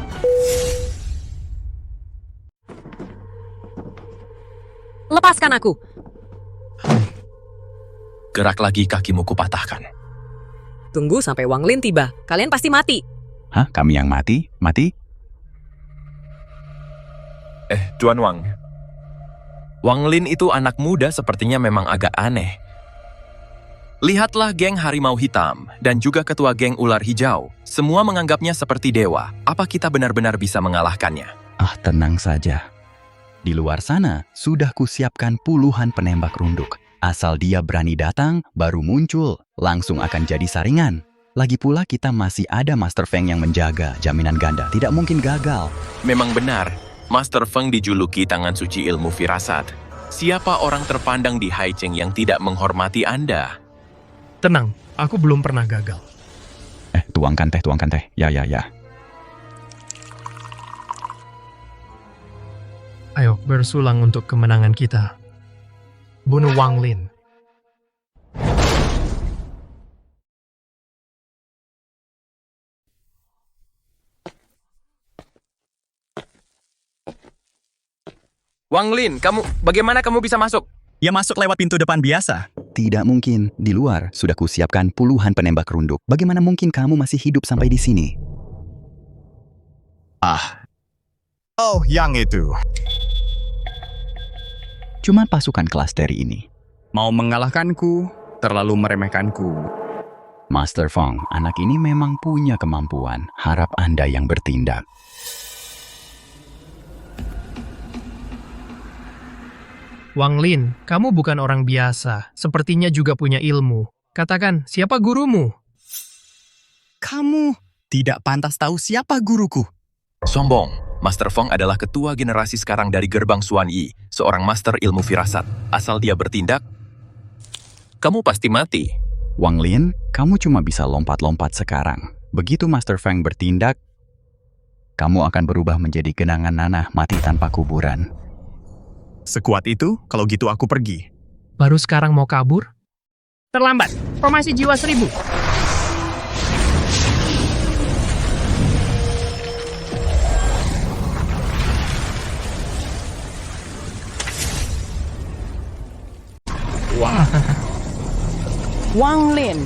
Lepaskan aku. Gerak lagi kakimu kupatahkan. Tunggu sampai Wang Lin tiba. Kalian pasti mati. Hah? Kami yang mati? Mati? Tuan Wang. Wang Lin itu anak muda sepertinya memang agak aneh. Lihatlah geng harimau hitam dan juga ketua geng ular hijau. Semua menganggapnya seperti dewa. Apa kita benar-benar bisa mengalahkannya? Ah, tenang saja. Di luar sana, sudah kusiapkan puluhan penembak runduk. Asal dia berani datang, baru muncul. Langsung akan jadi saringan. Lagi pula kita masih ada Master Feng yang menjaga jaminan ganda. Tidak mungkin gagal. Memang benar, Master Feng dijuluki tangan suci ilmu firasat. Siapa orang terpandang di Haicheng yang tidak menghormati Anda? Tenang, aku belum pernah gagal. Tuangkan teh. Ya. Ayo, bersulang untuk kemenangan kita. Bunuh Wang Lin. Wang Lin, bagaimana kamu bisa masuk? Ya masuk lewat pintu depan biasa. Tidak mungkin. Di luar sudah kusiapkan puluhan penembak runduk. Bagaimana mungkin kamu masih hidup sampai di sini? Oh, yang itu. Cuma pasukan kelas dari ini. Mau mengalahkanku, terlalu meremehkanku. Master Feng, anak ini memang punya kemampuan. Harap Anda yang bertindak. Wang Lin, kamu bukan orang biasa. Sepertinya juga punya ilmu. Katakan, siapa gurumu? Kamu tidak pantas tahu siapa guruku. Sombong. Master Feng adalah ketua generasi sekarang dari gerbang Xuan Yi, seorang master ilmu firasat. Asal dia bertindak, kamu pasti mati. Wang Lin, kamu cuma bisa lompat-lompat sekarang. Begitu Master Feng bertindak, kamu akan berubah menjadi genangan nanah mati tanpa kuburan. Sekuat itu, kalau gitu aku pergi. Baru sekarang mau kabur? Terlambat. Formasi jiwa 1000. Wang Lin.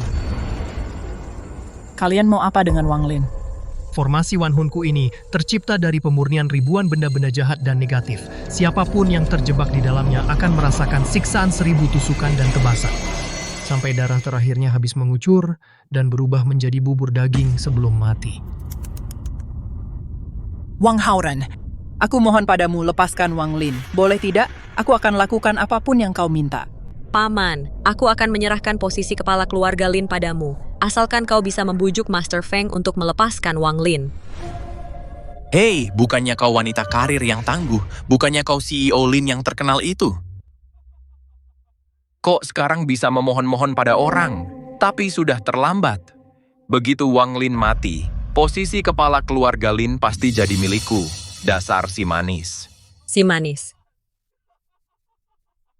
Kalian mau apa dengan Wang Lin? Formasi Wan Hunku ini tercipta dari pemurnian ribuan benda-benda jahat dan negatif. Siapapun yang terjebak di dalamnya akan merasakan siksaan 1000 tusukan dan tebasan. Sampai darah terakhirnya habis mengucur dan berubah menjadi bubur daging sebelum mati. Wang Haoran, aku mohon padamu lepaskan Wang Lin. Boleh tidak? Aku akan lakukan apapun yang kau minta. Paman, aku akan menyerahkan posisi kepala keluarga Lin padamu. Asalkan kau bisa membujuk Master Feng untuk melepaskan Wang Lin. Hei, bukannya kau wanita karir yang tangguh? Bukannya kau CEO Lin yang terkenal itu? Kok sekarang bisa memohon-mohon pada orang? Tapi sudah terlambat. Begitu Wang Lin mati, posisi kepala keluarga Lin pasti jadi milikku. Dasar si manis. Si manis.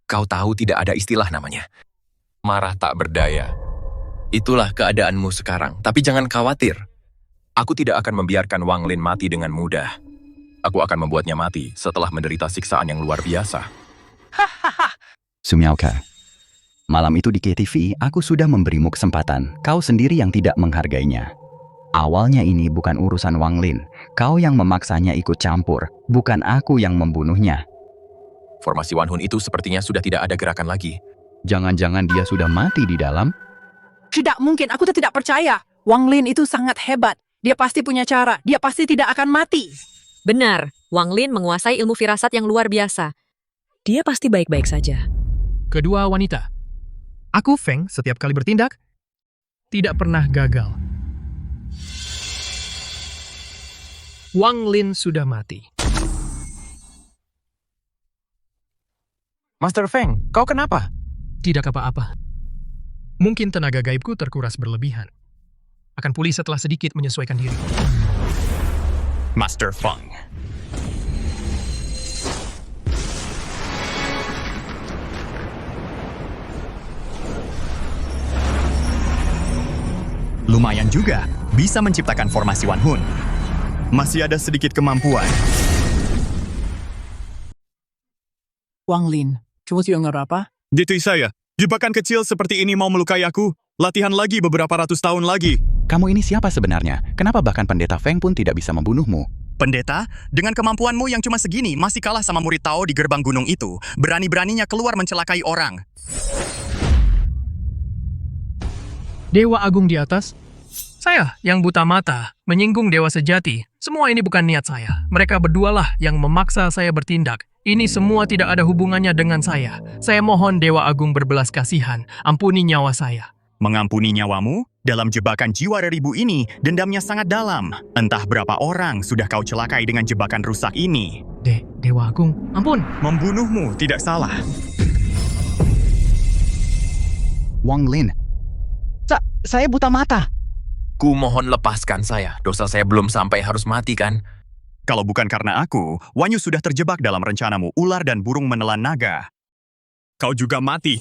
Kau tahu tidak ada istilah namanya. Marah tak berdaya. Itulah keadaanmu sekarang. Tapi jangan khawatir. Aku tidak akan membiarkan Wang Lin mati dengan mudah. Aku akan membuatnya mati setelah menderita siksaan yang luar biasa. Su Miaoke, malam itu di KTV, aku sudah memberimu kesempatan. Kau sendiri yang tidak menghargainya. Awalnya ini bukan urusan Wang Lin. Kau yang memaksanya ikut campur, bukan aku yang membunuhnya. Formasi Wan Hun itu sepertinya sudah tidak ada gerakan lagi. Jangan-jangan dia sudah mati di dalam? Tidak mungkin, aku tidak percaya. Wang Lin itu sangat hebat. Dia pasti punya cara. Dia pasti tidak akan mati. Benar, Wang Lin menguasai ilmu firasat yang luar biasa. Dia pasti baik-baik saja. Kedua wanita. Aku, Feng, setiap kali bertindak, tidak pernah gagal. Wang Lin sudah mati. Master Feng, kau kenapa? Tidak apa-apa. Mungkin tenaga gaibku terkuras berlebihan. Akan pulih setelah sedikit menyesuaikan diri. Master Feng. Lumayan juga, bisa menciptakan formasi Wan Hun. Masih ada sedikit kemampuan. Wang Lin, coba apa? Ditui saya, jebakan kecil seperti ini mau melukai aku. Latihan lagi beberapa ratus tahun lagi. Kamu ini siapa sebenarnya? Kenapa bahkan pendeta Feng pun tidak bisa membunuhmu? Pendeta, dengan kemampuanmu yang cuma segini masih kalah sama murid Tao di gerbang gunung itu. Berani-beraninya keluar mencelakai orang. Dewa Agung di atas? Saya yang buta mata, menyinggung dewa sejati. Semua ini bukan niat saya. Mereka berdualah yang memaksa saya bertindak. Ini semua tidak ada hubungannya dengan saya. Saya mohon Dewa Agung berbelas kasihan. Ampuni nyawa saya. Mengampuni nyawamu? Dalam jebakan jiwa reribu ini, dendamnya sangat dalam. Entah berapa orang sudah kau celakai dengan jebakan rusak ini. Dewa Agung, ampun. Membunuhmu tidak salah. Wang Lin. Saya buta mata. Ku mohon lepaskan saya. Dosa saya belum sampai harus mati kan? Kalau bukan karena aku, Wanyu sudah terjebak dalam rencanamu ular dan burung menelan naga. Kau juga mati.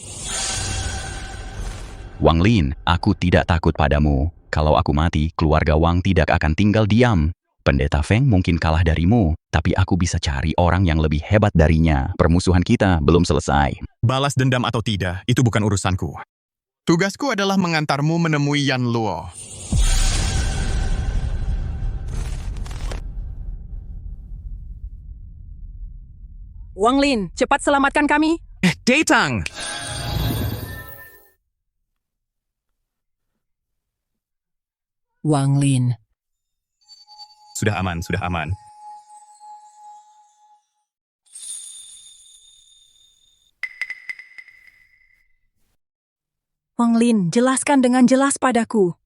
Wang Lin, aku tidak takut padamu. Kalau aku mati, keluarga Wang tidak akan tinggal diam. Pendeta Feng mungkin kalah darimu, tapi aku bisa cari orang yang lebih hebat darinya. Permusuhan kita belum selesai. Balas dendam atau tidak, itu bukan urusanku. Tugasku adalah mengantarmu menemui Yan Luo. Wang Lin, cepat selamatkan kami. Datang! Wang Lin. Sudah aman, sudah aman. Wang Lin, jelaskan dengan jelas padaku.